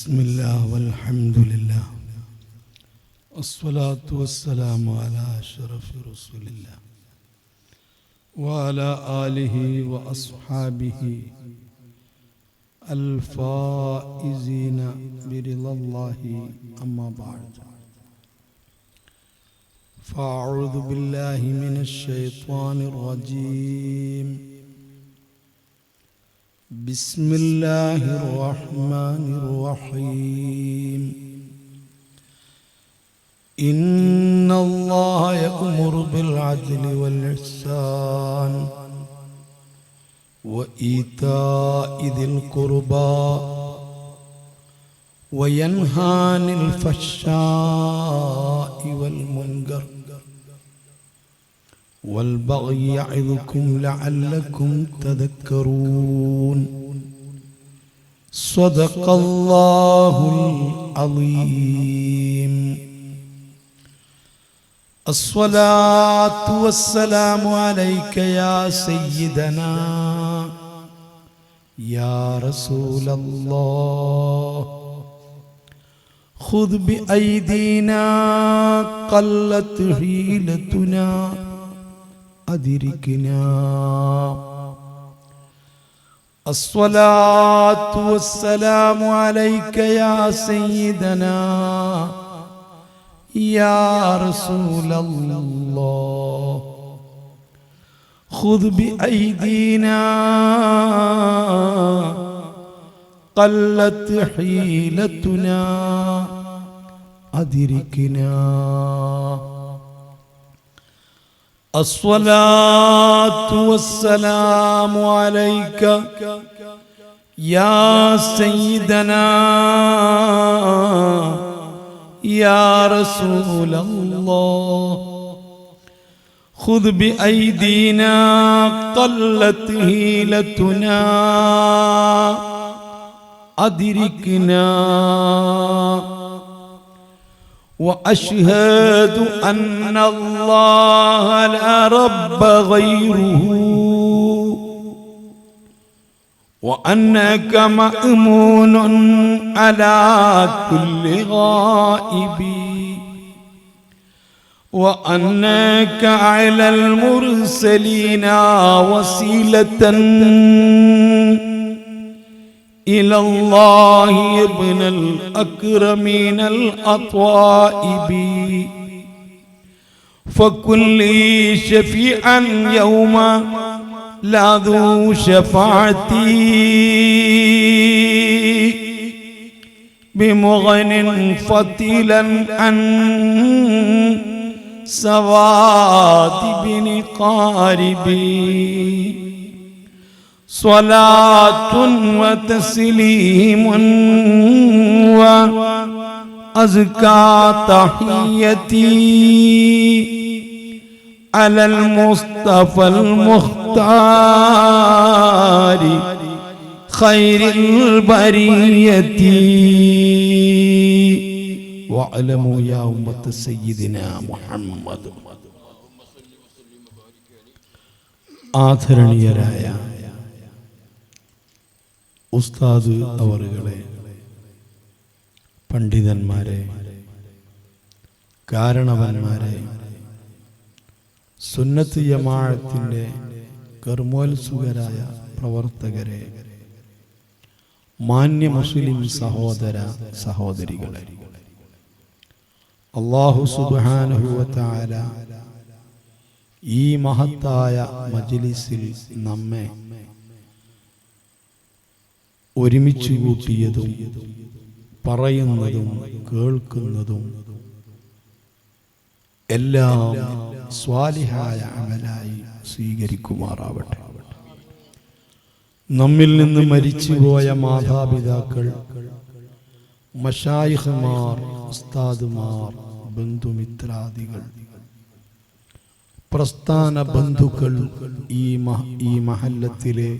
بسم الله والحمد لله والصلاة والسلام على أشرف رسول الله وعلى آله وأصحابه الفائزين برضا الله أما بعد فأعوذ بالله من الشيطان الرجيم بسم الله الرحمن الرحيم إن الله يأمر بالعدل والإحسان وإيتاء ذي القربى وينهى عن الفحشاء والمنكر والبغي يعظكم لعلكم تذكرون صدق الله العظيم الصلاة والسلام عليك يا سيدنا يا رسول الله خذ بأيدينا قلت حيلتنا أدركنا الصلاة والسلام عليك يا سيدنا يا رسول الله خذ بأيدينا قلت حيلتنا أدركنا الصلاة والسلام عليك يا سيدنا يا رسول الله خذ بأيدينا قلت حيلتنا أدركنا وأشهد أن الله لا رب غيره وأنك مأمون على كل غائب وأنك على المرسلين وسيلة إلى الله ابن الأكرمين الأطوائب فكن لي شفيعا يوم لا ذو شفاعتي بمغن فتيلا عن سواد بن قاربي صلاة وتسليم وأزكى تحيتي على المصطفى المختار خير البرية واعلموا يا أمة سيدنا محمد ആദരണീയരായ ഉസ്താദ് അവറുകളെ, പണ്ഡിതന്മാരെ, കാരണവന്മാരെ, സുന്നത്ത് ജമാഅത്തിന്റെ കർമ്മോത്സുകരായ പ്രവർത്തകരെ, മാന്യ മുസ്ലിം സഹോദര സഹോദരികളെ, അല്ലാഹു സുബ്ഹാനഹു വ തആല ഈ മഹത്തായ മജ്ലിസിൽ നമ്മെ ഒരുമിച്ച് കൂട്ടിയതും പറയുന്നതും കേൾക്കുന്നതും എല്ലാം സ്വാലിഹായ അമലായി സ്വീകരിക്കുമാറാവട്ടെ. നമ്മിൽ നിന്ന് മരിച്ചുപോയ മാതാപിതാക്കൾ, മശായിഖുമാർ, ഉസ്താദുമാർ, ബന്ധുമിത്രാദികൾ, പ്രസ്ഥാന ബന്ധുക്കൾ, ഈ മഹല്ലത്തിലെ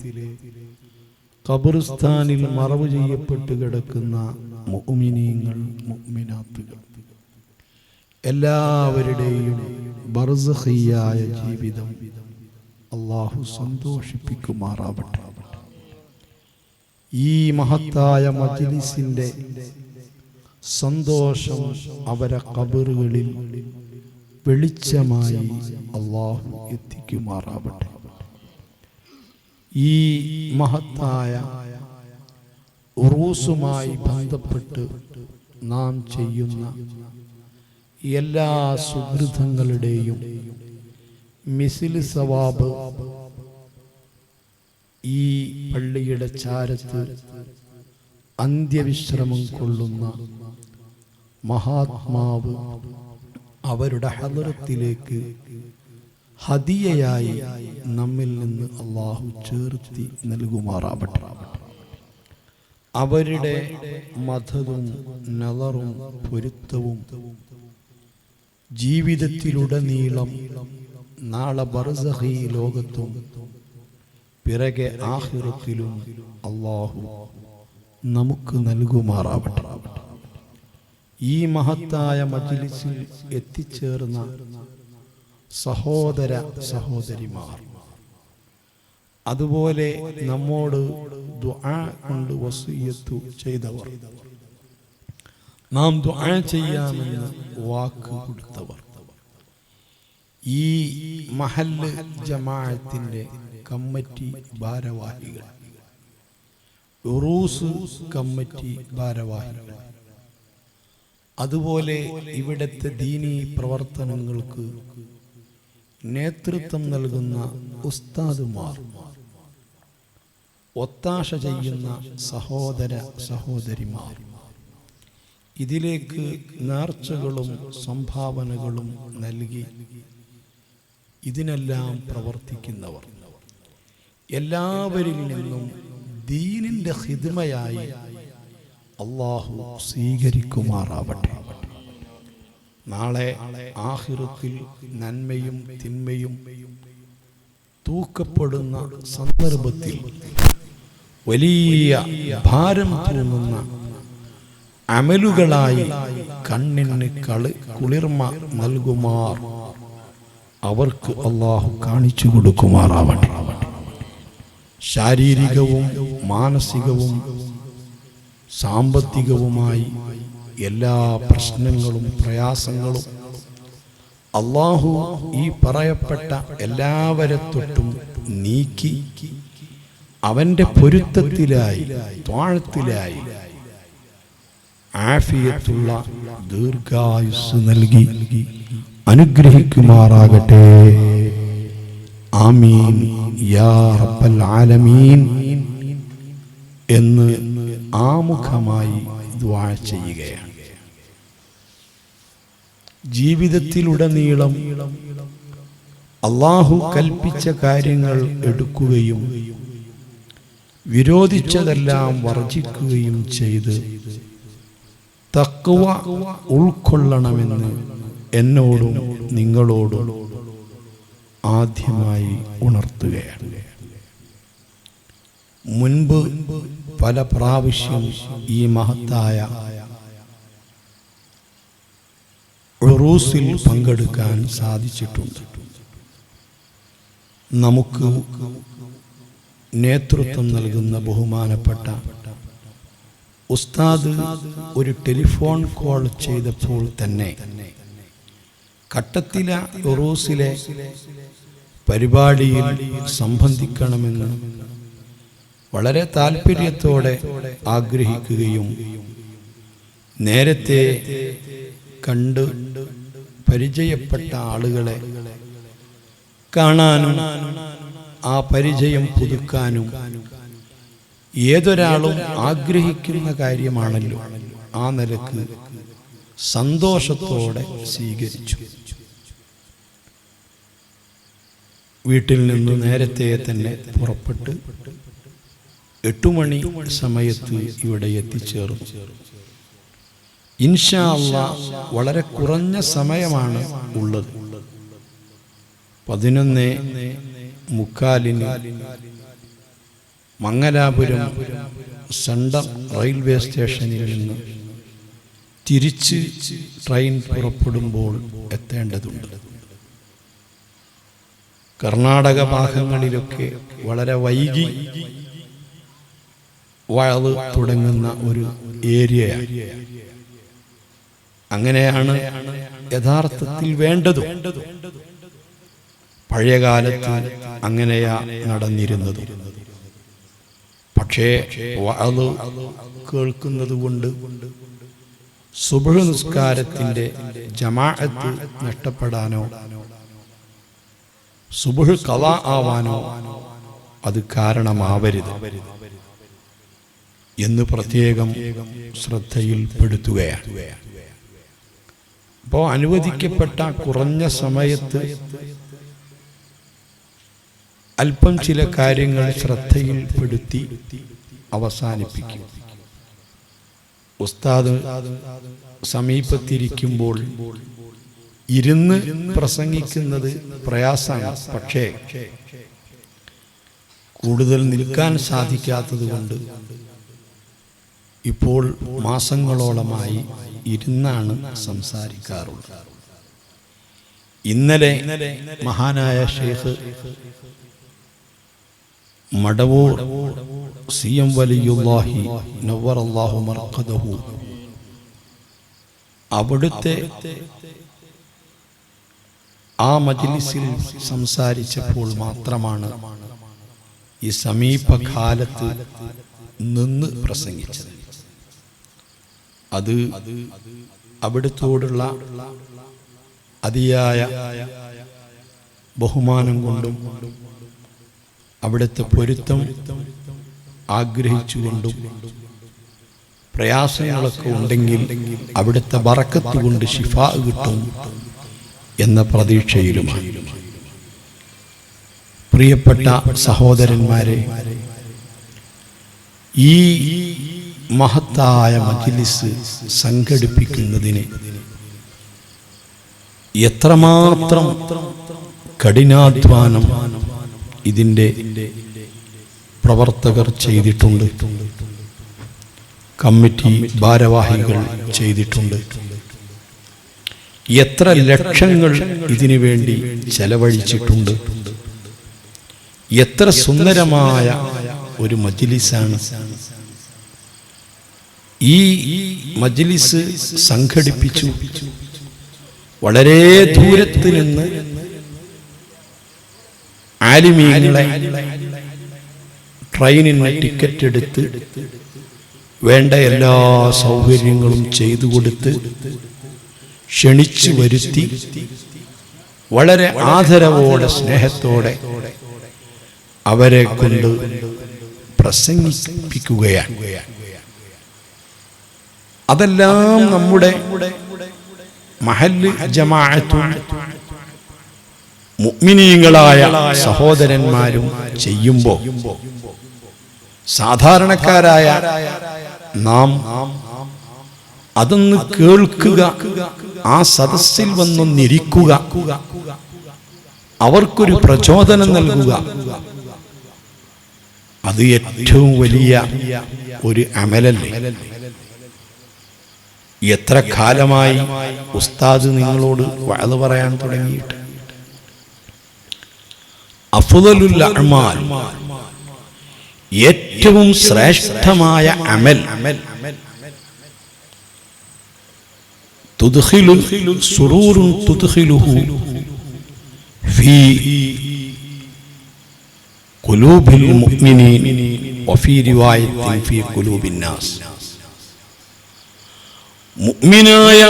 ഖബർസ്ഥാനിൽ മറവ് ചെയ്യപ്പെട്ട് കിടക്കുന്ന മുഅ്മിനീങ്ങൾ, മുഅ്മിനാത്തുകൾ, എല്ലാവരുടെയും ബർസഖിയായ ജീവിതം അല്ലാഹു സന്തോഷിപ്പിക്കുമാറാവട്ടെ. ഈ മഹത്തായ മജ്ലിസിന്റെ സന്തോഷം അവരെ ഖബറുകളിൽ വെളിച്ചമായി അല്ലാഹു എത്തിക്കുമാറാവട്ടെ. ഈ മഹത്തായ ഉറൂസുമായി ബന്ധപ്പെട്ട് നാം ചെയ്യുന്ന എല്ലാ സുകൃതങ്ങളുടെയും മിസിൽ സവാബ് ഈ പള്ളിയുടെ ചാരത്ത് അന്ത്യവിശ്രമം കൊള്ളുന്ന മഹാത്മാവ് അവരുടെ ഹദറത്തിലേക്ക് ഹദിയയായി നമ്മിൽ നിന്ന് അല്ലാഹു ചേർത്തി നൽകുമാറാവട്ടെ. അവരുടെ മദതും നളറും പൊരുത്തവും ജീവിതത്തിലുടനീളം നാളെ ബർസഖി ലോകത്തും പിറകെ ആഖിറത്തിലും അല്ലാഹു നമുക്ക് നൽകുമാറാവട്ടെ. ഈ മഹത്തായ മജ്ലിസിൽ എത്തിച്ചേർന്ന സഹോദര സഹോദരിമാർ, അതുപോലെ നമ്മോട് ദുആ കൊണ്ട് വസിയ്യത്ത് ചെയ്തവർ, നാം ദുആ ചെയ്യാമെന്ന് വാക്ക് കൊടുത്തവർ, ഈ മഹല്ല് ജമാഅത്തിന്റെ കമ്മിറ്റി ഭാരവാഹികൾ, ഉറൂസ് കമ്മിറ്റി ഭാരവാഹികൾ, അതുപോലെ ഇവിടുത്തെ ദീനീ പ്രവർത്തനങ്ങൾക്ക് നേതൃത്വം നൽകുന്ന ഉസ്താദുമാർ, ഒത്താശ ചെയ്യുന്ന സഹോദര സഹോദരിമാർ, ഇതിലേക്ക് നേർച്ചകളും സംഭാവനകളും നൽകി ഇതിനെല്ലാം പ്രവർത്തിക്കുന്നവർ, എല്ലാവരിൽ നിന്നും ദീനിന്റെ ഖിദ്മയായി അല്ലാഹു സ്വീകരിക്കുമാറാവട്ടെ. നാളെ ആഖിറത്തിൽ നന്മയും തിന്മയും തൂക്കപ്പെടുന്ന സന്ദർഭത്തിൽ വലിയ ഭാരം തൂങ്ങുന്ന അമലുകളായി കണ്ണിന് കുളിർമ നൽകുമാർ അവർക്ക് അല്ലാഹു കാണിച്ചു കൊടുക്കുമാറാവട്ടെ. ശാരീരികവും മാനസികവും സാമ്പത്തികവുമായി എല്ലാ പ്രശ്നങ്ങളും പ്രയാസങ്ങളും അല്ലാഹു ഈ പറയപ്പെട്ട എല്ലാവരെ തൊട്ടും നീക്കി അവന്റെ പൊരുത്തത്തിലായി ത്വാഴത്തിലായി ആഫിയത്തുള്ള ദീർഘായുസ് നൽകി അനുഗ്രഹിക്കുമാറാകട്ടെ. ആമീൻ യാ റബ്ബൽ ആലമീൻ എന്ന് ആമുഖമായി ദുആ ചെയ്യുകയാണ്. ജീവിതത്തിലുടനീളം അല്ലാഹു കൽപ്പിച്ച കാര്യങ്ങൾ എടുക്കുകയും വിരോധിച്ചതെല്ലാം വർജിക്കുകയും ചെയ്ത് തഖ്വ ഉൾക്കൊള്ളണമെന്ന് എന്നോടും നിങ്ങളോടും ആദ്യമായി ഉണർത്തുകയാണ്. മുൻപ് പല പ്രാവശ്യം ഈ മഹത്തായ ഉറൂസിൽ പങ്കെടുക്കാൻ സാധിച്ചിട്ടുണ്ട്. നമുക്ക് നേതൃത്വം നൽകുന്ന ബഹുമാനപ്പെട്ട ഉസ്താദ് ഒരു ടെലിഫോൺ കോൾ ചെയ്തപ്പോൾ തന്നെ കട്ടത്തില ഉറൂസിലെ പരിപാടിയിൽ സംബന്ധിക്കണമെന്ന് വളരെ താല്പര്യത്തോടെ ആഗ്രഹിക്കുകയും നേരത്തെ കണ്ട് പരിചയപ്പെട്ട ആളുകളെ കാണാനും ആ പരിചയം പുതുക്കാനും ഏതൊരാളും ആഗ്രഹിക്കുന്ന കാര്യമാണല്ലോ. ആ നിലക്ക് സന്തോഷത്തോടെ സ്വീകരിച്ചു. വീട്ടിൽ നിന്ന് നേരത്തെ തന്നെ പുറപ്പെട്ട് 8 മണി സമയത്ത് ഇവിടെ എത്തിച്ചേർന്നു. ഇൻഷാ അല്ലാഹ് വളരെ കുറഞ്ഞ സമയമാണ് ഉള്ളത്. 11:45 മംഗലാപുരം സെൻട്രൽ റെയിൽവേ സ്റ്റേഷനിൽ നിന്ന് തിരിച്ച് ട്രെയിൻ പുറപ്പെടുമ്പോൾ എത്തേണ്ടതുണ്ട്. കർണാടക ഭാഗങ്ങളിലൊക്കെ വളരെ വൈകി വഅദ് തുടങ്ങുന്ന ഒരു ഏരിയയാണ്. അങ്ങനെയാണ് യഥാർത്ഥത്തിൽ വേണ്ടതും. പഴയകാലത്ത് അങ്ങനെയാ നടന്നിരുന്നത്. പക്ഷേ വഅദ് കേൾക്കുന്നത് കൊണ്ട് സുബ്ഹ് നിസ്കാരത്തിന്റെ ജമാഅത്ത് നഷ്ടപ്പെടാനോ സുബ്ഹ് ഖളാ ആവാനോ അത് കാരണമാവരുത് എന്ന് പ്രത്യേകം ശ്രദ്ധയിൽപ്പെടുത്തുകയാണ്. അപ്പോൾ അനുവദിക്കപ്പെട്ട കുറഞ്ഞ സമയത്ത് അല്പം ചില കാര്യങ്ങൾ ശ്രദ്ധയിൽപ്പെടുത്തി അവസാനിപ്പിക്കും. ഉസ്താദ് സമീപത്തിരിക്കുമ്പോൾ ഇരുന്ന് പ്രസംഗിക്കുന്നത് പ്രയാസമാണ്. പക്ഷേ കൂടുതൽ നിൽക്കാൻ സാധിക്കാത്തത് കൊണ്ട് ഇപ്പോൾ മാസങ്ങളോളമായി ഇരുന്നാണ് സംസാരിക്കാറുള്ളത്. ഇന്നലെ മഹാനായ ഷെയ്ഖ് മടവൂർ CM വലിയുല്ലാഹി നവ്വറല്ലാഹു മർഖദഹു അവിടുത്തെ ആ മജ്ലിസിൽ സംസാരിച്ചപ്പോൾ മാത്രമാണ് ഈ സമീപകാലത്ത് നിന്ന് പ്രസംഗിച്ചത്. അത് അവിടുത്തോടുള്ള അതിയായ ബഹുമാനം കൊണ്ടും അവിടുത്തെ പൊരുത്തം ആഗ്രഹിച്ചുകൊണ്ടും പ്രയാസങ്ങളൊക്കെ ഉണ്ടെങ്കിൽ അവിടുത്തെ ബറക്കത്ത് കൊണ്ട് ശിഫാ കിട്ടും എന്ന പ്രതീക്ഷയിലുമാണ്. പ്രിയപ്പെട്ട സഹോദരന്മാരെ, ഈ മഹത്തായ മജ്ലിസ് സംഘടിപ്പിക്കുന്നതിന് എത്രമാത്രം കഠിനാധ്വാനം ഇതിൻ്റെ പ്രവർത്തകർ ചെയ്തിട്ടുണ്ട്, കമ്മിറ്റി ഭാരവാഹികൾ ചെയ്തിട്ടുണ്ട്. എത്ര ലക്ഷങ്ങൾ ഇതിനു വേണ്ടി ചെലവഴിച്ചിട്ടുണ്ട്. എത്ര സുന്ദരമായ ഒരു മജ്ലിസാണ്. ഈ മജ്ലിസ് സംഘടിപ്പിച്ചു. വളരെ ദൂരത്ത് നിന്ന് ആലിമീങ്ങളെ ട്രെയിനിന് ടിക്കറ്റ് എടുത്ത് വേണ്ട എല്ലാ സൗകര്യങ്ങളും ചെയ്തു കൊടുത്ത് ക്ഷണിച്ചു വരുത്തി വളരെ ആദരവോടെ സ്നേഹത്തോടെ അവരെ കൊണ്ട് പ്രസംഗിപ്പിക്കുകയാണ്. അതെല്ലാം നമ്മുടെ മഹല്ല് ജമാഅത്തും മുഅ്മിനീങ്ങളായ സഹോദരന്മാരും ചെയ്യുമ്പോൾ സാധാരണക്കാരായ നാം അതൊന്ന് കേൾക്കുക, ആ സദസ്സിൽ വന്നൊന്നിരിക്കുക, അവർക്കൊരു പ്രചോദനം നൽകുക, അത് ഏറ്റവും വലിയ ഒരു അമലല്ലേ. എത്ര കാലമായി ഉസ്താദ് നിങ്ങളോട് വഅദ് പറയാൻ തുടങ്ങിയിട്ട്. അഫ്ളലുൽ അഅ്മാൽ, ഏറ്റവും ശ്രേഷ്ഠമായ അമൽ, തുദ്ഖിലു സുറൂറുൻ തുദ്ഖിലുഹു ഫീ ഖുലൂബിൽ മുഅ്മിനീൻ വഫീ റിവായത്തിൻ ഫീ ഖുലൂബിൻ നാസ്. മുഅ്മിനായ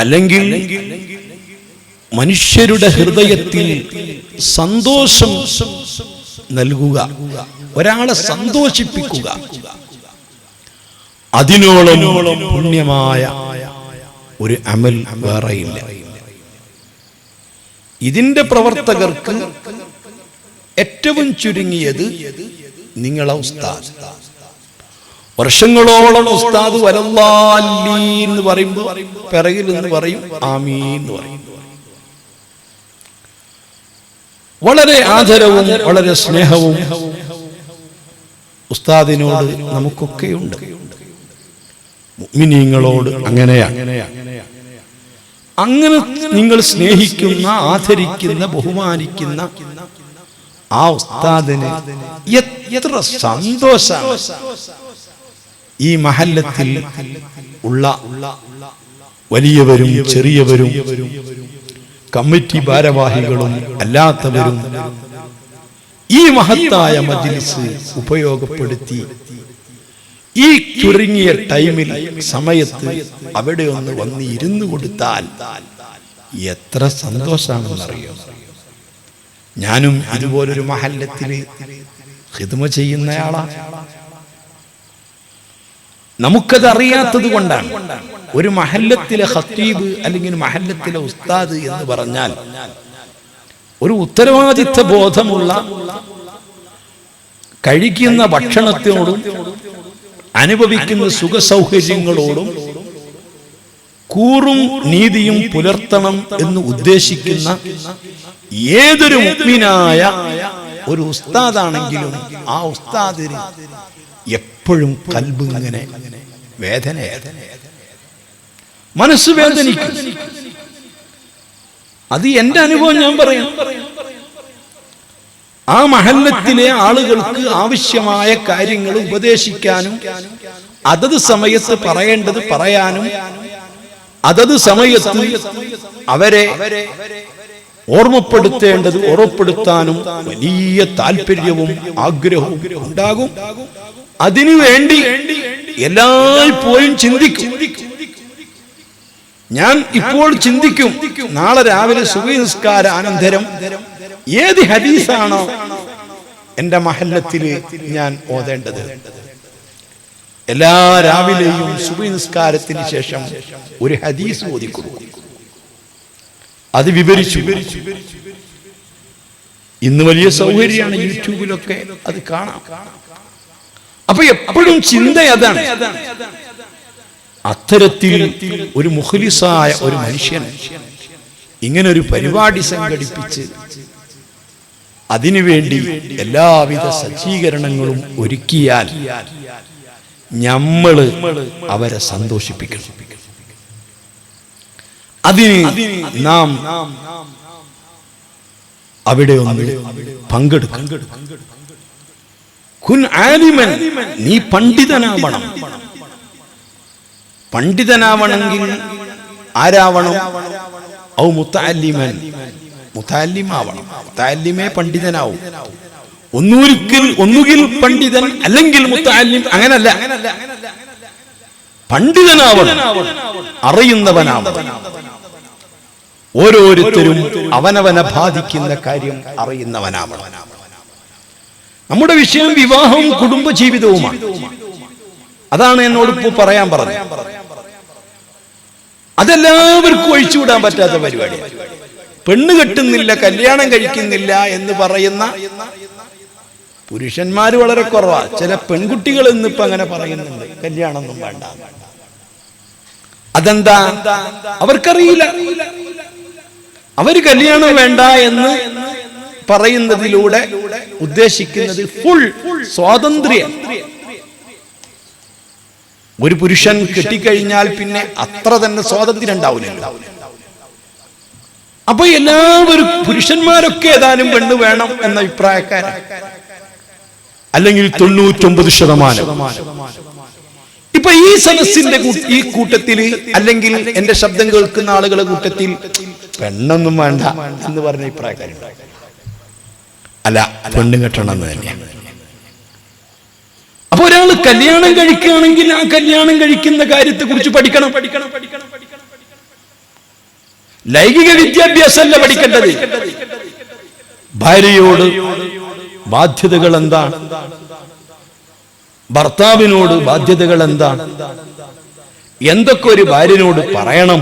അല്ലെങ്കിൽ മനുഷ്യരുടെ ഹൃദയത്തിൽ സന്തോഷം നൽകുക, ഒരാളെ സന്തോഷിപ്പിക്കുക, അതിനോളം പുണ്യമായ ഒരു അമൽ വേറെയില്ല. ഇതിന്റെ പ്രവർത്തകർക്ക് ഏറ്റവും ചുരുങ്ങിയത് നിങ്ങളെ ഉസ്താദ്, വർഷങ്ങളോളം ഉസ്താദ് വലല്ലാലീൻ എന്ന് പറയുമ്പോൾ പിറകിൽ നിന്ന് പറയും ആമീൻ എന്ന് പറയും. വളരെ ആദരവും വളരെ സ്നേഹവും ഉസ്താദിനോട് നമുക്കൊക്കെയുണ്ട്. മുഅ്മിനീങ്ങളോട് അങ്ങനെയാണ്. അങ്ങനെ നിങ്ങൾ സ്നേഹിക്കുന്ന, ആദരിക്കുന്ന, ബഹുമാനിക്കുന്ന ആ ഉസ്താദിന് എത്ര സന്തോഷമാണ്. ഈ മഹല്ലത്തിൽ ഉള്ള വലിയവരും ചെറിയവരും കമ്മിറ്റി ഭാരവാഹികളും അല്ലാത്തവരും ഈ മഹത്തായ മജ്ലിസ് ഉപയോഗപ്പെടുത്തി ഈ ചുരുങ്ങിയ ടൈമിൽ സമയത്ത് അവിടെ ഒന്ന് വന്ന് ഇരുന്നു കൊടുത്താൽ എത്ര സന്തോഷാണെന്നറിയാം. ഞാനും ഇതുപോലൊരു മഹല്ലത്തില് ഖിദ്മ ചെയ്യുന്നയാളാ. നമുക്കത് അറിയാത്തത് കൊണ്ടാണ്. ഒരു മഹല്ലത്തിലെ ഖത്തീബ് അല്ലെങ്കിൽ മഹല്ലത്തിലെ ഉസ്താദ് എന്ന് പറഞ്ഞാൽ ഒരു ഉത്തരവാദിത്വ ബോധമുള്ള, കഴിക്കുന്ന ഭക്ഷണത്തിനോടും അനുഭവിക്കുന്ന സുഖസൗകര്യങ്ങളോടും കൂറും നീതിയും പുലർത്തണം എന്ന് ഉദ്ദേശിക്കുന്ന ഏതൊരു മുഅ്മിനായ ഒരു ഉസ്താദാണെങ്കിലും ആ ഉസ്താദിന് എപ്പോഴും കൽബ് ഇങ്ങനെ വേദന, മനസ്സ് വേദനിക്കും. അത് എന്റെ അനുഭവം ഞാൻ പറയാം. ആ മഹല്ലത്തിലെ ആളുകൾക്ക് ആവശ്യമായ കാര്യങ്ങൾ ഉപദേശിക്കാനും അതത് സമയത്ത് പറയേണ്ടത് പറയാനും അതത് സമയത്ത് അവരെ ഓർമ്മപ്പെടുത്തേണ്ടത് ഓർമ്മപ്പെടുത്താനും വലിയ താല്പര്യവും ആഗ്രഹവും ഉണ്ടാകും. അതിനുവേണ്ടി എല്ലായ്പ്പോഴും ചിന്തിക്കും. ഞാൻ ഇപ്പോൾ ചിന്തിക്കും, നാളെ രാവിലെ സുബഹി നിസ്കാര അനന്തരം ഏത് ഹദീസാണോ എന്റെ മഹല്ലത്തില് ഞാൻ ഓതേണ്ടത്. എല്ലാ രാവിലെയും സുബഹി നിസ്കാരത്തിന് ശേഷം ഒരു ഹദീസ് ഓതിക്കൊടുക്കും. അത് വിവരിച്ചു. ഇന്ന് വലിയ സൗകര്യമാണ്, യൂട്യൂബിലൊക്കെ അത് കാണാം. അപ്പൊ എപ്പോഴും ചിന്ത അതാണ്. അത്തരത്തിൽ ഒരു മുഖ്ലിസായ ഒരു മനുഷ്യൻ ഇങ്ങനെ ഒരു പരിപാടി സംഘടിപ്പിച്ച് അതിനുവേണ്ടി എല്ലാവിധ സജ്ജീകരണങ്ങളും ഒരുക്കിയാൽ നമ്മള് അവരെ സന്തോഷിപ്പിക്കണം. അതിന് നാം അവിടെ ഒന്ന് പങ്കെടുക്കണം. കുൻ ആലിമൻ, നീ പണ്ഡിതനാവണം. പണ്ഡിതനാവണമെങ്കിൽ ആരാവണം? ഔ മുതഅല്ലിമൻ, മുതഅല്ലിമാവണം. മുതഅല്ലിമേ പണ്ഡിതനാവും. ഒന്നുകിൽ പണ്ഡിതൻ അല്ലെങ്കിൽ മുതഅല്ലിം. അങ്ങനല്ല, പണ്ഡിതനാവണം, അറിയുന്നവനാവണം. ഓരോരുത്തരും അവനവനെ ബാധിക്കുന്ന കാര്യം അറിയുന്നവനാവണം. നമ്മുടെ വിഷയം വിവാഹവും കുടുംബജീവിതവുമാണ്. അതാണ് എന്നോട് ഇപ്പോൾ പറയാൻ പറഞ്ഞത്. അതെല്ലാവർക്കും ഒഴിച്ചുവിടാൻ പറ്റാത്ത പരിപാടിയാണ്. പെണ്ണ് കെട്ടുന്നില്ല, കല്യാണം കഴിക്കുന്നില്ല എന്ന് പറയുന്ന പുരുഷന്മാര് വളരെ കുറവാ. ചില പെൺകുട്ടികൾ ഇന്നിപ്പോ അങ്ങനെ പറയുന്നുണ്ട്, കല്യാണമൊന്നും വേണ്ട. അതെന്താ? അവർക്കറിയില്ല. അവര് കല്യാണം വേണ്ട എന്ന് പറയുന്നതിലൂടെ ഉദ്ദേശിക്കുന്നത് ഫുൾ സ്വാതന്ത്ര്യം. ഒരു പുരുഷൻ കെട്ടിക്കഴിഞ്ഞാൽ പിന്നെ അത്ര തന്നെ സ്വാതന്ത്ര്യം ഉണ്ടാവില്ല. അപ്പൊ എല്ലാവരും പുരുഷന്മാരൊക്കെ ഏതാനും പെണ്ണ് വേണം എന്ന അഭിപ്രായക്കാരാണ്. അല്ലെങ്കിൽ 99%. ഇപ്പൊ ഈ സദസ്സിന്റെ ഈ കൂട്ടത്തിൽ അല്ലെങ്കിൽ എന്റെ ശബ്ദം കേൾക്കുന്ന ആളുകളുടെ കൂട്ടത്തിൽ പെണ്ണൊന്നും വേണ്ട എന്ന് പറഞ്ഞ അഭിപ്രായക്കാരുണ്ട്. അല്ല, പെണ്ണ് കെട്ടണം എന്ന് തന്നെയാണ്. അപ്പൊ ഒരാൾ കല്യാണം കഴിക്കുകയാണെങ്കിൽ ആ കല്യാണം കഴിക്കുന്ന കാര്യത്തെ കുറിച്ച് പഠിക്കണം. ലൈംഗിക വിദ്യാഭ്യാസമല്ല പഠിക്കേണ്ടത്. ഭാര്യയോട് ബാധ്യതകൾ എന്താണ്, ഭർത്താവിനോട് ബാധ്യതകൾ എന്താണ്, എന്തൊക്കെ ഒരു ഭാര്യനോട് പറയണം,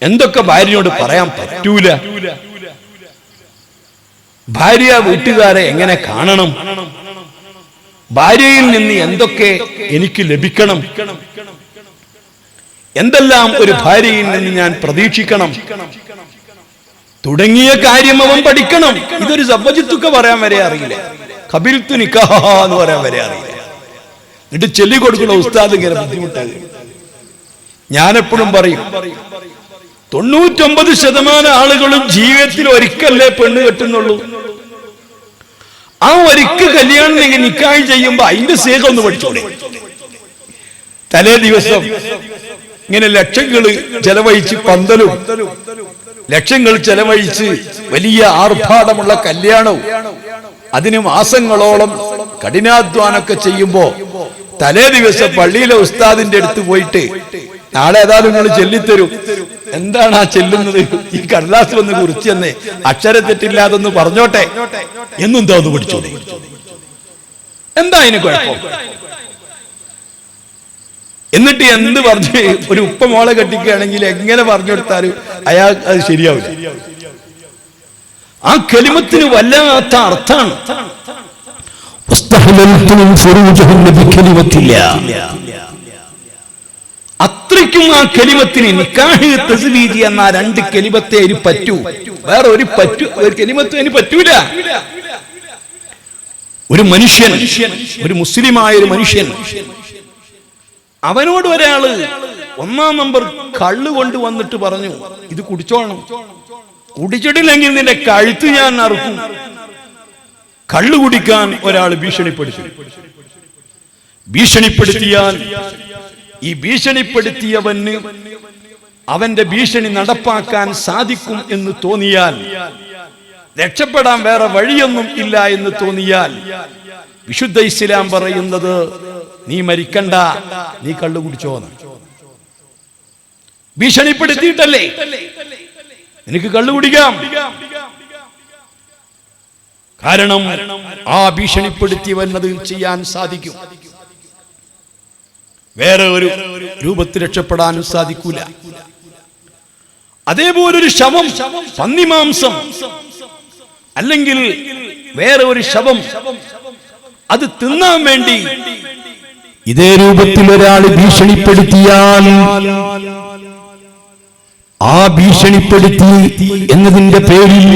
എന്തൊക്കെ ഭാര്യനോട് പറയാൻ പറ്റൂല, ഭാര്യ വീട്ടുകാരെ എങ്ങനെ കാണണം, ഭാര്യയിൽ നിന്ന് എന്തൊക്കെ എനിക്ക് ലഭിക്കണം, എന്തെല്ലാം ഒരു ഭാര്യയിൽ നിന്ന് ഞാൻ പ്രതീക്ഷിക്കണം തുടങ്ങിയ കാര്യം അവൻ പഠിക്കണം. ഇതൊരു സവ്വജിത്തൊക്കെ പറയാൻ വരെ അറിയില്ല, ഖബിൽത്തു നിക്കാഹ എന്ന് പറയാൻ വരെ അറിയില്ല. എന്നിട്ട് ചൊല്ലിക്കൊടുക്കുന്ന ഉസ്താദ് ഇങ്ങനെ ബുദ്ധിമുട്ടായി. ഞാനെപ്പോഴും പറയും, 99% ആളുകളും ജീവിതത്തിൽ ഒരിക്കലേ പെണ്ണ് കെട്ടുന്നുള്ളൂ. ആ ഒരിക്കൽ കല്യാണം നിക്കാഹ് ചെയ്യുമ്പോ അതിന്റെ സീഖ ഒന്ന് പഠിച്ചോളെ. തലേ ദിവസം ഇങ്ങനെ ലക്ഷങ്ങൾ ചെലവഴിച്ച് പന്തലും ലക്ഷങ്ങൾ ചെലവഴിച്ച് വലിയ ആർഭാടമുള്ള കല്യാണവും അതിന് മാസങ്ങളോളം കഠിനാധ്വാനമൊക്കെ ചെയ്യുമ്പോ തലേ ദിവസം പള്ളിയിലെ ഉസ്താദിന്റെ അടുത്ത് പോയിട്ട് നാളെ ഏതായാലും നിങ്ങൾ ചെല്ലിത്തരും, എന്താണ് ആ ചെല്ലുന്നത്, ഈ കടലാസ് വന്ന് കുറിച്ചെന്ന് അക്ഷരത്തെറ്റില്ലാതൊന്ന് പറഞ്ഞോട്ടെ എന്നെന്താ ഒന്ന് പഠിച്ചോളെ. എന്താ അതിന് കുഴപ്പം? എന്നിട്ട് എന്ത് പറഞ്ഞു ഒരു ഉപ്പ മോളെ കെട്ടിക്കുകയാണെങ്കിൽ എങ്ങനെ പറഞ്ഞു കൊടുത്താലും അയാൾ അത് ശരിയാവില്ല. ആ കലിമത്തിന് വല്ലാത്ത അർത്ഥാണ്. അത്രയ്ക്കും ആ കലിമത്തിന് നിക്കാഹ് തസ്വീജ് എന്ന രണ്ട് കലിമത്തെ അതിന് പറ്റൂ, വേറെ ഒരു കലിമത്ത് അതിന് പറ്റൂല. ഒരു മനുഷ്യൻ, ഒരു മുസ്ലിമായ ഒരു മനുഷ്യൻ, അവനോട് ഒരാള് 1-ാം നമ്പർ കള്ള് കൊണ്ടുവന്നിട്ട് പറഞ്ഞു ഇത് കുടിച്ചോണം, കുടിച്ചിട്ടില്ലെങ്കിൽ നിന്റെ കഴുത്ത് ഞാൻ അറുക്കും. കള്ളു കുടിക്കാൻ ഒരാൾ ഭീഷണിപ്പെടുത്തിയാൽ ഈ ഭീഷണിപ്പെടുത്തിയവന് അവന്റെ ഭീഷണി നടപ്പാക്കാൻ സാധിക്കും എന്ന് തോന്നിയാൽ, രക്ഷപ്പെടാൻ വേറെ വഴിയൊന്നും ഇല്ല എന്ന് തോന്നിയാൽ, വിശുദ്ധ ഇസ്ലാം പറയുന്നത് നീ മരിക്കണ്ട, നീ കള്ളു കുടിച്ചോന്ന്. ഭീഷണിപ്പെടുത്തിയിട്ടല്ലേ എനിക്ക് കള്ളു കുടിക്കാം. കാരണം ആ ഭീഷണിപ്പെടുത്തിയവനത് ചെയ്യാൻ സാധിക്കും, വേറെ ഒരു രൂപത്തിൽ രക്ഷപ്പെടാനും സാധിക്കൂല. അതേപോലൊരു ശവം, പന്നിമാംസം അല്ലെങ്കിൽ വേറെ ഒരു ശവം, അത് തിന്നാൻ വേണ്ടി ഇതേ രൂപത്തിൽ ഒരാൾ ഭീഷണിപ്പെടുത്തിയാൽ, ആ ഭീഷണിപ്പെടുത്തി എന്നതിന്റെ പേരിൽ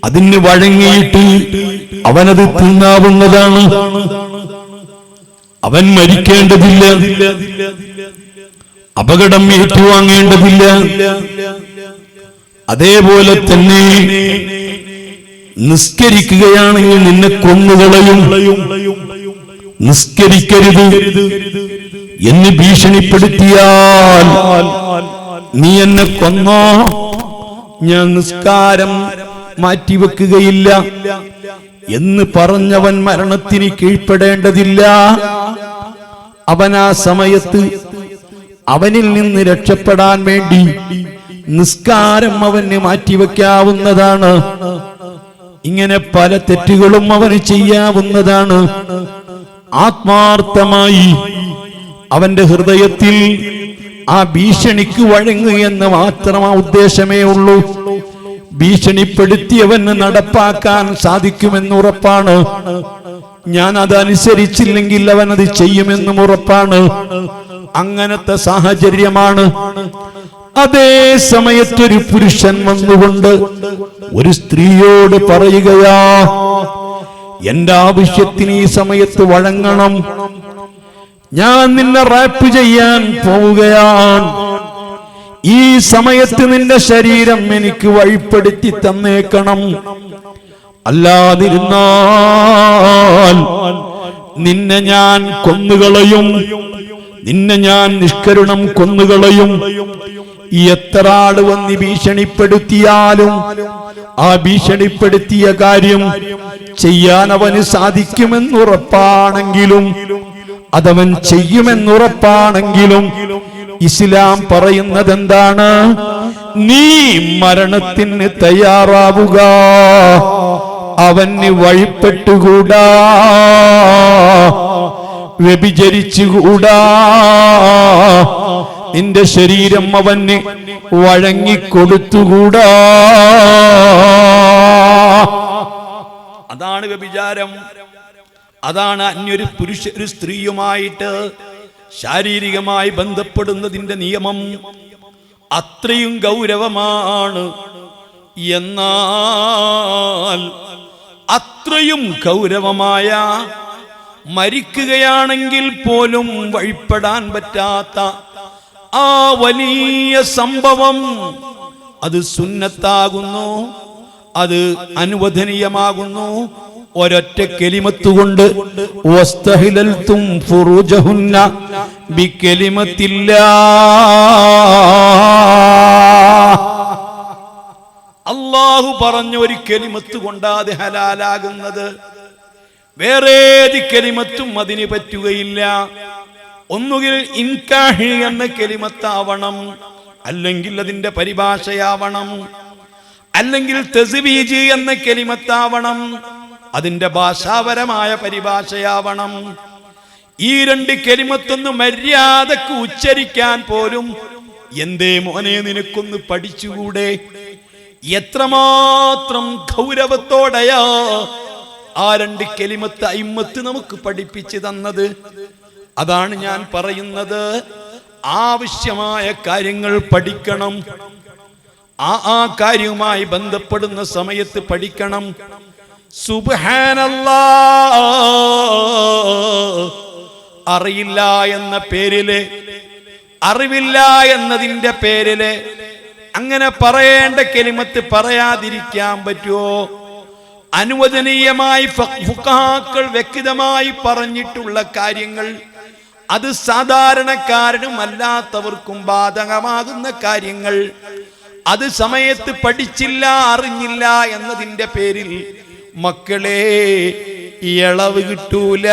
അതിന് വഴങ്ങിയിട്ട് അവനത് തിന്നാവുന്നതാണ്. അവൻ മരിക്കേണ്ടതില്ല, അപകടം ഏറ്റുവാങ്ങേണ്ടതില്ല. അതേപോലെ തന്നെ നിസ്കരിക്കുകയാണെങ്കിൽ നിന്നെ കൊന്നുകളയും, നിസ്കരിക്കരുത് എന്ന് ഭീഷണിപ്പെടുത്തിയാൽ, നീ എന്നെ കൊന്നോ ഞാൻ നിസ്കാരം മാറ്റിവെക്കുകയില്ല എന്ന് പറഞ്ഞവൻ മരണത്തിന് കീഴ്പ്പെടേണ്ടതില്ല. അവൻ ആ സമയത്ത് അവനിൽ നിന്ന് രക്ഷപ്പെടാൻ വേണ്ടി നിസ്കാരം അവന് മാറ്റിവെക്കാവുന്നതാണ്. ഇങ്ങനെ പല തെറ്റുകളും അവന് ചെയ്യാവുന്നതാണ്. ആത്മാർത്ഥമായി അവന്റെ ഹൃദയത്തിൽ ആ ഭീഷണിക്ക് വഴങ്ങുകയെന്ന് മാത്രം ആ ഉദ്ദേശമേ ഉള്ളൂ. ഭീഷണിപ്പെടുത്തിയവന് നടപ്പാക്കാൻ സാധിക്കുമെന്നുറപ്പാണ്. ഞാൻ അതനുസരിച്ചില്ലെങ്കിൽ അവൻ അത് ചെയ്യുമെന്നും ഉറപ്പാണ്. അങ്ങനത്തെ സാഹചര്യമാണ്. അതേ സമയത്തൊരു പുരുഷൻ വന്നുകൊണ്ട് ഒരു സ്ത്രീയോട് പറയുകയാ, എന്റെ ആവശ്യത്തിന് ഈ സമയത്ത് വഴങ്ങണം, ഞാൻ നിന്നെ റാപ്പ് ചെയ്യാൻ പോവുകയാണ്, ഈ സമയത്ത് നിന്റെ ശരീരം എനിക്ക് വഴിപ്പെടുത്തി തന്നേക്കണം, അല്ലാതിരുന്നാൽ നിന്നെ ഞാൻ കൊന്നുകളയും, നിന്നെ ഞാൻ നിഷ്കരുണം കൊന്നുകളയും. എത്ര ആള് വന്ന് ഭീഷണിപ്പെടുത്തിയാലും ആ ഭീഷണിപ്പെടുത്തിയ കാര്യം ചെയ്യാൻ അവന് സാധിക്കുമെന്നുറപ്പാണെങ്കിലും, അതവൻ ചെയ്യുമെന്നുറപ്പാണെങ്കിലും, ഇസ്ലാം പറയുന്നത് എന്താണ്? നീ മരണത്തിന് തയ്യാറാവുക, അവന് വഴിപ്പെട്ടുകൂടാ, വ്യഭിചരിച്ചുകൂടാ, നിന്റെ ശരീരം അവന് വഴങ്ങിക്കൊടുത്തുകൂടാ. അതാണ് വ്യഭിചാരം. അതാണ് അന്യൊരു ഒരു സ്ത്രീയുമായിട്ട് ശാരീരികമായി ബന്ധപ്പെടുന്നതിന്റെ നിയമം. അത്രയും ഗൗരവമാണ്. എന്നാൽ അത്രയും ഗൗരവമായ, മരിക്കുകയാണെങ്കിൽ പോലും വഴിപ്പെടാൻ പറ്റാത്ത ആ വലിയ സംഭവം, അത് സുന്നത്താകുന്നു, അത് അനുവദനീയമാകുന്നു. ഒരൊറ്റ കലിമത്ത് കൊണ്ട് വസ്തഹിലൽതും ഫുറൂജഹുന്ന ബികലിമത്തില്ലാ. അല്ലാഹു പറഞ്ഞ ഒരു കലിമത്ത് കൊണ്ടാത് ഹലാലാകുന്നത്. വേറെ ഏത് കലിമത്തും അതിന് പറ്റുകയില്ല. ഒന്നുകിൽ ഇൻകാഹ് എന്ന കലിമത്താവണം, അല്ലെങ്കിൽ അതിന്റെ പരിഭാഷയാവണം, അല്ലെങ്കിൽ തസ്വീജ് എന്ന കലിമത്താവണം, അതിന്റെ ഭാഷാപരമായ പരിഭാഷയാവണം. ഈ രണ്ട് കലിമത്തൊന്ന് മര്യാദക്ക് ഉച്ചരിക്കാൻ പോലും എന്തേ മോനെ നിനക്കൊന്ന് പഠിച്ചുകൂടെ? എത്രമാത്രം ഗൗരവത്തോടെയാ ആ രണ്ട് കലിമത്ത് അയിമ്മത്ത് നമുക്ക് പഠിപ്പിച്ചു തന്നത്. അതാണ് ഞാൻ പറയുന്നത്, ആവശ്യമായ കാര്യങ്ങൾ പഠിക്കണം. ആ കാര്യവുമായി ബന്ധപ്പെടുന്ന സമയത്ത് പഠിക്കണം. സുബ്ഹാനല്ലാഹ് അറിയില്ല എന്ന പേരില്, അറിവില്ല എന്നതിന്റെ പേരില് അങ്ങനെ പറയേണ്ട കലിമത്ത് പറയാതിരിക്കാൻ പറ്റുമോ? അനുവദനീയമായി ഫുഖഹാക്കൾ വ്യക്തമായി പറഞ്ഞിട്ടുള്ള കാര്യങ്ങൾ, അത് സാധാരണക്കാരനും അല്ലാത്തവർക്കും ബാധകമാകുന്ന കാര്യങ്ങൾ, അത് സമയത്ത് പഠിച്ചില്ല അറിഞ്ഞില്ല എന്നതിന്റെ പേരിൽ മക്കളെ ഇളവ് കിട്ടൂല,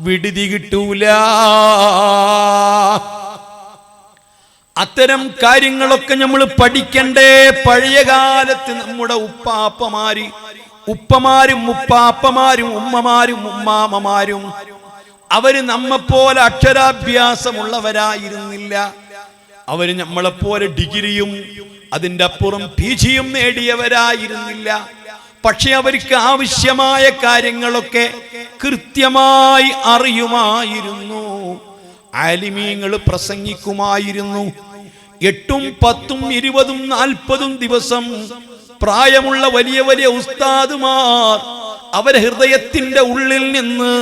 വിടുതി കിട്ടൂല. അത്തരം കാര്യങ്ങളൊക്കെ നമ്മൾ പഠിക്കണ്ടേ? പഴയ കാലത്ത് നമ്മുടെ ഉപ്പമാരും ഉപ്പാപ്പമാരും ഉമ്മമാരും ഉമ്മാമ്മമാരും അവര് നമ്മെപ്പോലെ അക്ഷരാഭ്യാസമുള്ളവരായിരുന്നില്ല. അവര് നമ്മളെപ്പോലെ ഡിഗ്രിയും അതിൻ്റെ അപ്പുറം PG നേടിയവരായിരുന്നില്ല. പക്ഷെ അവർക്ക് ആവശ്യമായ കാര്യങ്ങളൊക്കെ കൃത്യമായി അറിയുമായിരുന്നു. ആലിമീങ്ങൾ പ്രസംഗിക്കുമായിരുന്നു. 8, 10, 20, 40 ദിവസം പ്രായമുള്ള വലിയ വലിയ ഉസ്താദുമാർ അവരെ ഹൃദയത്തിന്റെ ഉള്ളിൽ നിന്ന്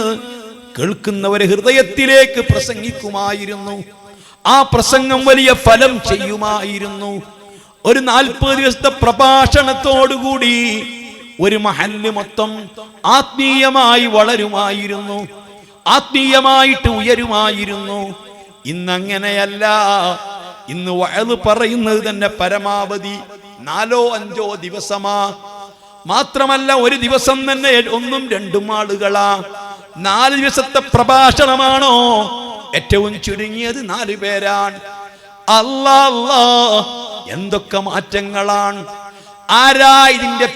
കേൾക്കുന്നവരെ ഹൃദയത്തിലേക്ക് പ്രസംഗിക്കുമായിരുന്നു. ആ പ്രസംഗം വലിയ ഫലം ചെയ്യുമായിരുന്നു. ഒരു 40 ദിവസത്തെ പ്രഭാഷണത്തോടുകൂടി ഒരു മഹല്ല് മൊത്തം ആത്മീയമായി വളരുമായിരുന്നു, ആത്മീയമായിട്ട് ഉയരുമായിരുന്നു. ഇന്നങ്ങനെയല്ല. ഇന്ന് വഅദ് പറയുന്നത് തന്നെ പരമാവധി 4-5 ദിവസമാ. മാത്രമല്ല ഒരു ദിവസം തന്നെ 1-2 ആളുകളാ. 4 ദിവസത്തെ പ്രഭാഷണമാണോ? ഏറ്റവും ചുരുങ്ങിയത് 4 പേരാണ്. അല്ലാ, എന്തൊക്കെ മാറ്റങ്ങളാണ്! ആരാ ഇതിന്റെ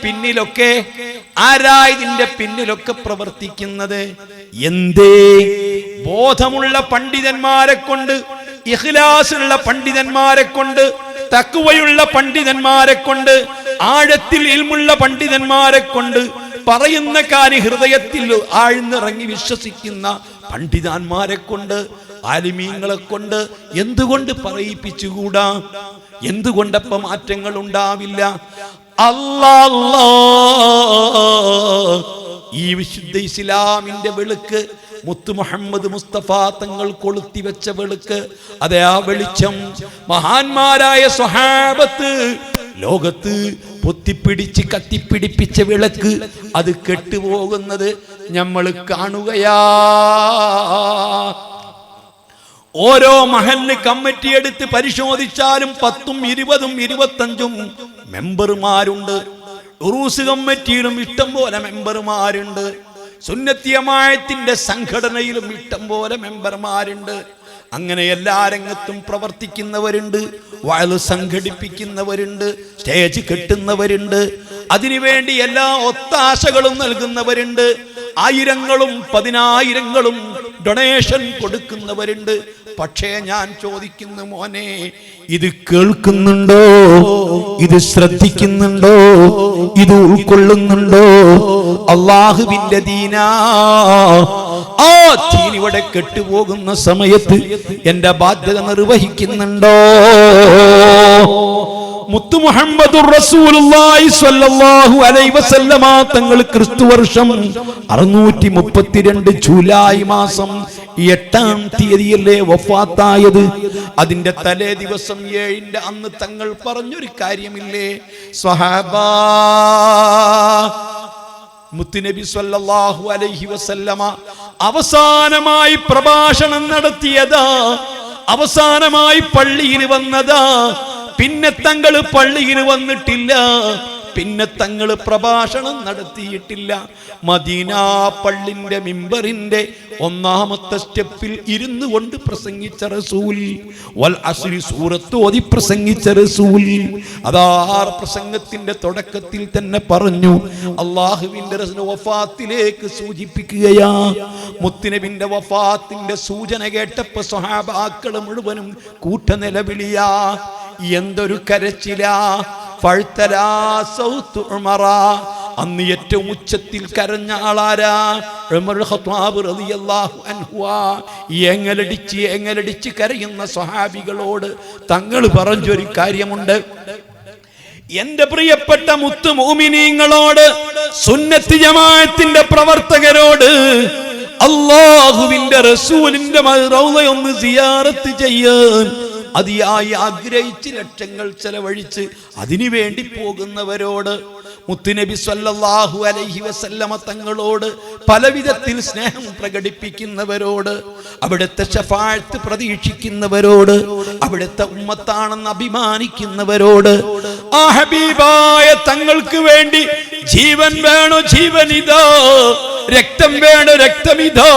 പിന്നിലൊക്കെ പ്രവർത്തിക്കുന്നത്? എന്തേ? ബോധമുള്ള പണ്ഡിതന്മാരെ കൊണ്ട്, ഇഖ്ലാസുള്ള പണ്ഡിതന്മാരെ കൊണ്ട്, തഖ്വയുള്ള പണ്ഡിതന്മാരെ കൊണ്ട്, ആഴത്തിൽ ഇൽമുള്ള പണ്ഡിതന്മാരെ കൊണ്ട്, പറയുന്ന കാര്യം ഹൃദയത്തിൽ ആഴ്ന്നിറങ്ങി വിശ്വസിക്കുന്ന പണ്ഡിതന്മാരെ കൊണ്ട്, ആലിമീങ്ങളെ കൊണ്ട് എന്തുകൊണ്ട് പറയിപ്പിച്ചുകൂടാ? എന്തുകൊണ്ടപ്പ മാറ്റങ്ങൾ ഉണ്ടാവില്ല? അല്ലാഹ്, ഈ വിശുദ്ധ ഇസ്ലാമിന്റെ വെളുക്ക്, മുത്തു മുഹമ്മദ് മുസ്തഫ തങ്ങൾ കൊളുത്തി വെച്ച വെളുക്ക്, അതെ ആ വെളിച്ചം മഹാന്മാരായ സ്വഹാബത്ത് ലോകത്ത് പൊത്തിപ്പിടിച്ച് കത്തിപ്പിടിപ്പിച്ച വിളക്ക്, അത് കെട്ടുപോകുന്നത് നമ്മൾ കാണുകയാ. ഓരോ മഹല്ല് കമ്മിറ്റി എടുത്ത് പരിശോധിച്ചാലും 10, 20, 25 മെമ്പർമാരുണ്ട്. ഉറൂസ് കമ്മിറ്റിയിലും ഇഷ്ടം പോലെ മെമ്പർമാരുണ്ട്. സുന്നത്തി ജമാഅത്തിന്റെ സംഘടനയിലും ഇഷ്ടം പോലെ മെമ്പർമാരുണ്ട്. അങ്ങനെ എല്ലാ രംഗത്തും പ്രവർത്തിക്കുന്നവരുണ്ട്. വഅദ് സംഘടിപ്പിക്കുന്നവരുണ്ട്, സ്റ്റേജ് കെട്ടുന്നവരുണ്ട്, അതിനുവേണ്ടി എല്ലാ ഒത്താശകളും നൽകുന്നവരുണ്ട്. 1000ങ്ങളും 10000ങ്ങളും ഡൊണേഷൻ കൊടുക്കുന്നവരുണ്ട്. പക്ഷേ ഞാൻ ചോദിക്കുന്നു, മോനെ, ഇത് കേൾക്കുന്നുണ്ടോ? ഇത് ശ്രദ്ധിക്കുന്നുണ്ടോ? ഇത് ഉൾക്കൊള്ളുന്നുണ്ടോ? അല്ലാഹുവിന്റെ ദീനാ. ആ ദീൻ ഇവിടെ കെട്ടുപോകുന്ന സമയത്ത് എന്റെ ബാധ്യത നിർവഹിക്കുന്നുണ്ടോ? മുത്തു മുഹമ്മദുർ റസൂലുള്ളാഹി സ്വല്ലല്ലാഹു അലൈഹി വസല്ലമ തങ്ങൾ ക്രിസ്തുവർഷം 632 ജൂലൈ മാസം 8-ാം തീയതിയല്ലേ വഫാത്തായത്. അതിന്റെ തലേ ദിവസം 7-ന്റെ അന്ന് തങ്ങൾ പറഞ്ഞൊരു കാര്യമില്ലേ, സ്വഹാബാ, മുത്തുനബി സ്വല്ലല്ലാഹു അലൈഹി വസല്ലമ അവസാനമായി പ്രഭാഷണം നടത്തിയതാ, അവസാനമായി പള്ളിയിൽ വന്നതാ. പിന്നെ തങ്ങൾ പള്ളിയിൽ വന്നിട്ടില്ല, പിന്നെ തങ്ങൾ പ്രഭാഷണം നടത്തിയിട്ടില്ല. മദീന പള്ളിന്റെ മിമ്പറിന്റെ 1-ാമത്തെ സ്റ്റെപ്പിൽ ഇരുന്നു കൊണ്ട് പ്രസംഗിച്ച റസൂൽ, വൽ അസ്രി സൂറത്ത് ഓതി പ്രസംഗിച്ച റസൂൽ. അതാ പ്രസംഗത്തിന്റെ തുടക്കത്തിൽ തന്നെ പറഞ്ഞു, അല്ലാഹുവിന്റെ റസൂൽ വഫാത്തിലേക്ക് സൂചിപ്പിക്കുകയാ. മുത്തുനബിന്റെ വഫാത്തിന്റെ സൂചന കേട്ടപ്പോ സ്വഹാബാക്കൾ മുഴുവനും കൂട്ടനിലവിളിയാ. എന്തൊരു കരച്ചിലാ. അന്ന് ഏറ്റവും ഉച്ചത്തിൽ കരഞ്ഞ ആളാരാ? ഉമർ ഖത്താബ് റളിയല്ലാഹു അൻഹു. ഏങ്ങലടിച്ച് കരയുന്ന സ്വഹാബികളോട് തങ്ങൾ പറഞ്ഞൊരു കാര്യമുണ്ട്. എന്റെ പ്രിയപ്പെട്ട മുത്തു മുഅ്മിനീങ്ങളോട്, സുന്നത്ത് ജമാഅത്തിന്റെ പ്രവർത്തകരോട്, അല്ലാഹുവിന്റെ റസൂലിന്റെ റൗളയൊന്ന് സിയാറത്ത് ചെയ്യാൻ അതിയായി ആഗ്രഹിച്ച് ലക്ഷങ്ങൾ ചെലവഴിച്ച് അതിനു വേണ്ടി പോകുന്നവരോട്, മുത്തുനബി സ്വല്ലല്ലാഹു അലൈഹി വസല്ലമ തങ്ങളോട് പലവിധത്തിൽ സ്നേഹം പ്രകടിപ്പിക്കുന്നവരോട്, അവിടുത്തെ ശഫാഅത്ത് പ്രതീക്ഷിക്കുന്നവരോട്, അവിടുത്തെ ഉമ്മത്താണെന്ന് അഭിമാനിക്കുന്നവരോട്, ആ ഹബീബായ തങ്ങൾക്ക് വേണ്ടി ജീവൻ വേണോ ജീവനിതോ, രക്തം വേണോ രക്തമിതോ,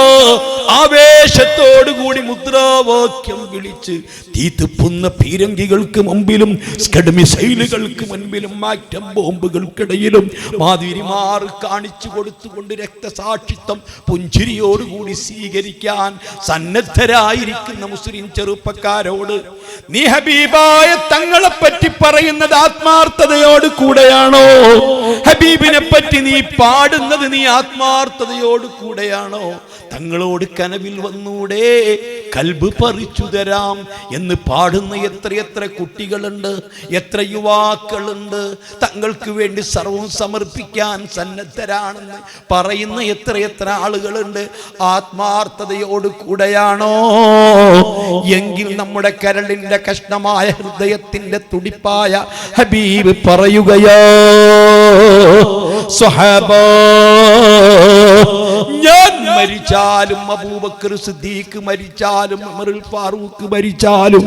ആവേശത്തോടുകൂടി മുദ്രാവാക്യം വിളിച്ച് തീത്തുപ്പുന്ന പീരങ്കികൾക്ക് മുമ്പിലും സ്കഡ് മിസൈലുകൾക്ക് മുൻപിലും ആറ്റം ബോംബുകൾക്കിടയിലും മാതിരിമാർ കാണിച്ചു കൊടുത്തുകൊണ്ട് രക്തസാക്ഷിത്വം പുഞ്ചിരിയോടുകൂടി സ്വീകരിക്കാൻ സന്നദ്ധരായിരിക്കുന്ന മുസ്ലിം ചെറുപ്പക്കാരോട്, നീ ഹബീബായ തങ്ങളെ പറ്റി പറയുന്നത് ആത്മാർത്ഥതയോട് കൂടെയാണോ? ഹബീബിനെ പറ്റി നീ പാടുന്നത് നീ ആത്മാർത്ഥതയോട് കൂടെയാണോ? തങ്ങളോട് കനവിൽ വന്നൂടെ, കൽബ് പറിച്ചു തരാം എന്ന് പാടുന്ന എത്രയെത്ര കുട്ടികളുണ്ട്, എത്ര യുവാക്കളുണ്ട്. തങ്ങൾക്ക് വേണ്ടി സർവം സമർപ്പിക്കാൻ സന്നദ്ധരാണെന്ന് പറയുന്ന എത്രയെത്ര ആളുകളുണ്ട്. ആത്മാർത്ഥതയോട് കൂടെയാണോ? എങ്കിൽ നമ്മുടെ കരളിന്റെ കഷ്ണമായ ഹൃദയത്തിന്റെ തുടിപ്പായ ഹബീബ് പറയുകയോ, സ്വഹാബാ, ഞാൻ മരിച്ചാലും, അബൂബക്കർ സിദ്ദീഖ് മരിച്ചാലും, ഉമറുൽ ഫാറൂഖ് മരിച്ചാലും,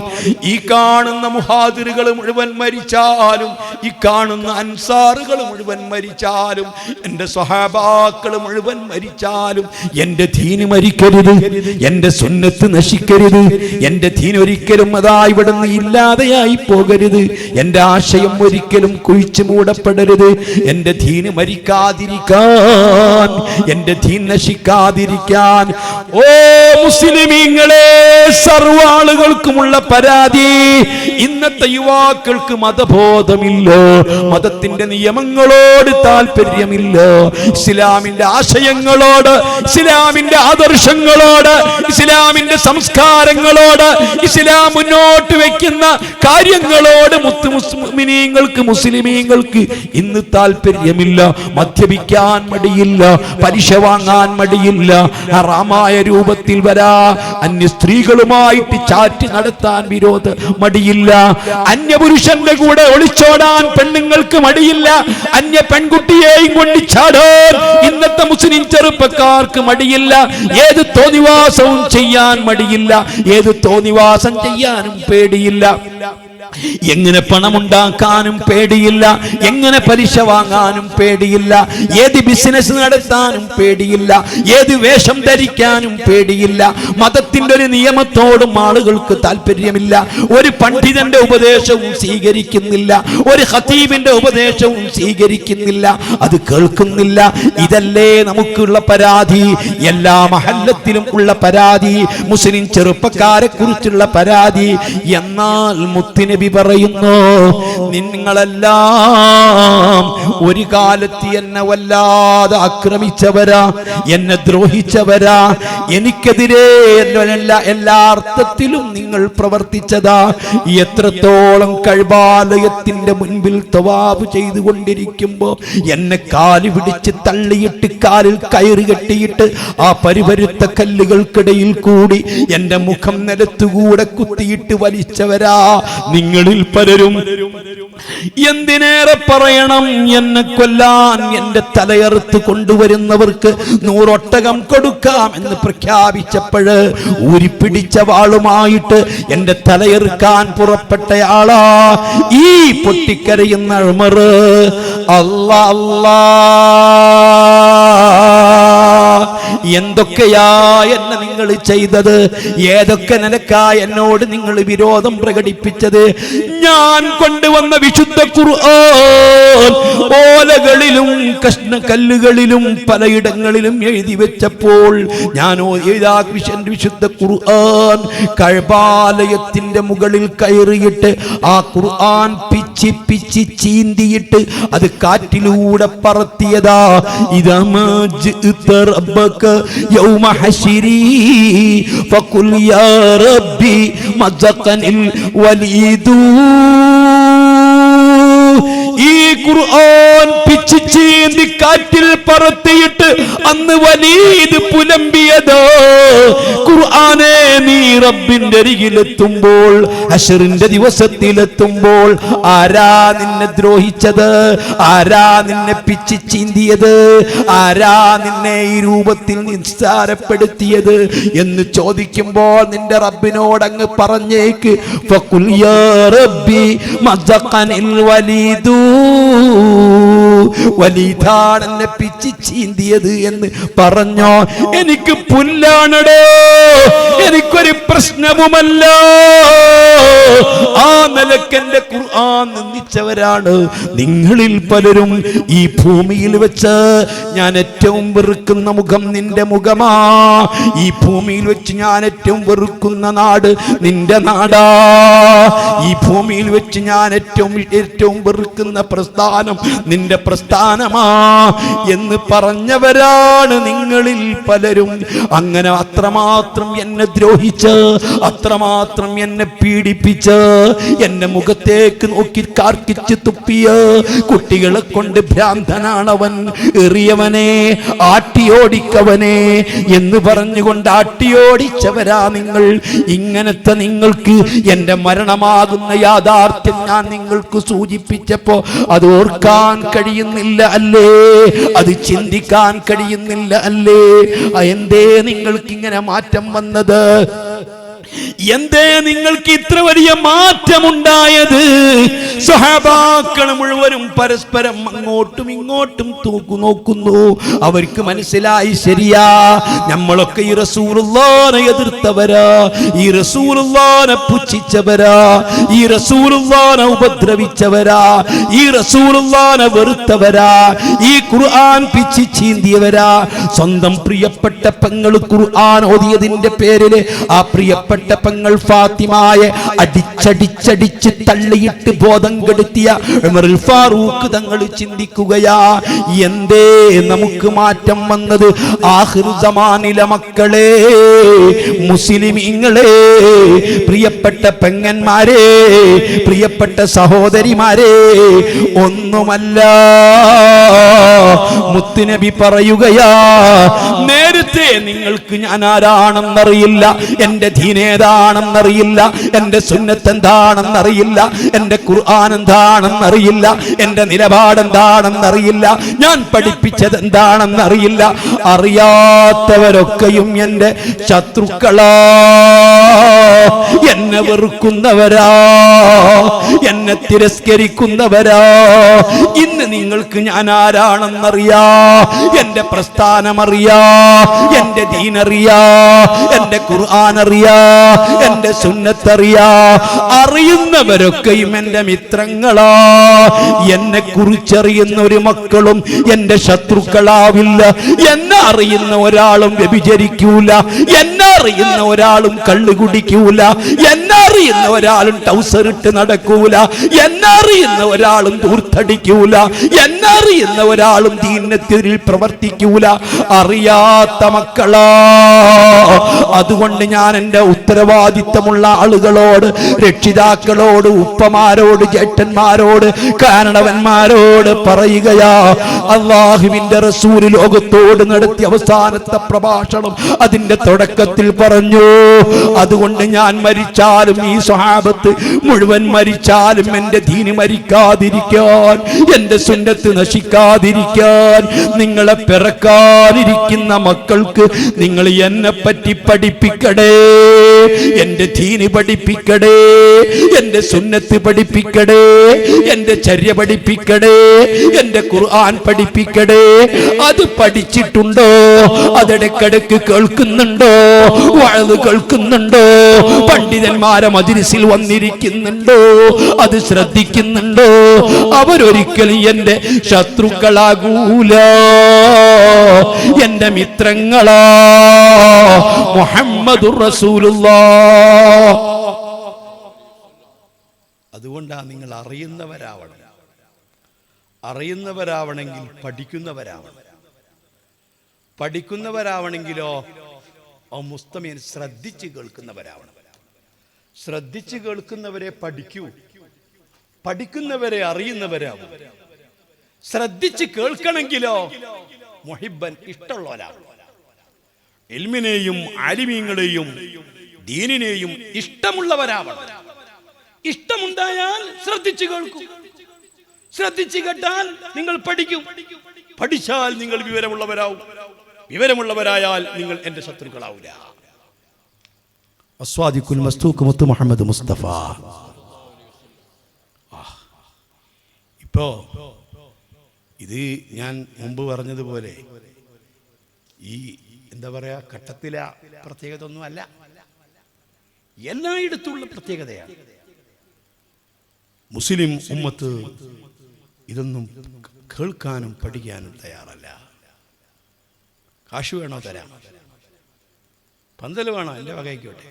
ഈ കാണുന്ന മുഹാദിറുകൾ മുഴുവൻ മരിച്ചാലും, ഈ കാണുന്ന അൻസാറുകൾ മുഴുവൻ മരിച്ചാലും, എൻ്റെ സ്വഹാബാക്കൾ മുഴുവൻ മരിച്ചാലും, എൻ്റെ ദീന് മരിക്കരുത്, എൻ്റെ സുന്നത്ത് നശിക്കരുത്, എൻ്റെ ദീൻ ഒരിക്കലും അതാ ഇവിടുന്ന് ഇല്ലാതെയായി പോകരുത്, എൻ്റെ ആശയം ഒരിക്കലും കുഴിച്ചു മൂടപ്പെടരുത്, എൻ്റെ ദീന് മരിക്കാതിരിക്കാൻ, എൻ്റെ ദീൻ നശിക്കാതിരിക്കാൻ. ഓ മുസ്ലിമീങ്ങളെ, സർവാളുകൾക്കുമുള്ള പരാതി, ഇന്നത്തെ യുവാക്കൾക്ക് മതബോധമില്ല, മതത്തിന്റെ നിയമങ്ങളോട് താല്പര്യമില്ല, ഇസ്ലാമിന്റെ ആശയങ്ങളോട്, ഇസ്ലാമിന്റെ ആദർശങ്ങളോട്, ഇസ്ലാമിന്റെ സംസ്കാരങ്ങളോട്, ഇസ്ലാം മുന്നോട്ട് വെക്കുന്ന കാര്യങ്ങളോട് മുസ്ലിമീങ്ങൾക്ക് ഇന്ന് താല്പര്യമില്ല. മദ്യപിക്കാൻ മടിയില്ല, പലിശ വാങ്ങാൻ മടിയില്ല, ഹറാമായ രൂപത്തിൽ വരാ അന്യ സ്ത്രീകളുമായിട്ട് ചാറ്റ് നടത്താൻ മടിയില്ല, അന്യപുരുഷന്റെ കൂടെ ഒളിച്ചോടാൻ പെണ്ണുങ്ങൾക്ക് മടിയില്ല, അന്യ പെൺകുട്ടിയെയും കൊണ്ട് ചാടാൻ ഇന്നത്തെ മുസ്ലിം ചെറുപ്പക്കാർക്ക് മടിയില്ല, ഏത് തോന്നിവാസവും ചെയ്യാൻ മടിയില്ല, ഏത് തോന്നിവാസം ചെയ്യാനും പേടിയില്ല, എങ്ങനെ പണമുണ്ടാക്കാനും പേടിയില്ല, എങ്ങനെ പലിശ വാങ്ങാനും പേടിയില്ല, ഏത് ബിസിനസ് നടത്താനും പേടിയില്ല, ഏത് വേഷം ധരിക്കാനും പേടിയില്ല. മതത്തിന്റെ ഒരു നിയമത്തോടും ആളുകൾക്ക് താല്പര്യമില്ല. ഒരു പണ്ഡിതന്റെ ഉപദേശവും സ്വീകരിക്കുന്നില്ല, ഒരു ഖതീബിന്റെ ഉപദേശവും സ്വീകരിക്കുന്നില്ല, അത് കേൾക്കുന്നില്ല. ഇതല്ലേ നമുക്കുള്ള പരാതി, എല്ലാ മഹല്ലത്തിലും ഉള്ള പരാതി, മുസ്ലിം ചെറുപ്പക്കാരെ കുറിച്ചുള്ള പരാതി. എന്നാൽ മുത്തിനെ മുത്തുനബി പറയുന്നു, നിങ്ങളെല്ലാം ഒരു കാലത്ത് എന്നെ വല്ലാതെ ആക്രമിച്ചവരാ, എന്നെ ദ്രോഹിച്ചവരാ, എനിക്കെതിരെ എല്ലാ അർത്ഥത്തിലും നിങ്ങൾ പ്രവർത്തിച്ചതാ. എത്രത്തോളം കഅബാലയത്തിന്റെ മുൻപിൽ തവാഫ് ചെയ്തുകൊണ്ടിരിക്കുമ്പോ എന്നെ കാല് പിടിച്ച് തള്ളിയിട്ട് കാലിൽ കയറി കെട്ടിയിട്ട് ആ പരിപരുത്ത കല്ലുകൾക്കിടയിൽ കൂടി എന്റെ മുഖം നിലത്തുകൂടെ കുത്തിയിട്ട് വലിച്ചവരാ നിങ്ങളിൽ പലരും. എന്തിനേറെ പറയണം, എന്നെ കൊല്ലാൻ എന്റെ തലയറുത്ത് കൊണ്ടുവരുന്നവർക്ക് 100 ഒട്ടകം കൊടുക്കാം എന്ന് പ്രഖ്യാപിച്ചപ്പോഴ് ഊരിപ്പിടിച്ച വാളുമായിട്ട് എന്റെ തലയെറുക്കാൻ പുറപ്പെട്ടയാളാ ഈ പൊട്ടിക്കരയുന്ന ഉമർ. അല്ലാ അല്ലാ, എന്തൊക്കെയാ എന്നെ നിങ്ങൾ ചെയ്തത്, ഏതൊക്കെ നിലക്കാ എന്നോട് നിങ്ങൾ വിരോധം പ്രകടിപ്പിച്ചത്. ഞാൻ കൊണ്ടുവന്ന വിശുദ്ധ ഖുർആൻ ഓലകളിലും കഷ്ണക്കല്ലുകളിലും പലയിടങ്ങളിലും എഴുതി വെച്ചപ്പോൾ ഞാൻ വിശുദ്ധ ഖുർആൻ കഅബാലയത്തിന്റെ മുകളിൽ കയറിയിട്ട് ആ ഖുർആൻ പിച്ചി പിച്ചി ചീന്തിയിട്ട് അത് കാറ്റിലൂടെ പറത്തിയതാ. ഇദാ മാ ജിഅത റബ്ബക യൗമ ഹശരി ഫഖുൽ യാ റബ്ബി മസഖനിൽ വലീദു. ഈ ഖുർആൻ പിച്ചി ചീന്തി കാറ്റിൽ പറത്തിയിട്ട് അന്ന് വലീദ് പുലമ്പിയതോ, ഖുർആനെ നീ റബ്ബിന്റെ അരികിലെത്തുമ്പോൾ, ഹശറിന്റെ ദിവസത്തിലെത്തുമ്പോൾ ആരാ നിന്നെ ദ്രോഹിച്ചത്, ആരാ നിന്നെ പിച്ചി ചീന്തിയത്, ആരാ നിന്നെ ഈ രൂപത്തിൽ നിസ്സാരപ്പെടുത്തിയത് എന്ന് ചോദിക്കുമ്പോൾ നിന്റെ റബ്ബിനോട് അങ്ങ് പറഞ്ഞേക്ക്, ഫഖുൽ യാ റബ്ബി മസഖനിൽ വലീദു, വലീദാണ് എന്നെ പിച്ചി ചീന്തിയത് എന്ന് പറഞ്ഞോ. എനിക്ക് പുല്ലാണടോ, എനിക്കൊരു പ്രശ്നവുമല്ല. ആ നിലക്കെന്റെ ഖുർആൻ നിന്ദിച്ചവരാണ് നിങ്ങളിൽ പലരും. ഈ ഭൂമിയിൽ വെച്ച് ഞാൻ ഏറ്റവും വെറുക്കുന്ന മുഖം നിന്റെ മുഖമാ. ഈ ഭൂമിയിൽ വെച്ച് ഞാൻ ഏറ്റവും വെറുക്കുന്ന നാട് നിന്റെ നാടാ. ഈ ഭൂമിയിൽ വെച്ച് ഞാൻ ഏറ്റവും വെറുക്കുന്ന പ്രസ്ഥാനം നിന്റെ പ്രസ്ഥാനമാ എന്ന് പറഞ്ഞവരാണ് നിങ്ങളിൽ പലരും. അങ്ങനെ അത്രമാത്രം എന്നെ ദ്രോഹിച്ച്, അത്രമാത്രം എന്നെ പീഡിപ്പിച്ച്, എന്റെ മുഖത്തേക്ക് നോക്കി കാർക്കിച്ച് തുപ്പിയ കുട്ടികളെ കൊണ്ട് ഭ്രാന്തനാണവൻ, എറിയവനെ, ആട്ടിയോടിക്കവനെ എന്ന് പറഞ്ഞുകൊണ്ട് ആട്ടിയോടിച്ചവരാ നിങ്ങൾ. ഇങ്ങനത്തെ നിങ്ങൾക്ക് എന്റെ മരണമാകുന്ന യാഥാർത്ഥ്യം ഞാൻ നിങ്ങൾക്ക് സൂചിപ്പിച്ചപ്പോ അത് ഓർക്കാൻ കഴിയുന്നില്ല അല്ലേ, അത് ചിന്തിക്കാൻ കഴിയുന്നില്ല അല്ലേ? എന്തേ നിങ്ങൾക്ക് ഇങ്ങനെ മാറ്റം വന്നത്? എന്തേ നിങ്ങൾക്ക് ഇത്ര വലിയ മാറ്റമുണ്ടായത്? സ്വഹാബാക്കൾ മുഴുവനും പരസ്പരം അങ്ങോട്ടും ഇങ്ങോട്ടും നോക്കുന്നു. അവർക്ക് മനസ്സിലായി, ശരിയാ, നമ്മളൊക്കെ ഈ റസൂലുള്ളാഹിനെ എതിർത്തവരാ, ഈ റസൂലുള്ളാഹിനെ പുച്ഛിച്ചവരാ, ഈ റസൂലുള്ളാഹിനെ ഉപദ്രവിച്ചവരാ, ഈ റസൂലുള്ളാഹിനെ വെറുത്തവരാ, ഈ ഖുർആൻ പിച്ചി ചീന്തിയവരാ. സ്വന്തം പ്രിയപ്പെട്ട പെങ്ങൾ ഖുർആൻ ഓതിയതിന്റെ പേരിൽ ആ പ്രിയപ്പെട്ട പെങ്ങൾ ഫാത്തിമയെ അടിച്ചടിച്ചടിച്ച് തള്ളിയിട്ട് ബോധം കെടുത്തിയ ഉമറുൽ ഫാറൂഖ് തങ്ങൾ ചിന്തിക്കുകയാ, എന്തേ നമുക്ക് മാറ്റം വന്നത്? ആഖിർ സമാനിലെ മക്കളെ, മുസ്ലിമീങ്ങളെ, പ്രിയപ്പെട്ട പെങ്ങന്മാരെ, പ്രിയപ്പെട്ട സഹോദരിമാരെ, ഒന്നുമല്ല. മുത്തുനബി പറയുകയാ, നേരത്തെ നിങ്ങൾക്ക് ഞാൻ ആരാണെന്നറിയില്ല, എന്റെ ദീനേതാണെന്നറിയില്ല, എന്റെ സുന്നത്ത് എന്താണെന്നറിയില്ല, എന്റെ ഖുർആൻ എന്താണെന്നറിയില്ല, എന്റെ നിലപാട് എന്താണെന്നറിയില്ല, ഞാൻ പഠിപ്പിച്ചത് എന്താണെന്നറിയില്ല. അറിയാത്തവരൊക്കെയും എന്റെ ശത്രുക്കളാ, എന്നെ വെറുക്കുന്നവരാ, എന്നെ തിരസ്കരിക്കുന്നവരാ. ഇന്ന് നിങ്ങൾക്ക് ഞാൻ ആരാണെന്നറിയാ, എന്റെ പ്രസ്ഥാനം അറിയാ, എന്റെ ദീൻ അറിയാ, എന്റെ ഖുർആൻ അറിയാ, എന്റെ സുന്നത്ത് അറിയാ. അറിയുന്നവരൊക്കെയും എന്റെ മിത്രങ്ങളാ. എന്നെ കുറിച്ചറിയുന്ന ഒരു മക്കളും എന്റെ ശത്രുക്കളാവില്ല. എന്നെ അറിയുന്ന ഒരാളും വ്യഭിചരിക്കൂല, എന്നെ അറിയുന്ന ഒരാളും കള്ളു കുടിക്കൂല, എന്നെ എന്നറിയുന്ന ഒരാളും ടൗസർ ഇട്ട് നടക്കൂല, എന്നറിയുന്ന ഒരാളും ദൂർത്തടിക്കൂല, എന്നറിയുന്ന ഒരാളും ദീനത്തിരിൽ പ്രവർത്തിക്കൂല. അറിയാത്ത മക്കളാ. അതുകൊണ്ട് ഞാൻ എൻ്റെ ഉത്തരവാദിത്തമുള്ള ആളുകളോട്, രക്ഷിതാക്കളോട്, ഉപ്പമാരോട്, ജേട്ടന്മാരോട്, കാരണവന്മാരോട് പറയുകയാ, അല്ലാഹുവിന്റെ റസൂൽ ലോകത്തോട് നടത്തിയ അവസാനത്തെ പ്രഭാഷണം അതിന്റെ തുടക്കത്തിൽ പറഞ്ഞു, അതുകൊണ്ട് ഞാൻ മരിച്ചാലും ഈ സ്വഹാബത്ത് മുഴുവൻ മരിച്ചാലും എന്റെ ദീന് മരിക്കാതിരിക്കാൻ, എന്റെ സുന്നത്ത് നശിക്കാതിരിക്കാൻ, നിങ്ങളെ പിറക്കാനിരിക്കുന്ന മക്കൾക്ക് നിങ്ങൾ എന്നെ പറ്റി പഠിപ്പിക്കടേ, എന്റെ ദീന് പഠിപ്പിക്കടേ, എന്റെ സുന്നത്ത് പഠിപ്പിക്കടേ, എന്റെ ചര്യ പഠിപ്പിക്കടേ, എന്റെ ഖുർആൻ പഠിപ്പിക്കടേ. അത് പഠിച്ചിട്ടുണ്ടോ? അതിടക്കിടക്ക് കേൾക്കുന്നുണ്ടോ? വഅദ് കേൾക്കുന്നുണ്ടോ? പണ്ഡിതന്മാരെ മജ്‌ലിസിൽ വന്നിരിക്കുന്നുണ്ടോ? അത് ശ്രദ്ധിക്കുന്നുണ്ടോ? അവരൊരിക്കലും എന്റെ ശത്രുക്കളാകൂല, എന്റെ മിത്രങ്ങളാ. മുഹമ്മദുർ റസൂലുള്ളാഹ്. അതുകൊണ്ടാണ് നിങ്ങൾ അറിയുന്നവരാവണം. അറിയുന്നവരാവണമെങ്കിൽ പഠിക്കുന്നവരാവണം. പഠിക്കുന്നവരാവണമെങ്കിലോ മുസ്തമീൻ ശ്രദ്ധിച്ച് കേൾക്കുന്നവരാവണം. ശ്രദ്ധിച്ച് കേൾക്കുന്നവരെ പഠിക്കൂ, പഠിക്കുന്നവരെ അറിയുന്നവരാവും. ശ്രദ്ധിച്ച് കേൾക്കണമെങ്കിലോ മുഹിബ്ബൻ ഇഷ്ടമുള്ളവരാവും. ഇൽമിനെയും ആലിമീങ്ങളെയും ദീനിനെയും ഇഷ്ടമുള്ളവരാവണം. ഇഷ്ടമുണ്ടായാൽ ശ്രദ്ധിച്ച് കേൾക്കും, ശ്രദ്ധിച്ച് കേട്ടാൽ നിങ്ങൾ പഠിക്കും, പഠിച്ചാൽ നിങ്ങൾ വിവരമുള്ളവരാവും, വിവരമുള്ളവരായാൽ നിങ്ങൾ എന്റെ ശത്രുക്കളാവില്ല. അസ്വാദിഖുൽ മസ്തൂഖ് മുത്ത് മുഹമ്മദ് മുസ്തഫ. ഇപ്പോ ഇത് ഞാൻ മുമ്പ് പറഞ്ഞതുപോലെ ഈ എന്താ പറയാ ഘട്ടത്തിലെ പ്രത്യേകത ഒന്നും അല്ല, എല്ലായിടത്തുള്ള പ്രത്യേകതയാണ്. മുസ്ലിം ഉമ്മത്ത് ഇതൊന്നും കേൾക്കാനും പഠിക്കാനും തയ്യാറല്ല. കാശ് വേണോ തരാം, പന്തൽ വേണോ എൻ്റെ വകയ്ക്കോട്ടെ,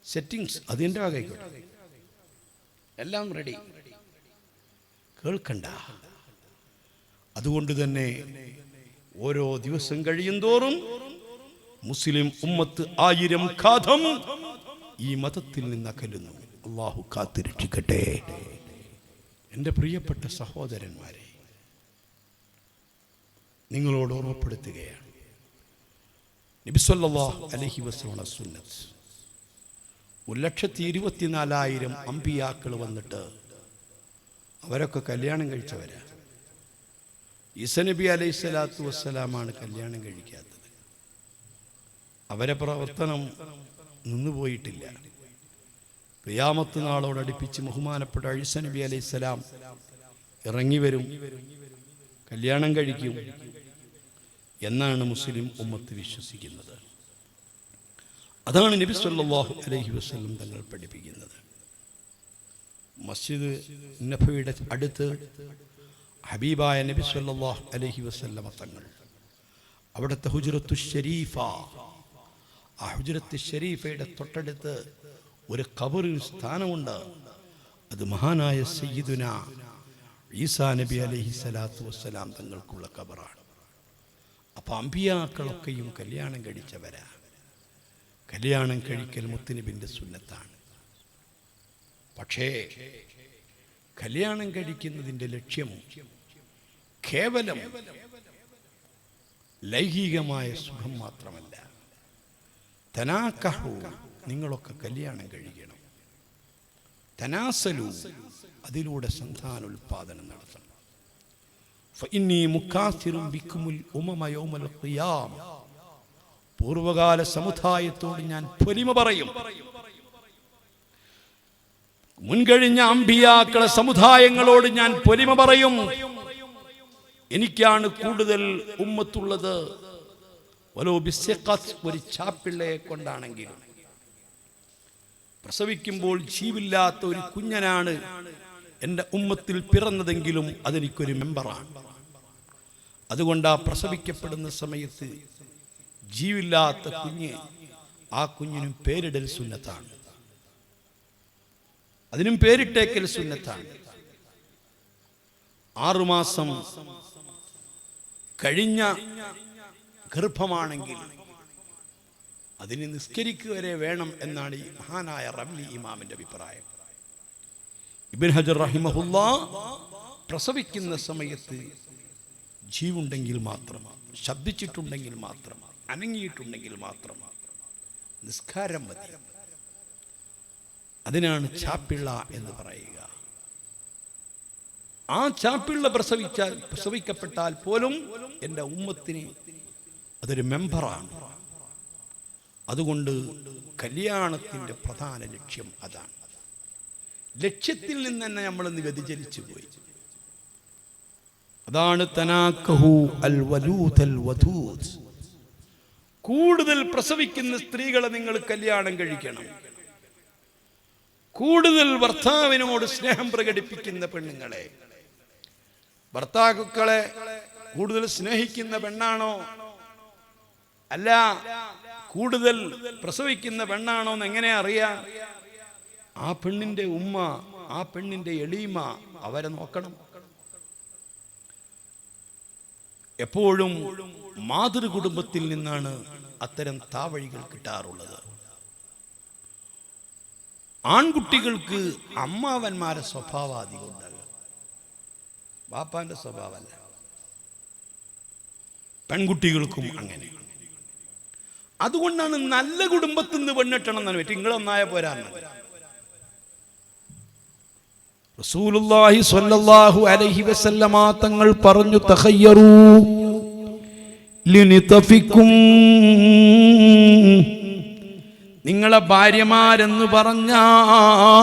സെറ്റിങ്സ് അതിൻ്റെ വകയ്ക്കോട്ടെ, എല്ലാം റെഡി, കേൾക്കണ്ട. അതുകൊണ്ട് തന്നെ ഓരോ ദിവസം കഴിയും തോറും മുസ്ലിം ഉമ്മത്ത് 1000 ഘാതം ഈ മതത്തിൽ നിന്ന് അകലുന്നു. അല്ലാഹു കാത്തുരക്ഷിക്കട്ടെ. എൻ്റെ പ്രിയപ്പെട്ട സഹോദരന്മാരെ, നിങ്ങളോട് ഓർമ്മപ്പെടുത്തുകയാണ്, നബി സല്ലല്ലാഹു അലൈഹി വസല്ലം സുന്നത്ത് 1,24,000 അമ്പിയാക്കൾ വന്നിട്ട് അവരൊക്കെ കല്യാണം കഴിച്ചവരാ. ഈസാ നബി അലൈഹി സ്വലാത്തു വസ്സലാമാണ് കല്യാണം കഴിക്കാത്തത്. അവരെ പ്രവർത്തനം നിന്നുപോയിട്ടില്ല. ഖിയാമത്ത് നാളോടടുപ്പിച്ച് ബഹുമാനപ്പെട്ട ഈസാ നബി അലൈഹി സ്വലാം ഇറങ്ങി വരും, കല്യാണം കഴിക്കും എന്നാണ് മുസ്ലിം ഉമ്മത്ത് വിശ്വസിക്കുന്നത്. അതാണ് നബി സല്ലല്ലാഹു അലൈഹി വസല്ലം തങ്ങൾ പഠിപ്പിക്കുന്നത്. മസ്ജിദ് നബവിയുടെ അടുത്ത് ഹബീബായ നബി സല്ലല്ലാഹു അലൈഹി വസല്ലം തങ്ങൾ അവിടുത്തെ ഹുജ്റത്തു ശരീഫ, ആ ഹുജ്റത്തു ശരീഫയുടെ തൊട്ടടുത്ത് ഒരു ഖബറിന് സ്ഥാനമുണ്ട്. അത് മഹാനായ സയ്യിദുന ഈസാ നബി അലൈഹി സ്വലാത്തു വസ്സലാം തങ്ങൾക്കുള്ള ഖബറാണ്. അപ്പം അമ്പിയാക്കളൊക്കെയും കല്യാണം കഴിച്ചവരാ. കല്യാണം കഴിക്കൽ മുത്തുനബിൻ്റെ സുന്നത്താണ്. പക്ഷേ കല്യാണം കഴിക്കുന്നതിൻ്റെ ലക്ഷ്യം കേവലം ലൈംഗികമായ സുഖം മാത്രമല്ല. തനാക്കഹു, നിങ്ങളൊക്കെ കല്യാണം കഴിക്കണം. തനാസലു, അതിലൂടെ സന്താനോൽപാദനം നടത്തണം. ഫഇന്നി മുകാസിറും ബിക്കുമുൽ ഉമമ യൗമൽ ഖിയാമ, പൂർവകാല സമുദായത്തോട് ഞാൻ പൊലിമ പറയും. മുൻകഴിഞ്ഞ അമ്പിയാക്കളെ സമുദായങ്ങളോട് ഞാൻ പൊലിമ പറയും. എനിക്കാണ് കൂടുതൽ ഉമ്മത്തുള്ളത്. ഒരു ചാപ്പിള്ളയെ കൊണ്ടാണെങ്കിലും, പ്രസവിക്കുമ്പോൾ ജീവില്ലാത്ത ഒരു കുഞ്ഞനാണ് എൻ്റെ ഉമ്മത്തിൽ പിറന്നതെങ്കിലും അതെനിക്കൊരു മെമ്പറാണ്. അതുകൊണ്ട് ആ പ്രസവിക്കപ്പെടുന്ന സമയത്ത് ജീവില്ലാത്ത കുഞ്ഞ്, ആ കുഞ്ഞിനും പേരിടൽ സുന്നത്താണ്. അതിനും പേരിട്ടേക്കൽ സുന്നത്താണ്. 6 മാസം കഴിഞ്ഞ ഗർഭമാണെങ്കിൽ അതിന് നിസ്കരിക്കുക വരെ വേണം എന്നാണ് ഈ മഹാനായ റംലി ഇമാമിന്റെ അഭിപ്രായം. ഇബ്നു ഹജർ റഹിമഹുല്ലാ പ്രസവിക്കുന്ന സമയത്ത് ജീവുണ്ടെങ്കിൽ മാത്രം, ശബ്ദിച്ചിട്ടുണ്ടെങ്കിൽ മാത്രം, അനങ്ങിയിട്ടുണ്ടെങ്കിൽ മാത്രം നിസ്കാരം മതി. അതിനാണ് ചാപ്പിള്ള എന്ന് പറയുക. ആ ചാപ്പിള്ള പ്രസവിക്കപ്പെട്ടാൽ പോലും എൻ്റെ ഉമ്മത്തിന് അതൊരു മെമ്പറാണ്. അതുകൊണ്ട് കല്യാണത്തിൻ്റെ പ്രധാന ലക്ഷ്യം അതാണ്. ലക്ഷ്യത്തിൽ നിന്ന് തന്നെ നമ്മളിന്ന് വ്യതിചലിച്ചു പോയി. അതാണ് തനാക്കഹു അൽ വലൂദ് അൽ വദൂദ്. കൂടുതൽ പ്രസവിക്കുന്ന സ്ത്രീകളെ നിങ്ങൾ കല്യാണം കഴിക്കണം. കൂടുതൽ ഭർത്താവിനോട് സ്നേഹം പ്രകടിപ്പിക്കുന്ന പെണ്ണുങ്ങളെ, ഭർത്താക്കളെ കൂടുതൽ സ്നേഹിക്കുന്ന പെണ്ണാണോ അല്ല കൂടുതൽ പ്രസവിക്കുന്ന പെണ്ണാണോ എന്ന് എങ്ങനെ അറിയാം? ആ പെണ്ണിന്റെ ഉമ്മ, ആ പെണ്ണിന്റെ എളീമ, അവരെ നോക്കണം. എപ്പോഴും മാതൃകുടുംബത്തിൽ നിന്നാണ് അത്തരം താവഴികൾ കിട്ടാറുള്ളത്. ആൺകുട്ടികൾക്ക് അമ്മാവന്മാരെ സ്വഭാവം അധികം ഉണ്ടാകുക, ബാപ്പാന്റെ സ്വഭാവമല്ല. പെൺകുട്ടികൾക്കും അങ്ങനെ. അതുകൊണ്ടാണ് നല്ല കുടുംബത്തിൽ നിന്ന് പെണ്ണിട്ടണം എന്നാണ് പറ്റും. നിങ്ങളൊന്നായ പോരാന്ന് റസൂലുള്ളാഹി സ്വല്ലല്ലാഹു അലൈഹി വസല്ലമ തങ്ങൾ പറഞ്ഞു, തഖയ്യറൂ ലിനിതഫിക്കും. നിങ്ങളെ ഭാര്യമാരെന്ന് പറഞ്ഞാൽ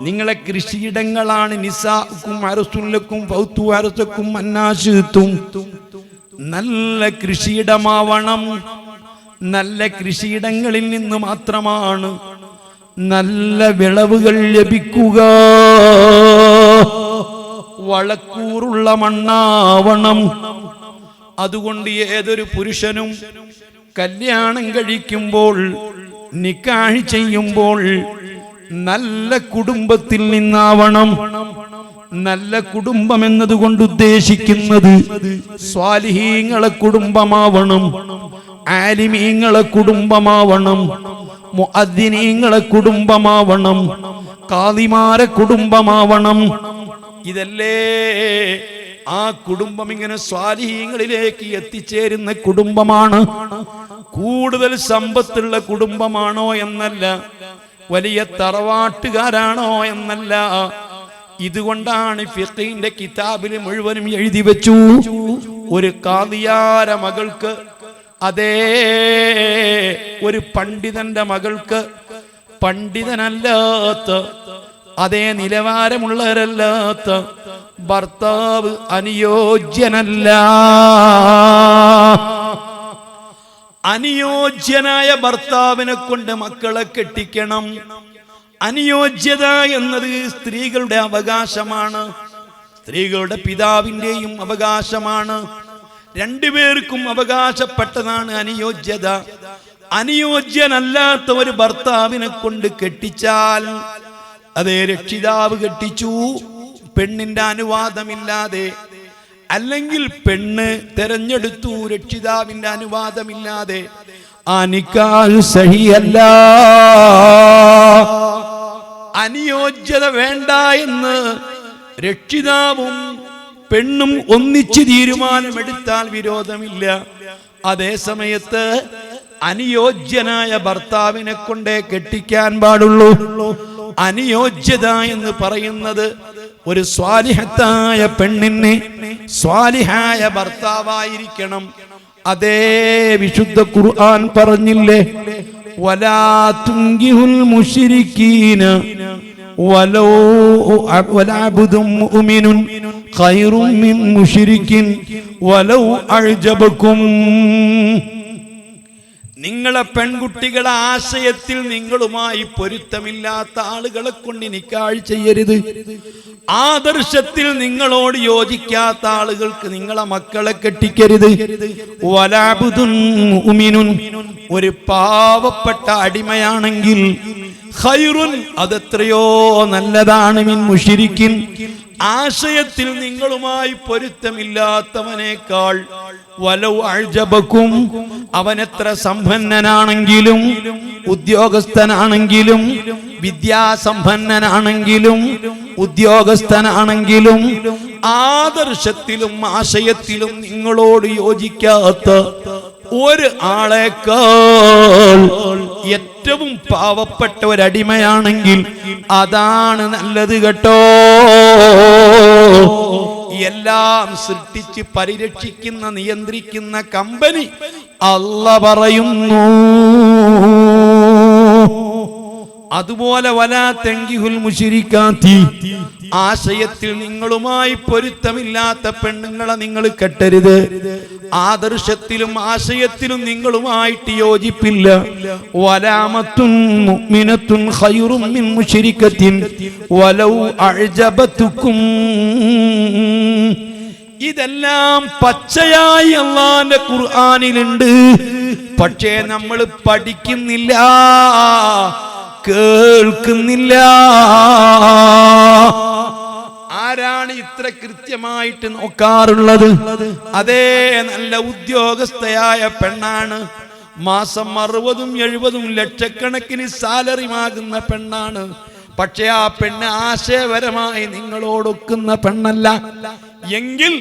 നിങ്ങളെ കൃഷിയിടങ്ങളാണ്. നിസാഉക്കും അർസുലക്കും ഫൗതു അർസക്കും അന്നാശിതും. നല്ല കൃഷിയിടമാവണം. നല്ല കൃഷിയിടങ്ങളിൽ നിന്ന് മാത്രമാണ് നല്ല വിളവുകൾ ലഭിക്കുക. വളക്കൂറുള്ള മണ്ണാവണം. അതുകൊണ്ട് ഏതൊരു പുരുഷനും കല്യാണം കഴിക്കുമ്പോൾ, നിക്കാഹ് ചെയ്യുമ്പോൾ നല്ല കുടുംബത്തിൽ നിന്നാവണം. നല്ല കുടുംബം എന്നതുകൊണ്ട് ഉദ്ദേശിക്കുന്നത് സ്വാലിഹീങ്ങളെ കുടുംബമാവണം, ആലിമീങ്ങളെ കുടുംബമാവണം, മുഅദ്ദിനീങ്ങളെ കുടുംബമാവണം, ഖാദിമാരെ കുടുംബമാവണം. ഇതല്ലേ ആ കുടുംബം ഇങ്ങനെ സ്വാലിഹീങ്ങളിലേക്ക് എത്തിച്ചേരുന്ന കുടുംബമാണ്. കൂടുതൽ സമ്പത്തുള്ള കുടുംബമാണോ എന്നല്ല, വലിയ തറവാട്ടുകാരാണോ എന്നല്ല. ഇതുകൊണ്ടാണ് ഫിഖ്ഹിന്റെ കിതാബിൽ മുഴുവനും എഴുതി വെച്ചു, ഒരു ഖാദിയാര മകൾക്ക്, അതേ ഒരു പണ്ഡിതന്റെ മകൾക്ക്, പണ്ഡിതനല്ലാത്ത, അതേ നിലവാരമുള്ളവരല്ലാത്ത ഭർത്താവ് അനുയോജ്യനല്ല. അനുയോജ്യനായ ഭർത്താവിനെ കൊണ്ട് മക്കളെ കെട്ടിക്കണം. അനുയോജ്യത എന്നത് സ്ത്രീകളുടെ അവകാശമാണ്, സ്ത്രീകളുടെ പിതാവിൻ്റെയും അവകാശമാണ്. രണ്ടുപേർക്കും അവകാശപ്പെട്ടതാണ് അനുയോജ്യത. അനുയോജ്യനല്ലാത്ത ഒരു ഭർത്താവിനെ കൊണ്ട് കെട്ടിച്ചാൽ, അതേ രക്ഷിതാവ് കെട്ടിച്ചു പെണ്ണിന്റെ അനുവാദമില്ലാതെ, അല്ലെങ്കിൽ പെണ്ണ് തെരഞ്ഞെടുത്തു രക്ഷിതാവിന്റെ അനുവാദമില്ലാതെ, ആ നിക്കാഹ് സഹിയല്ല. അനുയോജ്യത വേണ്ട എന്ന് രക്ഷിതാവും പെണ്ണും ഒന്നിച്ച് തീരുമാനമെടുത്താൽ വിരോധമില്ല. അതേ സമയത്ത് അനുയോജ്യനായ ഭർത്താവിനെ കൊണ്ടേ കെട്ടിക്കാൻ പാടുള്ളൂ. അനുയോജ്യത എന്ന് പറയുന്നത് ഒരു സ്വാലിഹത്തായ പെണ്ണിന് സ്വാലിഹായ ഭർത്താവായിരിക്കണം. അതേ വിശുദ്ധ ഖുർആൻ പറഞ്ഞില്ലേ, വലാ തുൻകിഹുൽ മുശ്രിക്കീന വലൗ വലഅബ്ദും മുഅ്മിനുൻ ഖൈറും മിൻ മുശ്രിക്കിൻ വലൗ അഅജബകും. നിങ്ങളെ പെൺകുട്ടികളെ ആശയത്തിൽ നിങ്ങളുമായി പൊരുത്തമില്ലാത്ത ആളുകളെ കൊണ്ട് നിക്കാഹ് ചെയ്യരുത്. ആദർശത്തിൽ നിങ്ങളോട് യോജിക്കാത്ത ആളുകൾക്ക് നിങ്ങളെ മക്കളെ കെട്ടിക്കരുത്. വലഅബ്ദുൻ മുഅ്മിനുൻ, ഒരു പാവപ്പെട്ട അടിമയാണെങ്കിൽ ഖൈറുൻ അതെത്രയോ നല്ലതാണ് മിൻ മുശ്രിക്കിൻ ആശയത്തിൽ നിങ്ങളുമായി പൊരുത്തമില്ലാത്തവനേക്കാൾ വലൗ അഅ്ജബകും അവനെത്ര സമ്പന്നനാണെങ്കിലും ഉദ്യോഗസ്ഥനാണെങ്കിലും വിദ്യാസമ്പന്നനാണെങ്കിലും ഉദ്യോഗസ്ഥനാണെങ്കിലും ആദർശത്തിലും ആശയത്തിലും നിങ്ങളോട് യോജിക്കാത്ത ഒരു ആളേക്കാൾ ഏറ്റവും പാവപ്പെട്ട ഒരടിമയാണെങ്കിൽ അതാണ് നല്ലത് കേട്ടോ. എല്ലാം സൃഷ്ടിച്ച് പരിരക്ഷിക്കുന്ന നിയന്ത്രിക്കുന്ന കമ്പനി അല്ലാഹ് പറയുന്നു. അതുപോലെ വലാ തൻകിഹുൽ മുശ്രിക്കാത്തി ആശയത്തിൽ നിങ്ങളുമായി പൊരുത്തമില്ലാത്ത പെണ്ണുങ്ങളെ നിങ്ങൾ കെട്ടരുത്. ആദർശത്തിലും ആശയത്തിലും നിങ്ങളുമായിട്ട് യോജിപ്പില്ല. വലാമത്തുൻ മുഅ്മിനത്തുൻ ഖൈറും മിൻ മുശ്രിക്കത്തിൻ വലൗ അഅ്ജബതുക്കും. ഇതെല്ലാം പച്ചയായി അല്ലാഹുവിന്റെ ഖുർആനിലുണ്ട്. പക്ഷേ നമ്മൾ പഠിക്കുന്നില്ല, കേൾക്കുന്നില്ല. ആരാണ് ഇത്ര കൃത്യമായിട്ട് നോക്കാറുള്ളത്? അതേ നല്ല ഉദ്യോഗസ്ഥയായ പെണ്ണാണ്. മാസം 60ഉം 70ഉം ലക്ഷക്കണക്കിന് സാലറി വാങ്ങുന്ന പെണ്ണാണ്. പക്ഷെ ആ പെണ്ണ് ആശയപരമായി നിങ്ങളോടൊക്കുന്ന പെണ്ണല്ല എങ്കിൽ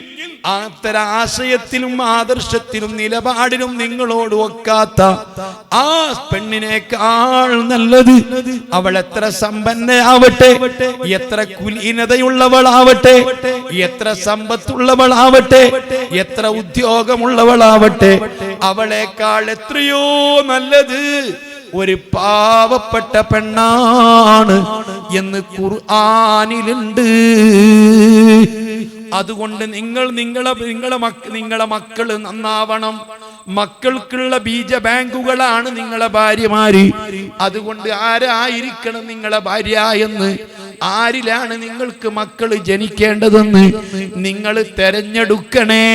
അത്തരം ആശയത്തിലും ആദർശത്തിലും നിലപാടിലും നിങ്ങളോട് ഒക്കാത്ത ആ പെണ്ണിനേക്കാൾ നല്ലത് അവൾ എത്ര സമ്പന്നയാവട്ടെ, എത്ര കുലീനതയുള്ളവളാവട്ടെ, എത്ര സമ്പത്തുള്ളവളാവട്ടെ, എത്ര ഉദ്യോഗമുള്ളവളാവട്ടെ, അവളേക്കാൾ എത്രയോ നല്ലത് ഒരു പാവപ്പെട്ട പെണ്ണാണ് എന്ന് ഖുർആനിലുണ്ട്. അതുകൊണ്ട് നിങ്ങളെ മക്കള് നന്നാവണം. മക്കൾക്കുള്ള ബീജ ബാങ്കുകളാണ് നിങ്ങളെ ഭാര്യമാര്. അതുകൊണ്ട് ആരായിരിക്കണം നിങ്ങളെ ഭാര്യ എന്ന്, ആരിലാണ് നിങ്ങൾക്ക് മക്കൾ ജനിക്കേണ്ടതെന്ന് നിങ്ങൾ തെരഞ്ഞെടുക്കണേ.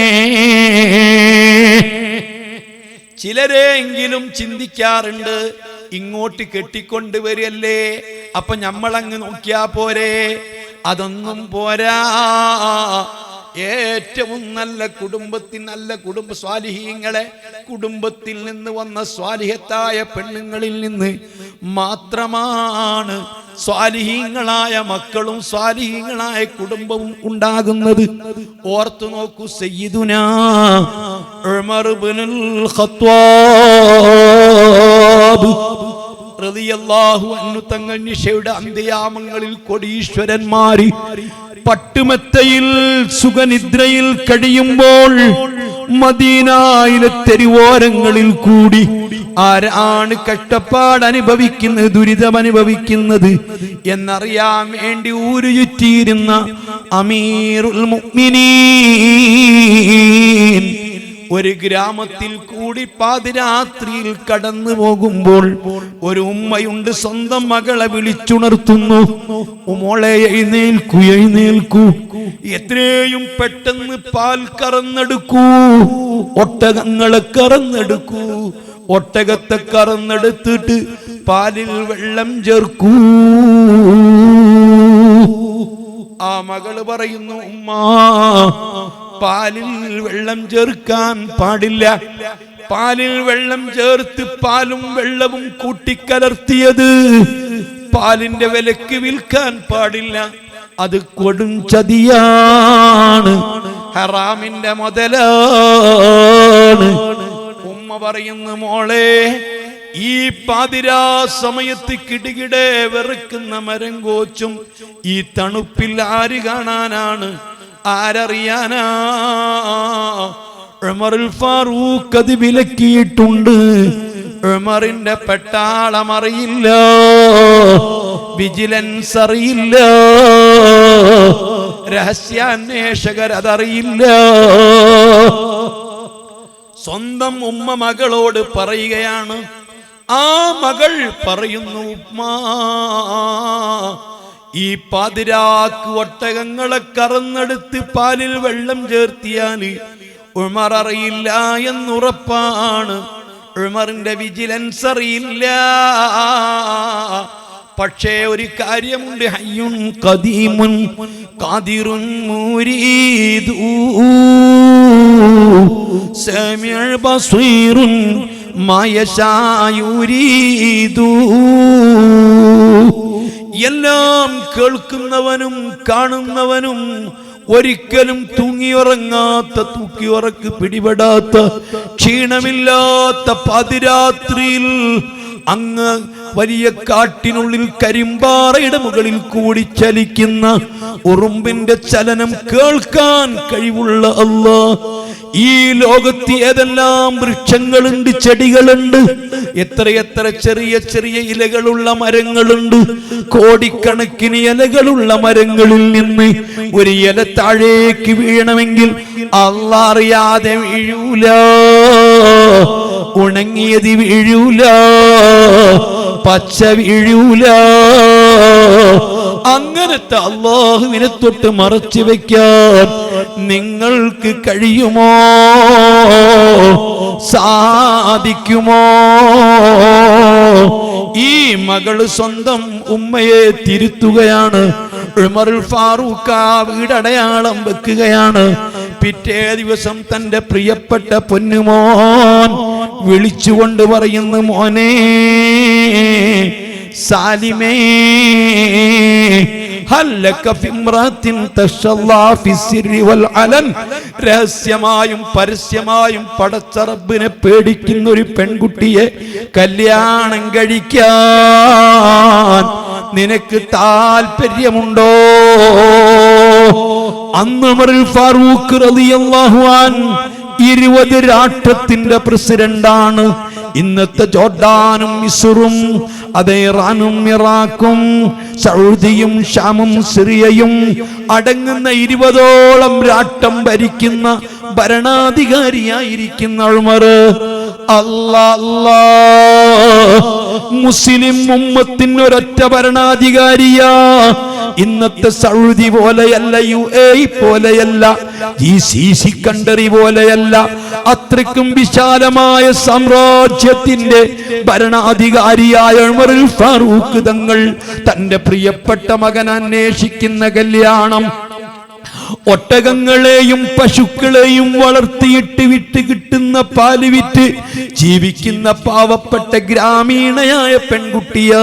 ചിലരെങ്കിലും ചിന്തിക്കാറുണ്ട്, ഇങ്ങോട്ട് കെട്ടിക്കൊണ്ടുവരല്ലേ, അപ്പൊ നമ്മളങ്ങ് നോക്കിയാ പോരെ. അതൊന്നും പോരാ. ഏറ്റവും നല്ല കുടുംബ സ്വാലിഹീങ്ങളെ കുടുംബത്തിൽ നിന്ന് വന്ന സ്വാലിഹത്തായ പെണ്ണുങ്ങളിൽ നിന്ന് മാത്രമാണ് സ്വാലിഹീങ്ങളായ മക്കളും സ്വാലിഹീങ്ങളായ കുടുംബവും ഉണ്ടാകുന്നത്. ഓർത്തു നോക്കൂ, സയ്യിദുനാ ഉമർ ഇബ്നുൽ ഖത്താബ് റളിയല്ലാഹു അൻഹു തങ്ങൾ നിശയുടെ അന്ത്യയാമങ്ങളിൽ കോടീശ്വരന്മാര് പട്ടുമെത്തയിൽ സുഖനിദ്രയിൽ കഴിയുമ്പോൾ മദീനയിലെ തെരുവോരങ്ങളിൽ കൂടി ആരാണ് കഷ്ടപ്പാട് അനുഭവിക്കുന്നത്, ദുരിതം അനുഭവിക്കുന്നത് എന്നറിയാൻ വേണ്ടി ഊരു ചുറ്റിയിരുന്ന അമീറുൽ മുഅ്മിനീൻ ഒരു ഗ്രാമത്തിൽ കൂടി പാതിരാത്രിയിൽ കടന്നു പോകുമ്പോൾ ഒരു ഉമ്മയുണ്ട്, സ്വന്തം മകളെ വിളിച്ചുണർത്തുന്നു. മോളെ എഴുന്നേൽക്കൂ, എഴുന്നേൽക്കൂ, എത്രയും പെട്ടെന്ന് പാൽ കറന്നെടുക്കൂ, ഒട്ടകങ്ങളെ കറന്നെടുക്കൂ, ഒട്ടകത്തെ കറന്നെടുത്തിട്ട് പാലിൽ വെള്ളം ചേർക്കൂ. ആ മകള് പറയുന്നു, ഉമ്മാ പാലിൽ വെള്ളം ചേർക്കാൻ പാടില്ല. പാലിൽ വെള്ളം ചേർത്ത് പാലും വെള്ളവും കൂട്ടിക്കലർത്തിയത് പാലിന്റെ വിലക്ക് വിൽക്കാൻ പാടില്ല. അത് കൊടും ചതിയാണ്, ഹറാമിന്റെ മുതലാണ്. ഉമ്മ പറയുന്നു, മോളെ ഈ പാതിരാ സമയത്ത് കിടുകിടെ വെറുക്കുന്ന മരം കോച്ചും ഈ തണുപ്പിൽ ആര് കാണാനാണ്, ആരറിയാനാ? ഉമറുൽ ഫാറൂഖ് അത് വിലക്കിയിട്ടുണ്ട്. ഉമറിന്റെ പട്ടാളം അറിയില്ല, വിജിലൻസ് അറിയില്ല, രഹസ്യാന്വേഷകർ അതറിയില്ല. സ്വന്തം ഉമ്മ മകളോട് പറയുകയാണ്. ആ മകൾ പറയുന്നു, ഉമ്മാ ഈ പാതിരാക്ക് ഒട്ടകങ്ങളെ കറന്നെടുത്ത് പാലിൽ വെള്ളം ചേർത്തിയാല് ഉമർ അറിയില്ല എന്നുറപ്പാണ്. ഉമറിന്റെ വിജിലൻസ് അറിയില്ല. പക്ഷേ ഒരു കാര്യമുണ്ട്, ഹയ്യുൻ ഖദീമുൻ ഖാദിറുൻ മുരീദു സമീഉ ബസീറുൻ മാ യശാ യുരീദു. എല്ലാം കേൾക്കുന്നവനും കാണുന്നവനും ഒരിക്കലും തൂങ്ങിയുറങ്ങാത്ത, തൂക്കിയുറക്ക് പിടിപെടാത്ത, ക്ഷീണമില്ലാത്ത പാതിരാത്രിയിൽ അങ്ങ് വലിയ കാട്ടിനുള്ളിൽ കരിമ്പാറയുടെ മുകളിൽ കൂടി ചലിക്കുന്ന ഉറുമ്പിന്റെ ചലനം കേൾക്കാൻ കഴിവുള്ള അല്ലാഹ്, ഈ ലോകത്ത് ഏതെല്ലാം വൃക്ഷങ്ങളുണ്ട്, ചെടികളുണ്ട്, എത്രയെത്ര ചെറിയ ചെറിയ ഇലകളുള്ള മരങ്ങളുണ്ട്. കോടിക്കണക്കിന് ഇലകളുള്ള മരങ്ങളിൽ നിന്ന് ഒരു ഇല താഴേക്ക് വീഴണമെങ്കിൽ അല്ലാഹ് അറിയാതെ വീഴൂല. ഉണങ്ങിയത് വീഴൂല, പച്ച വീഴൂല. അങ്ങനത്തെ അല്ലാഹുവിനെ തൊട്ട് മറച്ചു വെക്കാൻ നിങ്ങൾക്ക് കഴിയുമോ? സാധിക്കുമോ? ഈ മകള് സ്വന്തം ഉമ്മയെ തിരുത്തുകയാണ്. ഉമറുൽ ഫാറൂഖ് വീടടയാളം വെക്കുകയാണ്. പിറ്റേ ദിവസം തന്റെ പ്രിയപ്പെട്ട പൊന്നുമോൻ വിളിച്ചുകൊണ്ട് പറയുന്നു, മോനെ സാലിമേ, രഹസ്യമായും പരസ്യമായും പടച്ച റബ്ബിനെ പേടിക്കുന്ന ഒരു പെൺകുട്ടിയെ കല്യാണം കഴിക്കാൻ നിനക്ക് താല്പര്യമുണ്ടോ? അന്ന് ഉമറുൽ ഫാറൂഖ് റളിയല്ലാഹു അൻഹു 20 രാഷ്ട്രത്തിന്റെ പ്രസിഡന്റാണ്. ഇന്നത്തെ ജോർഡാനും മിസ്റും, അതേ ഇറാനും ഇറാഖും സൗദിയും ഷാമും സിറിയയും അടങ്ങുന്ന 20ഓളം രാഷ്ട്രം ഭരിക്കുന്ന ഭരണാധികാരിയായിരിക്കുന്ന ഉമർ അല്ലാ മുസ്ലിം ഉമ്മത്തിന് ഒരൊറ്റ ഭരണാധികാരിയാ. ഇന്നത്തെ സൗദി പോലെയല്ല, UAE പോലെയല്ല, GCC കൺട്രി പോലെയല്ല. അത്രയ്ക്കും വിശാലമായ സാമ്രാജ്യത്തിന്റെ ഭരണാധികാരിയായ ഉമറുൽ ഫാറൂഖ് തങ്ങൾ തന്റെ പ്രിയപ്പെട്ട മകൻ അന്വേഷിക്കുന്ന കല്യാണം ഒട്ടകങ്ങളെയും പശുക്കളെയും വളർത്തിയിട്ട് വിറ്റ് കിട്ടുന്ന പാല് വിറ്റ് ജീവിക്കുന്ന പാവപ്പെട്ട ഗ്രാമീണയായ പെൺകുട്ടിയാ.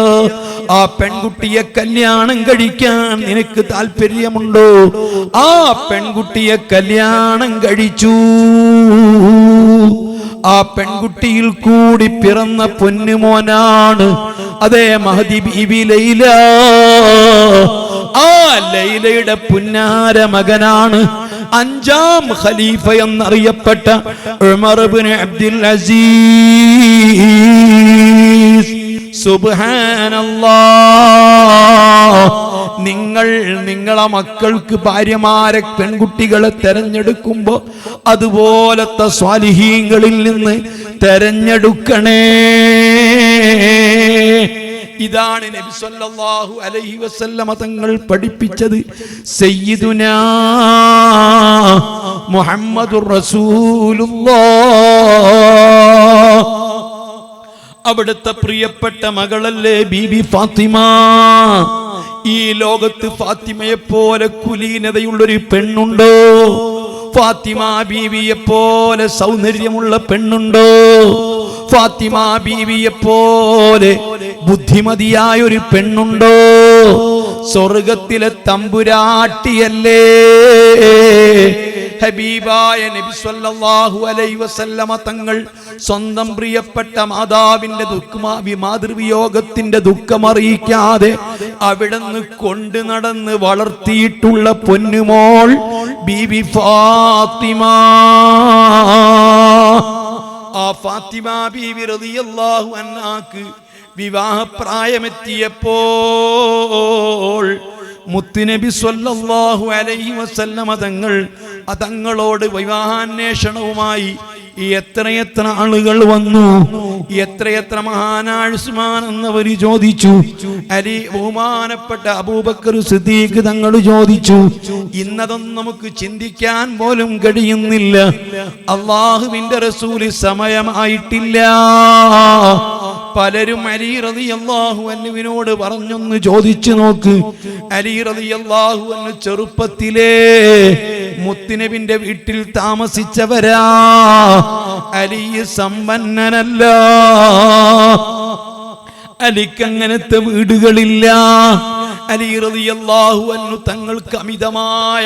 ആ പെൺകുട്ടിയെ കല്യാണം കഴിക്കാൻ നിനക്ക് താല്പര്യമുണ്ടോ? ആ പെൺകുട്ടിയെ കല്യാണം കഴിച്ചു. ആ പെൺകുട്ടിയിൽ കൂടി പിറന്ന പൊന്നുമോനാണ് അതേ മഹദി ബീബി ലൈല. ആ ലൈലയുടെ പുന്നാര മകനാണ് 5ാം ഖലീഫ എന്നറിയപ്പെട്ട ഉമർ ഇബ്നു അബ്ദുൽ അസീസ്. സുബ്ഹാനല്ലാഹ്. നിങ്ങളെ മക്കൾക്ക് ഭാര്യമാരെ, പെൺകുട്ടികളെ തെരഞ്ഞെടുക്കുമ്പോ അതുപോലത്തെ സ്വാലിഹീങ്ങളിൽ നിന്ന് തെരഞ്ഞെടുക്കണേ. ഇതാണ് നബി സല്ലല്ലാഹു അലൈഹി വസല്ലമ തങ്ങൾ പഠിപ്പിച്ചത്. സയ്യിദുനാ മുഹമ്മദുർ റസൂലുള്ളാഹ്. അവിടുത്തെ പ്രിയപ്പെട്ട മകളല്ലേ ബീബി ഫാത്തിമ. ഈ ലോകത്ത് ഫാത്തിമയെ പോലെ കുലീനതയുള്ളൊരു പെണ്ണുണ്ടോ? ഫാത്തിമ ബീവിയെ പോലെ സൗന്ദര്യമുള്ള പെണ്ണുണ്ടോ? ഫാത്തിമ ബീവിയെ പോലെ ബുദ്ധിമതിയായ ഒരു പെണ്ണുണ്ടോ? സ്വർഗത്തിലെ തമ്പുരാട്ടിയല്ലേ ഹബീബായ നബി സല്ലല്ലാഹു അലൈഹി വസല്ലമ തങ്ങൾ സ്വന്തം പ്രിയപ്പെട്ട മാതാവിന്റെ മാതൃവിയോഗത്തിന്റെ ദുഃഖമറിയിക്കാതെ അവിടുന്ന് കൊണ്ടു നടന്ന് വളർത്തിയിട്ടുള്ള പൊന്നുമോൾ ബീബി ഫാത്തിമ. ആ ഫാത്തിമ ബീവി റളിയല്ലാഹു അൻഹാക്ക് വിവാഹപ്രായമെത്തിയപ്പോൾ മുത്തുനബി സ്വല്ലല്ലാഹു അലൈഹി വസല്ലമ തങ്ങളോട് വിവാഹാന്വേഷണവുമായി എത്രയെത്ര ആളുകൾ വന്നു. എത്രയെത്ര മഹാനായ ഉസ്മാൻ എന്നവര് ചോദിച്ചു. അലി ബഹുമാനപ്പെട്ട അബൂബക്കർ സിദ്ദീഖ് തങ്ങൾ ചോദിച്ചു. ഇന്നതൊന്നും നമുക്ക് ചിന്തിക്കാൻ പോലും കഴിയുന്നില്ല. അല്ലാഹുവിന്റെ റസൂൽ സമയമായിട്ടില്ല. പലരും അലി റളിയല്ലാഹു അൻഹുവിനോട് പറഞ്ഞൊന്ന് ചോദിച്ചു നോക്ക്. അലി റളിയല്ലാഹു അൻഹു ചെറുപ്പത്തിലേ മുത്തുനബിന്റെ വീട്ടിൽ താമസിച്ചവരാ. അലി സമ്പന്നനല്ല, അലിക്ക് അങ്ങനത്തെ വീടുകളില്ല. അലി റളിയല്ലാഹു അൻഹു തങ്ങൾക്ക് അമിതമായ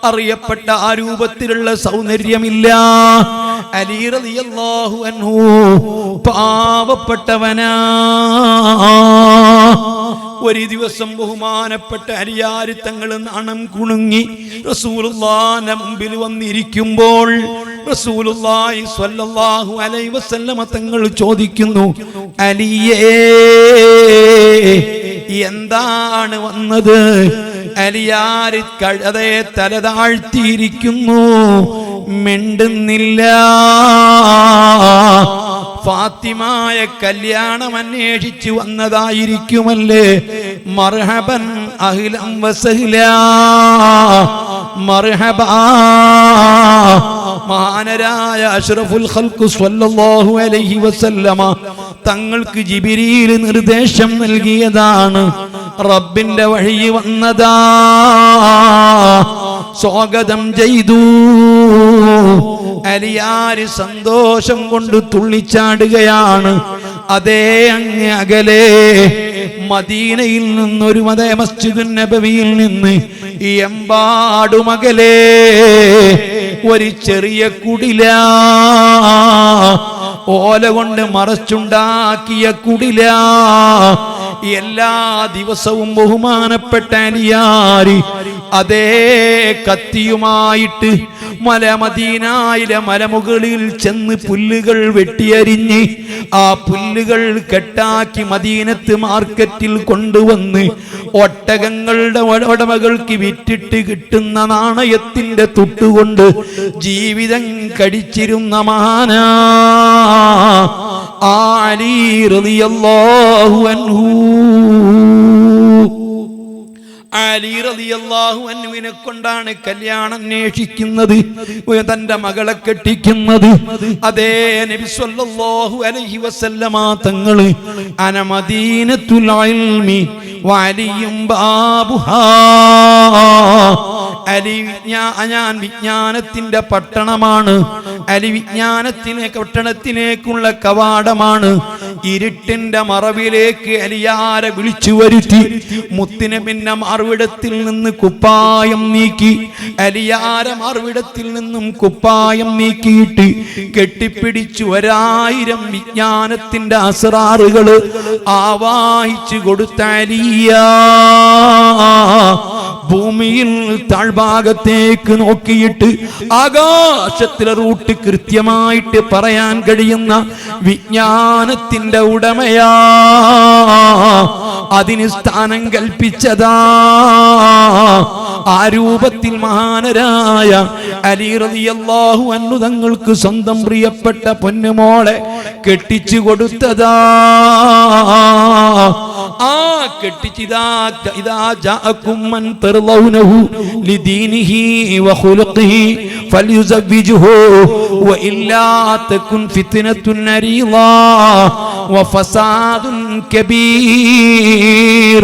അറിയപ്പെട്ട ആ രൂപത്തിലുള്ള സൗന്ദര്യമില്ല. അലി റളിയല്ലാഹു അൻഹു പാവപ്പെട്ടവനാ. ഒരു ദിവസം ബഹുമാനപ്പെട്ട അലിയാര് തങ്ങൾ നാണം കുണുങ്ങി റസൂലുള്ളാഹിന്റെ മുമ്പിൽ വന്നിരിക്കുമ്പോൾ റസൂലുള്ളാഹി സ്വല്ലല്ലാഹു അലൈഹി വസല്ലമ തങ്ങൾ ചോദിക്കുന്നു, അലിയേ എന്താണ് വന്നത്? അലിയാര് കഴുതേ തല താഴ്ത്തിയിരിക്കുന്നു, മിണ്ടുന്നില്ല. ഫാത്തിമായ കല്യാണം അന്വേഷിച്ചു വന്നതായിരിക്കുമല്ലേ? മർഹബൻ അഹ്ലൻ വസഹ്ലാ, മർഹബാ. മഹാനരായ അഷ്റഫുൽ ഖൽഖ് സ്വല്ലല്ലാഹു അലൈഹി വസല്ലമ തങ്ങൾക്ക് ജിബ്രീൽ നിർദ്ദേശം നൽകിയതാണ്. റബ്ബിന്റെ വഴി വന്നതാ, സ്വാഗതം ചെയ്തു. അലിയാര് സന്തോഷം കൊണ്ട് തുള്ളിച്ചാടുകയാണ്. അതേ അങ്ങ് അകലെ മദീനയിൽ നിന്നൊരു മദേ മസ്ജിദുൻ നബവിയിൽ നിന്ന് ഈ എമ്പാടുമകലെ ഒരു ചെറിയ കുടില, ഓല കൊണ്ട് മറച്ചുണ്ടാക്കിയ കുടില. എല്ലാ ദിവസവും ബഹുമാനപ്പെട്ട അലിയാര് അതേ കത്തിയുമായിട്ട് മദീനയിലെ മലമുകളിൽ ചെന്ന് പുല്ലുകൾ വെട്ടിയരിഞ്ഞ് ആ പുല്ലുകൾ കെട്ടാക്കി മദീനത്ത് മാർക്കറ്റിൽ കൊണ്ടുവന്ന് ഒട്ടകങ്ങളുടെ ഉടമകൾക്ക് വിറ്റിട്ട് കിട്ടുന്ന നാണയത്തിന്റെ തുട്ടുകൊണ്ട് ജീവിതം കഴിച്ചിരുന്ന മഹാനാ അലി റളിയല്ലാഹു അൻഹു. അലി റളിയല്ലാഹു അൻഹുവിനെ കൊണ്ടാണ് കല്യാണം അന്വേഷിക്കുന്നത്, തന്റെ മകളെ കെട്ടിക്കുന്നത്. അതേ നബി സല്ലല്ലാഹു അലൈഹി വസല്ലമ തങ്ങള് അന മദീനത്തുൽ ഇൽമി വഅലിയും ബാബുഹാ, അലി ഞാൻ വിജ്ഞാനത്തിന്റെ പട്ടണമാണ്, അലി വിജ്ഞാനത്തിലെ പട്ടണത്തിലേക്കുള്ള കവാടമാണ്. ഇരുട്ടിന്റെ മറവിലേക്ക് അലിയാരെ വിളിച്ചു വരുത്തി മുത്തുനബിന്റെ മാർവിടത്തിൽ നിന്ന് കുപ്പായം നീക്കി, അലിയാരെ മാർവിടത്തിൽ നിന്നും കുപ്പായം നീക്കിയിട്ട് കെട്ടിപ്പിടിച്ചു 1000 വിജ്ഞാനത്തിന്റെ അസ്റാറുകള് ആവാഹിച്ചു കൊടുത്ത അലിയാ ഭൂമിയിൽ താഴ്ഭാഗത്തേക്ക് നോക്കിയിട്ട് ആകാശത്തിലെ റൂട്ട് കൃത്യമായിട്ട് പറയാൻ കഴിയുന്ന വിജ്ഞാനത്തിന്റെ ഉടമയാ, അതിന് സ്ഥാനം കൽപ്പിച്ചതാ. ആ രൂപത്തിൽ മഹാനരായ അലി റളിയല്ലാഹു അൻഹു തങ്ങൾക്ക് സ്വന്തം പ്രിയപ്പെട്ട പൊന്നുമോളെ കെട്ടിച്ചു കൊടുത്തതാ. ആ കെട്ടിച്ചിതാ ഇദാ ജാഅകും മൻ തർളൗനഹു ലിദീനിഹി വഖുലുഖിഹി ഫൽയുസവ്വിജുഹു വഇല്ലാ തകുൻ ഫിത്നത്തുൻ അരീളാ വഫസാദുൻ കബീർ.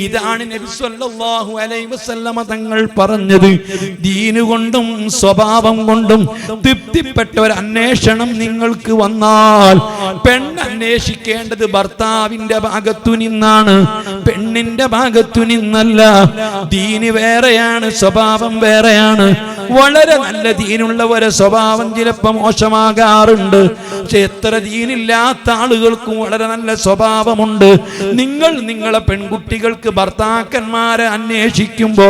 ഇതാണ് നബി സല്ലല്ലാഹു അലൈഹി വസല്ലമ തങ്ങൾ പറഞ്ഞത്. ദീന് കൊണ്ടും സ്വഭാവം കൊണ്ടും തൃപ്തിപ്പെട്ട ഒരു അന്വേഷണം നിങ്ങൾക്ക് വന്നാൽ പെണ്ണന്വേഷിക്കേണ്ടത് ഭർത്താവിന്റെ ഭാഗത്തു നിന്നാണ്, പെണ്ണിന്റെ ഭാഗത്തു നിന്നല്ല. ദീന് വേറെയാണ്, സ്വഭാവം വേറെയാണ്. വളരെ നല്ല ദീനുള്ളവരെ സ്വഭാവം ചിലപ്പോൾ മോശമാകാറുണ്ട്. പക്ഷെ എത്ര ദീനില്ലാത്ത ആളുകൾക്കും വളരെ നല്ല സ്വഭാവമുണ്ട്. നിങ്ങളെ പെൺകുട്ടികൾക്ക് ഭർത്താക്കന്മാരെ അന്വേഷിക്കുമ്പോ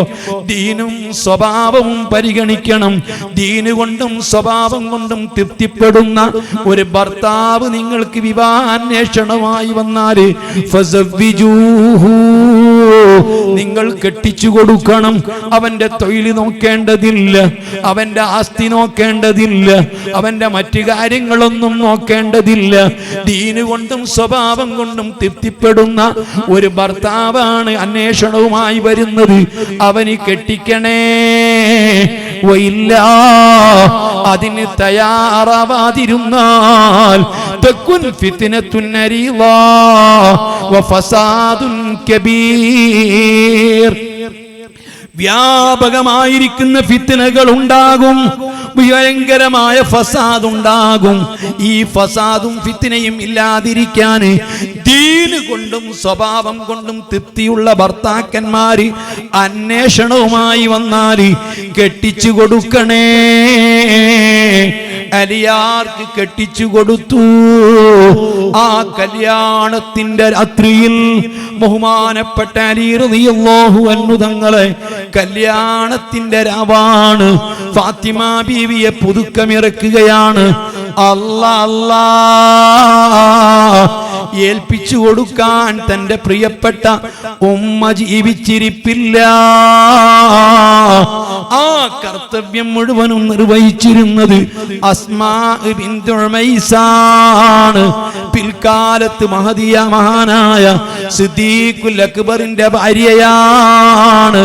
ദീനും സ്വഭാവവും പരിഗണിക്കണം. ദീന് കൊണ്ടും സ്വഭാവം കൊണ്ടും തൃപ്തിപ്പെടുന്ന ഒരു ഭർത്താവ് നിങ്ങൾക്ക് വിവാഹാന്വേഷണമായി വന്നാല് ഫസവ്വിജൂഹു, നിങ്ങൾ കെട്ടിച്ചു കൊടുക്കണം. അവന്റെ തൊഴിൽ നോക്കേണ്ടതില്ല, അവന്റെ ആസ്തി നോക്കേണ്ടതില്ല, അവന്റെ മറ്റു കാര്യങ്ങളൊന്നും നോക്കേണ്ടതില്ല. ദീന് കൊണ്ടും സ്വഭാവം കൊണ്ടും തൃപ്തിപ്പെടുന്ന ഒരു ഭർത്താവാണ് അന്വേഷണവുമായി വരുന്നത്. അവന് കെട്ടിക്കണേ. വയില്ലാ അതിന് തയ്യാറാവാതിരുന്നാൽ തകുൻ ഫിത്നത്തുൻ അരീളാ വഫസാദുൻ കബീർ. വ്യാപകമായിരിക്കുന്ന ഫിത്നകൾ ഉണ്ടാകും, ഭയങ്കരമായ ഫസാദ് ഉണ്ടാകും. ഈ ഫസാദും ഫിത്നയും ഇല്ലാതിരിക്കാൻ ദീന് കൊണ്ടും സ്വഭാവം കൊണ്ടും തൃപ്തിയുള്ള ഭർത്താക്കന്മാര് അന്വേഷണവുമായി വന്നാൽ കെട്ടിച്ചു കൊടുക്കണേ. അലിയാർക്ക് കെട്ടിച്ചു കൊടുത്തു. ആ കല്യാണത്തിന്റെ രാത്രിയിൽ ബഹുമാനപ്പെട്ട അലി റളിയല്ലാഹു അൻഹു തങ്ങളെ കല്യാണത്തിന്റെ രാവാണ്. ഫാത്തിമ ബീവിയെ പുതുക്കമിറക്കുകയാണ്. അല്ലാ ഏൽപ്പിച്ചു കൊടുക്കാൻ തന്റെ പ്രിയപ്പെട്ട ഉമ്മ ജീവിച്ചിരിപ്പില്ല. ആ കർത്തവ്യം മുഴുവനും നിർവഹിച്ചിരുന്നത് അസ്മാ ബിൻതു ഉമൈസാണ്. പിൽക്കാലത്ത് മഹദിയ മഹാനായ സിദ്ദീഖുൽ അക്ബറിന്റെ ഭാര്യയാണ്.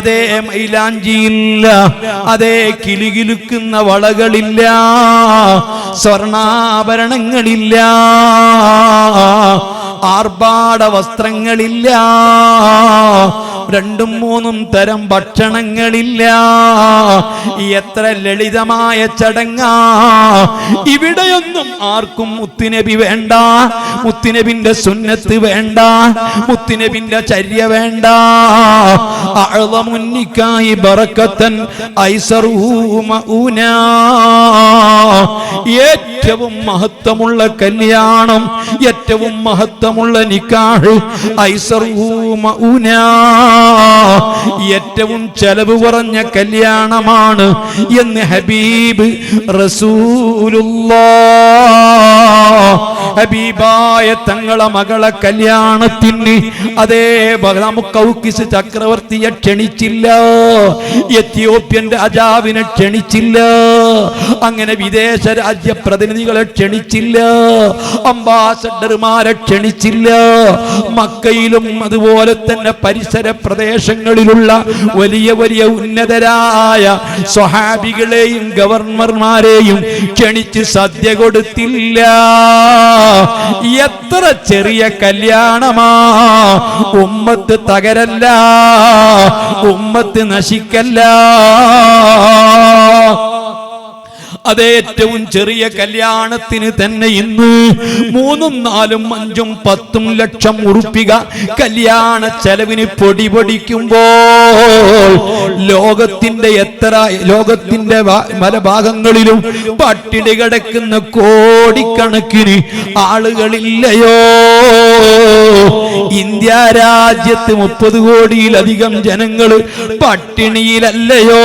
അതേ മൈലാഞ്ചിയില്ല, അതേ കിലുകിലുക്കുന്ന വളകളില്ല, സ്വർണാഭരണങ്ങളില്ല, ആർഭാട വസ്ത്രങ്ങളില്ല, 2-3 തരം ഭക്ഷണങ്ങളില്ല. എത്ര ലളിതമായ ചടങ്ങാ! ഇവിടെയൊന്നും ആർക്കും മുത്തുനബി വേണ്ട, മുത്തുനബിന്റെ സുന്നത്ത് വേണ്ട, മുത്തുനബിന്റെ ചര്യ വേണ്ട. അഅ്ളമുന്നിക്കായി ബറക്കത്തൻ ഐസറുഹു മഊനാ. ഏറ്റവും മഹത്വമുള്ള കല്യാണം, ഏറ്റവും മഹത്വമുള്ള നിക്കാഹ് ഐസറുഹു മഊനാ, ഏറ്റവും ചെലവ് കുറഞ്ഞ കല്യാണമാണ് എന്ന് ഹബീബ് റസൂലുള്ളാഹ്. ഹബീബായ തങ്ങളെ മകളെ കല്യാണത്തിന് അതേ കൗക്കിസ് ചക്രവർത്തിയെ ക്ഷണിച്ചില്ല, എത്യോപ്യൻ രാജാവിനെ ക്ഷണിച്ചില്ല, അങ്ങനെ വിദേശ രാജ്യ പ്രതിനിധികളെ ക്ഷണിച്ചില്ല, അംബാസഡർമാരെ ക്ഷണിച്ചില്ല. മക്കയിലും അതുപോലെ തന്നെ പരിസര പ്രദേശങ്ങളിലുള്ള വലിയ വലിയ ഉന്നതരായ സ്വഹാബികളെയും ഗവർണർമാരെയും ക്ഷണിച്ച് സദ്യ കൊടുത്തില്ല. എത്ര ചെറിയ കല്യാണമാ! ഉമ്മത്ത് തകരല്ല, ഉമ്മത്ത് നശിക്കല്ല. അതേ ഏറ്റവും ചെറിയ കല്യാണത്തിന് തന്നെ ഇന്ന് 3, 4, 5, 10 ലക്ഷം ഉറുപ്പിക കല്യാണ ചെലവിന് പൊടി പൊടിക്കുമ്പോൾ ലോകത്തിന്റെ പല ഭാഗങ്ങളിലും പട്ടിണി കിടക്കുന്ന കോടിക്കണക്കിന് ആളുകളില്ലയോ? ഇന്ത്യ രാജ്യത്ത് 30 കോടിയിലധികം ജനങ്ങൾ പട്ടിണിയിലല്ലയോ?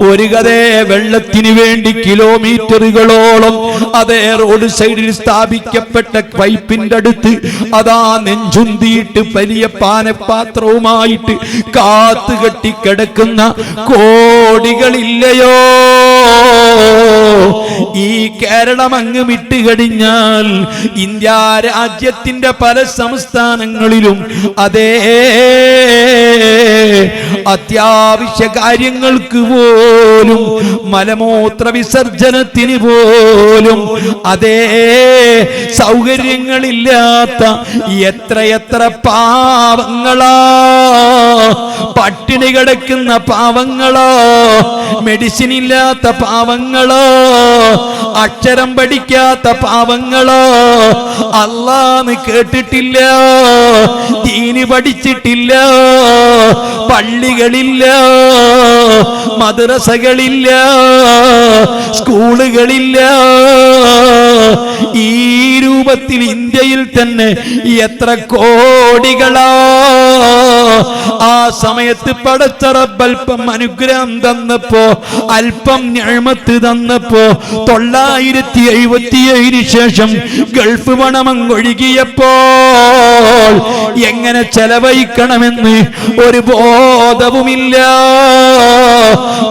ഒരു കഥേ വെള്ളത്തിന് വേണ്ടി കിലോമീറ്ററുകളോളം അതേ റോഡ് സൈഡിൽ സ്ഥാപിക്കപ്പെട്ട പൈപ്പിന്റെ അടുത്ത് അതാ നെഞ്ചുന്തിയിട്ട് വലിയ പാനപാത്രവുമായിട്ട് കാത്തുകെട്ടി കിടക്കുന്ന കോടികളില്ലയോ? ഈ കേരളം അങ്ങ് വിട്ടുകഴിഞ്ഞാൽ ഇന്ത്യ രാജ്യത്തിന്റെ പല സംസ്ഥാനങ്ങളിലും അതേ അത്യാവശ്യ കാര്യങ്ങൾക്ക് പോലും മലമൂത്ര വിസർജനത്തിന് പോലും അതേ സൗകര്യങ്ങളില്ലാത്ത എത്രയെത്ര പാവങ്ങളാ, പട്ടിണി കിടക്കുന്ന പാവങ്ങളോ, മെഡിസിൻ ഇല്ലാത്ത പാവങ്ങളോ, അക്ഷരം പഠിക്കാത്ത പാവങ്ങളോ, അല്ലാഹ് കേട്ടിട്ടില്ല, ദീന് പഠിച്ചിട്ടില്ല, പള്ളികളില്ല, മദ്രസകളില്ല, സ്കൂളുകളില്ല. ഈ രൂപത്തിൽ ഇന്ത്യയിൽ തന്നെ എത്ര കോടികളാ! ആ സമയത്ത് പടച്ച റബ്ബ് അല്പം അനുഗ്രഹം തന്നപ്പോ, അല്പം നിഅമത്ത് തന്നപ്പോ 977 ശേഷം ഗൾഫ് പണമൊഴുകിയപ്പോൾ എങ്ങനെ ചെലവഴിക്കണമെന്ന് ഒരു ബോധവുമില്ല.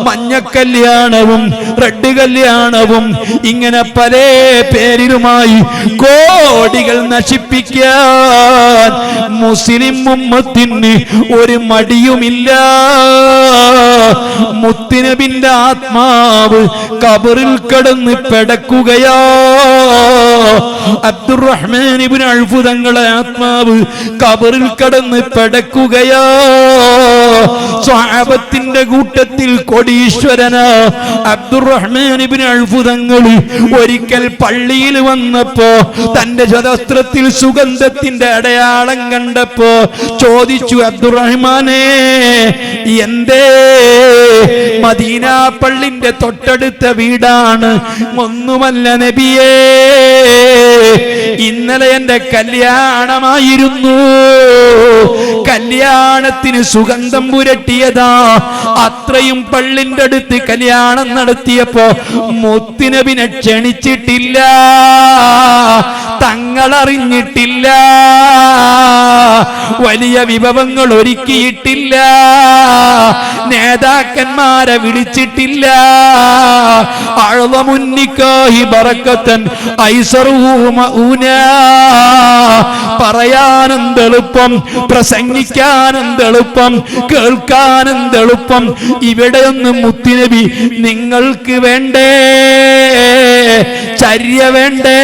മഞ്ഞക്കല്യാണവും റെഡ് കല്യാണവും ഇങ്ങനെ പല പേരിലുമായി കോടികൾ നശിപ്പിക്കാൻ മുസ്ലിം ഉമ്മത്തിന് ഒരു മടിയുമില്ല. മുത്തുനബിന്റെ ആത്മാവ് ഖബറിൽ കിടന്ന് പെടക്കുകയാ. അബ്ദുറഹ്മാൻ ഇബ്നു ഔഫ് തങ്ങളുടെ ആത്മാവ് ഖബറിൽ കിടന്ന് പെടക്കുകയാ. സ്വഹാബത്തിന്റെ കൂട്ടത്തിൽ കോടീശ്വരനാ അബ്ദുറഹ്മാൻ ഇബ്നു ഔഫ് തങ്ങൾ ഒരിക്കൽ പള്ളിയിൽ വന്നപ്പോ തന്റെ വസ്ത്രത്തിൽ സുഗന്ധത്തിന്റെ അടയാളം കണ്ടപ്പോ ചോദിച്ചു, അബ്ദുറഹ്മാനെ എന്തേ? മദീന പള്ളിന്റെ തൊട്ടടുത്ത വീടാണ്. ഒന്നുമല്ല നബിയേ, ഇന്നലെ എന്റെ കല്യാണമായിരുന്നു. കല്യാണത്തിന് സുഗന്ധം പുരട്ടിയതാ. അത്രയും പള്ളിന്റെ അടുത്ത് കല്യാണം നടത്തിയപ്പോ മുത്തുനബിനെ ക്ഷണിച്ചിട്ടില്ല, തങ്ങളറിഞ്ഞിട്ടില്ല, വലിയ വിഭവങ്ങൾ ഒരുക്കിയിട്ടില്ല, നേതാക്കന്മാരെ വിളിച്ചിട്ടില്ല. അഅ്ളമുന്നിക്കാഹി ബറക്കത്തൻ ഐസറുഹു മഊനാ. പറയാനെന്തെളുപ്പം, പ്രസംഗിക്കാനെന്തെളുപ്പം, കേൾക്കാനെന്തെളുപ്പം. ഇവിടെയൊന്നും മുത്തുനബി നിങ്ങൾക്ക് വേണ്ടേ? ചര്യ വേണ്ടേ?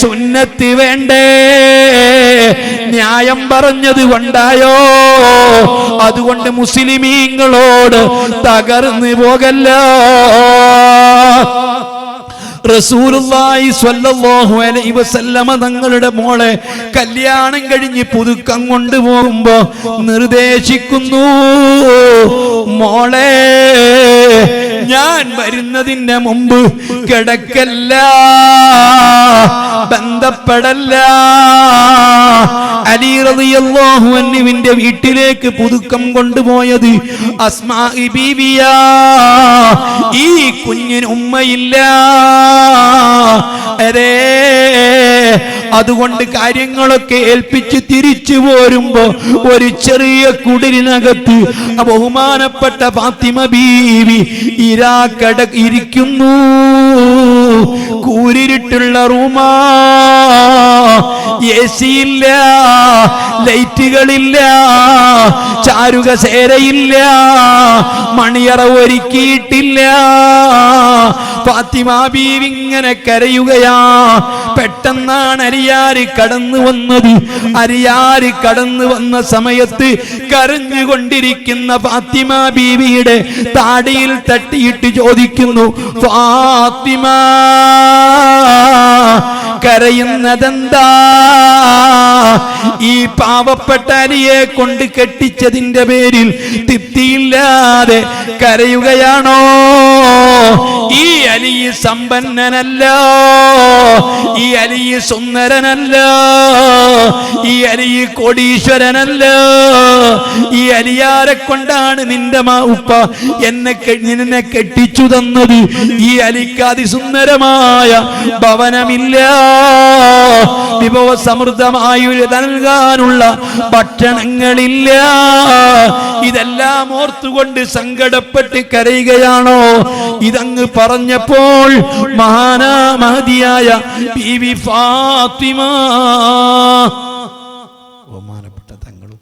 സുന്നത്ത് വേണ്ടേ? ന്യായം പറഞ്ഞത് കൊണ്ടായോ? അതുകൊണ്ട് മുസ്ലിമീങ്ങളോട് തകർന്നു പോകല്ല. റസൂലുള്ളാഹി സ്വല്ലല്ലാഹു അലൈഹി വസല്ലമ തങ്ങളുടെ മോളെ കല്യാണം കഴിഞ്ഞ് പുതുക്കം കൊണ്ടുപോകുമ്പോ നിർദ്ദേശിക്കുന്നു, മോളെ ഞാൻ വരുന്നതിന് മുമ്പ് കിടക്കല്ല, ബന്ധപ്പെടല്ല. അലി റളിയല്ലാഹു അൻഹുവിന്റെ വീട്ടിലേക്ക് പുതുക്കം കൊണ്ടുപോയത് അസ്മാ ബീവിയാ. ഈ കുഞ്ഞിന് ഉമ്മയില്ല. അരേ, അതുകൊണ്ട് കാര്യങ്ങളൊക്കെ ഏൽപ്പിച്ച് തിരിച്ചു പോരുമ്പോ ഒരു ചെറിയ കുടിലിനകത്ത് ബഹുമാനപ്പെട്ട ഫാത്തിമ ബീവി ഇരിക്കുന്നു. കൂരിരുട്ടുള്ള റൂമാ, AC ഇല്ല, ലൈറ്റുകളില്ല, ചാരുകസേരയില്ല, മണിയറ ഒരുക്കിയിട്ടില്ല. ഫാത്തിമ ബീവി ഇങ്ങനെ കരയുകയാ. പെട്ടെന്നാണ് അരിയാര് കടന്നു വന്നത്. അരിയാര് കടന്നു വന്ന സമയത്ത് കരഞ്ഞുകൊണ്ടിരിക്കുന്ന ഫാത്തിമ ബീവിയുടെ താടിയിൽ തട്ടിയിട്ട് ചോദിക്കുന്നു, ഫാത്തിമ കരയുന്നതെന്താ? ഈ പാവപ്പെട്ട അലിയെ കൊണ്ട് കെട്ടിച്ചതിന്റെ പേരിൽ തൃപ്തിയില്ലാതെ കരയുകയാണോ? ഈ അലി സമ്പന്നനല്ല, ഈ അലി സുന്ദരനല്ല, ഈ അലി കോടീശ്വരനല്ല. ഈ അലിയാരെ കൊണ്ടാണ് നിന്റെ ഉപ്പ നിന്നെ കെട്ടിച്ചു തന്നത്. ഈ അലിക്ക് അതിസുന്ദരമായ ഭവനമില്ല, വിഭവ സമൃദ്ധമായ നൽകാനുള്ള ഭക്ഷണങ്ങളില്ല. ഇതെല്ലാം ഓർത്തുകൊണ്ട് സങ്കടപ്പെട്ട് കരയുകയാണോ? ഇതങ്ങ് പറഞ്ഞപ്പോൾ മഹാനാമഹദിയായ ബീവി ഫാത്തിമ, ബഹുമാനപ്പെട്ട തങ്ങളും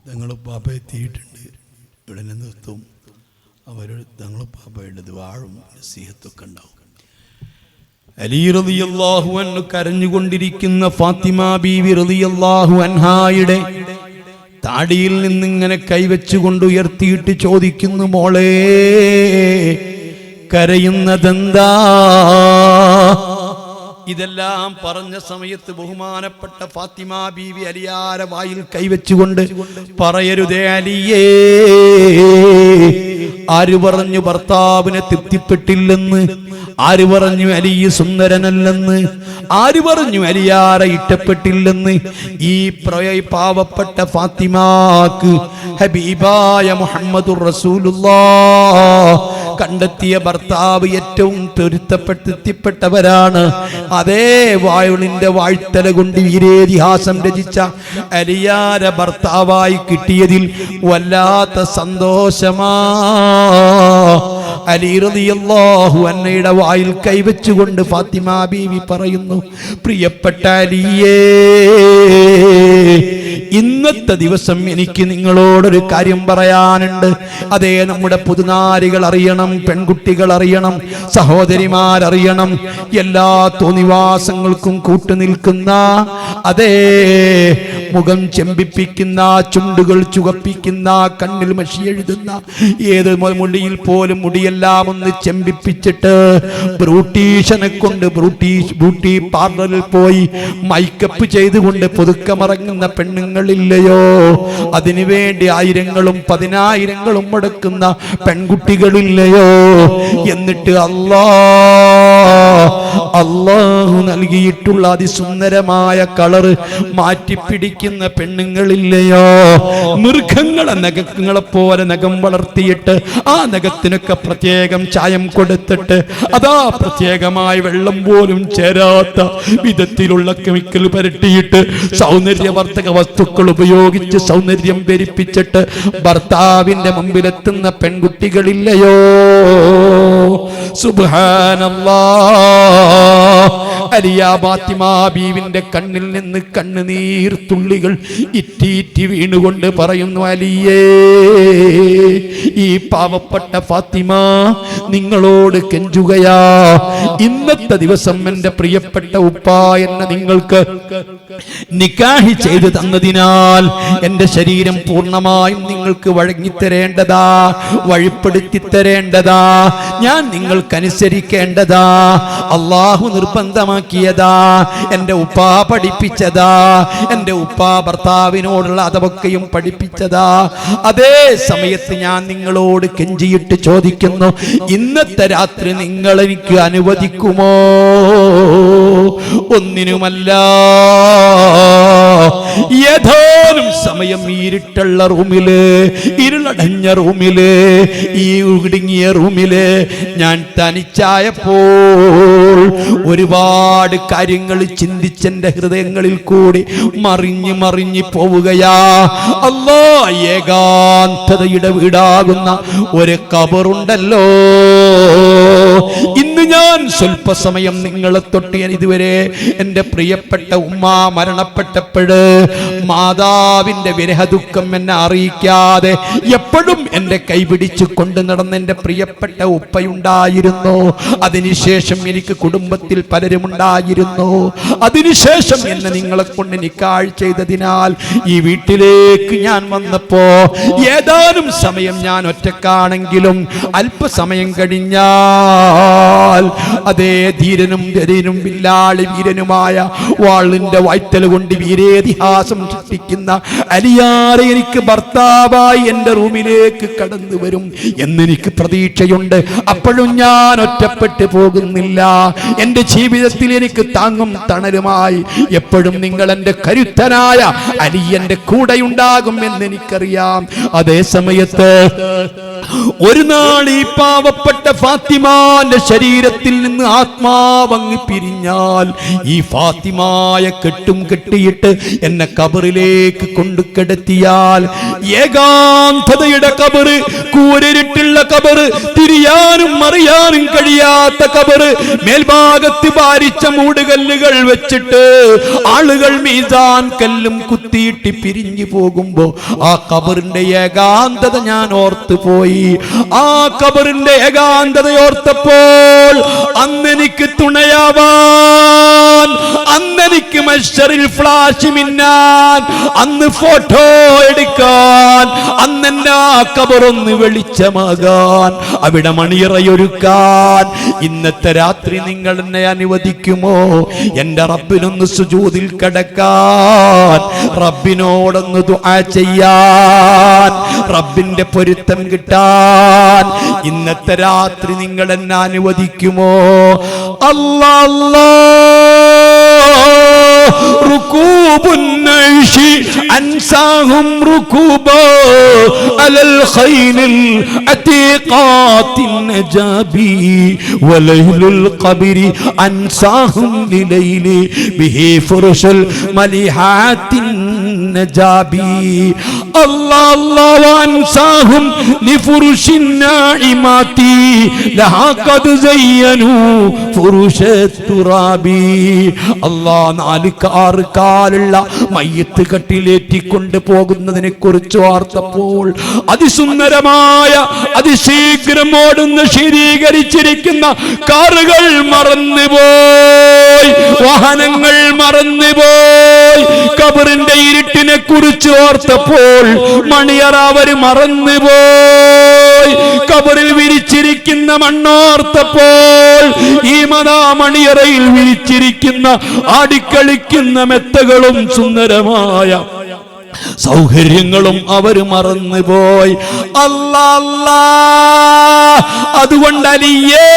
തങ്ങളുപ്പാപ്പ എത്തിയിട്ടുണ്ട്. ഇവിടെ നിർത്തും. അവർ തങ്ങളുപ്പാപ്പയുടെ ദുആഉം നസീഹത്തൊക്കെ ഉണ്ടാവും. അലി റളിയല്ലാഹു അൻഹു കരഞ്ഞുകൊണ്ടിരിക്കുന്ന ഫാത്തിമ ബീവി റളിയല്ലാഹു അൻഹായുടെ താടിയിൽ നിന്നിങ്ങനെ കൈവച്ചുകൊണ്ട് ഉയർത്തിയിട്ട് ചോദിക്കുന്നു, മോളെ കരയുന്നതെന്താ? ഇതെല്ലാം പറഞ്ഞ സമയത്ത് ബഹുമാനപ്പെട്ട ഫാത്തിമ ബീവി അലിയാരെ വായിൽ കൈവച്ചുകൊണ്ട്, പറയരുതേ അലിയേ, ആര് പറഞ്ഞു ഭർത്താവിനെ തൃപ്തിപ്പെട്ടില്ലെന്ന്? ആര് പറഞ്ഞു അലി സുന്ദരനല്ലെന്ന്? ആര് പറഞ്ഞു അലിയാരെ ഇഷ്ടപ്പെട്ടില്ലെന്ന്? ഈ പാവപ്പെട്ട ഫാത്തിമാക്ക് ഹബീബായ മുഹമ്മദുർ റസൂലുള്ളാഹ് കണ്ടെത്തിയ ഭർത്താവ് ഏറ്റവും പൊരുത്തപ്പെട്ടവരാണ്. അതേ വായുളിന്റെ വാഴ്ത്തല കൊണ്ട് വീരേതിഹാസം രചിച്ച അലിയാര ഭർത്താവായി കിട്ടിയതിൽ വല്ലാത്ത സന്തോഷമാ. അലി റളിയല്ലാഹു അൻഹയുടെ വായിൽ കൈവച്ചുകൊണ്ട് ഫാത്തിമ ബീവി പറയുന്നു, പ്രിയപ്പെട്ട അലിയേ, ഇന്നത്തെ ദിവസം എനിക്ക് നിങ്ങളോടൊരു കാര്യം പറയാനുണ്ട്. അതേ, നമ്മുടെ പുതുനാരികൾ അറിയണം, പെൺകുട്ടികൾ അറിയണം, സഹോദരിമാരറിയണം. എല്ലാ തോന്നിവാസങ്ങൾക്കും കൂട്ടുനിൽക്കുന്ന, അതേ മുഖം ചെമ്പിപ്പിക്കുന്ന, ചുണ്ടുകൾ ചുവപ്പിക്കുന്ന, കണ്ണിൽ മഷി എഴുതുന്ന, ഏത് മുടിയിൽ പോലും മുടിയെല്ലാം ഒന്ന് ചെമ്പിപ്പിച്ചിട്ട് ബ്യൂട്ടീഷ്യനെ കൊണ്ട് ബ്യൂട്ടി പാർലറിൽ പോയി മൈക്കപ്പ് ചെയ്തുകൊണ്ട് പുതുക്കമറങ്ങുന്ന പെണ്ണുങ്ങളില്ലയോ? അതിനുവേണ്ടി ആയിരങ്ങളും പതിനായിരങ്ങളും മുടക്കുന്ന പെൺകുട്ടികളില്ലയോ? എന്നിട്ട് അല്ലാഹു നൽകിയിട്ടുള്ള അതിസുന്ദരമായ കളറ് മാറ്റിപ്പിടിക്കുന്ന പെണ്ണുങ്ങളില്ലയോ? മൃഗങ്ങളെ പോലെ നഖം വളർത്തിയിട്ട് ആ നഖത്തിനൊക്കെ പ്രത്യേകം ചായം കൊടുത്തിട്ട് അതാ പ്രത്യേകമായ വെള്ളം പോലും ചേരാത്ത വിധത്തിലുള്ള കെമിക്കൽ പരട്ടിയിട്ട് സൗന്ദര്യവർദ്ധക വസ്തുക്കൾ ഉപയോഗിച്ച് സൗന്ദര്യം പെരുപ്പിച്ചിട്ട് ഭർത്താവിന്റെ മുമ്പിലെത്തുന്ന പെൺകുട്ടികളില്ലയോ? സുബ്ഹാനല്ലാഹ്. അലിയ ഫാത്തിമ ബീവിന്റെ കണ്ണിൽ നിന്ന് കണ്ണുനീർ തുള്ളികൾ ഇറ്റിയിറ്റി വീണുകൊണ്ട് പറയുന്നു, അലിയേ, ഈ പാവപ്പെട്ട ഫാത്തിമ നിങ്ങളോട് കെഞ്ചുകയാ. ഇന്നത്തെ ദിവസം എന്റെ പ്രിയപ്പെട്ട ഉപ്പ എന്നെ നിങ്ങൾക്ക് നിക്കാഹി ചെയ്തു തന്നതിനാൽ എന്റെ ശരീരം പൂർണ്ണമായും നിങ്ങൾക്ക് വഴങ്ങിത്തരേണ്ടതാ, വഴിപ്പെടുത്തി തരേണ്ടതാ, ഞാൻ നിങ്ങൾക്കനുസരിക്കേണ്ടതാ. അള്ളാഹു നിർബന്ധമാക്കിയതാ, എന്റെ ഉപ്പ പഠിപ്പിച്ചതാ, എന്റെ ഉപ്പ ഭർത്താവിനോടുള്ള അതൊക്കെയും പഠിപ്പിച്ചതാ. അതേ സമയത്ത് ഞാൻ നിങ്ങളോട് കെഞ്ചിയിട്ട് ചോദിക്കുന്നു, ഇന്നത്തെ രാത്രി നിങ്ങൾ എനിക്ക് അനുവദിക്കുമോ? ഒന്നിനുമല്ല, ഏതാനും സമയം ഇരുട്ടുള്ള റൂമില്, ഇരുളടഞ്ഞ റൂമില്, ഈ ഇടുങ്ങിയ റൂമില് ഞാൻ തനിച്ചായപ്പോൾ ഒരുപാട് കാര്യങ്ങൾ ചിന്തിച്ചെന്റെ ഹൃദയങ്ങളിൽ കൂടി മറിഞ്ഞു മറിഞ്ഞു പോവുകയാ. അല്ലാ, ഏകാന്തതയുടെ വീടാകുന്ന ഒരു ഖബറുണ്ടല്ലോ. ഇന്ന് ഞാൻ സ്വല്പസമയം നിങ്ങളെ തൊട്ട് ഇതുവരെ എന്റെ പ്രിയപ്പെട്ട ഉമ്മ മരണപ്പെട്ടപ്പോഴ് മാതാവിന്റെ വിരഹദുഃഖം എന്നെ അറിയിക്കാതെ എപ്പോഴും എന്റെ കൈപിടിച്ചു കൊണ്ട് നടന്ന എന്റെ പ്രിയപ്പെട്ട ഉപ്പയുണ്ടായിരുന്നു. അതിനുശേഷം എനിക്ക് കുടുംബത്തിൽ പലരും ഉണ്ടായിരുന്നു. അതിനുശേഷം എന്നെ നിങ്ങളെ കൊണ്ട് നിക്കാഹ് ചെയ്തതിനാൽ ഈ വീട്ടിലേക്ക് ഞാൻ വന്നപ്പോ ഏതാനും സമയം ഞാൻ ഒറ്റക്കാണെങ്കിലും അല്പസമയം കഴിഞ്ഞാൽ അതേ ധീരനും ധീരനും വില്ലാളി വീരനുമായ വാളിന്റെ വായ്ത്തല കൊണ്ട് വീരേതിഹാസം സൃഷ്ടിക്കുന്ന അലിയാറെ എനിക്ക് ഭർത്താവായി എന്റെ റൂമിലേക്ക് കടന്നു വരും എന്നെനിക്ക് പ്രതീക്ഷയുണ്ട്. അപ്പോഴും ഞാൻ ഒറ്റപ്പെട്ടു പോകുന്നില്ല. എന്റെ ജീവിതത്തിൽ എനിക്ക് താങ്ങും തണലുമായി എപ്പോഴും നിങ്ങൾ എന്റെ കരുത്തനായ അലി എന്റെ കൂടെയുണ്ടാകും എന്നെനിക്കറിയാം. അതേ സമയത്ത് ഒരു നാൾ ഈ പാവപ്പെട്ട ഫാത്തിമാന്റെ ശരീരത്തിൽ നിന്ന് ആത്മാവങ്ങ് പിരിഞ്ഞാൽ ഈ ഫാത്തിമായ കെട്ടും കെട്ടിയിട്ട് എന്നെ ഖബറിലേക്ക് കൊണ്ടു കിടത്തിയാൽ ഏകാന്തതയുടെ ഖബറ്, കൂരിരുട്ടുള്ള ഖബറ്, തിരിയാനും മറിയാനും കഴിയാത്ത ഖബറ്, മേൽഭാഗത്ത് ഭാരിച്ച മൂടുകല്ലുകൾ വെച്ചിട്ട് ആളുകൾ മീസാൻ കല്ലും കുത്തിയിട്ട് പിരിഞ്ഞു പോകുമ്പോ ആ ഖബറിന്റെ ഏകാന്തത ഞാൻ ഓർത്തുപോയി. ആ ഖബറിന്റെ ഏകാന്തതയോർത്തപ്പോൾ അന്നെനിക്ക് തുണയാവാൻ, അന്നെനിക്ക് മഹ്ശറിൽ ഫ്ലാഷ് മിന്നാൻ, അന്ന് ഫോട്ടോ എടുക്കാൻ, അന്നെന്നെ ആ ഖബറൊന്ന് വെളിച്ചമാകാൻ, അവിടെ മണിയറയൊരുക്കാൻ ഇന്നത്തെ രാത്രി നിങ്ങൾ എന്നെ അനുവദിക്കുമോ? എന്റെ റബ്ബിനൊന്ന് സുജൂദിൽ കിടക്കാൻ, റബ്ബിനോടൊന്ന് ദുആ ചെയ്യാൻ, റബ്ബിന്റെ പൊരുത്തം കിട്ടാൻ ഇന്നത്തെ രാത്രി നിങ്ങൾ എന്നെ അനുവദിക്കുമോ? അല്ലാഹ് റുകൂബുൻ നൈഷി അൻസാഹും റുകൂബാ അലൽ ഖൈനിൽ അതീഖാത്തിൻ നജാബി വലൈലുൽ ഖബരി അൻസാഹും ലിലൈലി ബിഹി ഫുർഷൽ മലിഹാത്തിൻ നജാബി അല്ലാഹ് അല്ലാഹ് വഅൻസാഹും ലിഫുർഷിൻ നാഇമാതി ലഹാ ഖദ് സയ്യനു ഫുർഷത് തുറാബി അല്ലാഹ് നാല് കാറുള്ള മയ്യത്ത് കട്ടിലേറ്റിക്കൊണ്ട് പോകുന്നതിനെ കുറിച്ച് ഓർത്തപ്പോൾ അതിസുന്ദരമായ അതിശീഘ്രം ഓടുന്ന ശീരീകരിച്ചിരിക്കുന്ന കാറുകൾ മറന്നുപോയി, വാഹനങ്ങൾ മറന്നുപോയി. ഖബറിന്റെ ഇരുട്ടിനെ കുറിച്ച് ഓർത്തപ്പോൾ മണിയറ അവര് മറന്നുപോയി. ഖബറിൽ വിരിച്ചിരിക്കുന്ന മണ്ണോർത്തപ്പോൾ ഈ മണിയറയിൽ വിരിച്ചിരിക്കുന്ന ആടിക്കളിക്കുന്ന മെത്തകളും സുന്ദരമായ സൗകര്യങ്ങളും അവർ മറന്നുപോയി. അല്ലാ, അതുകൊണ്ട് അലിയേ,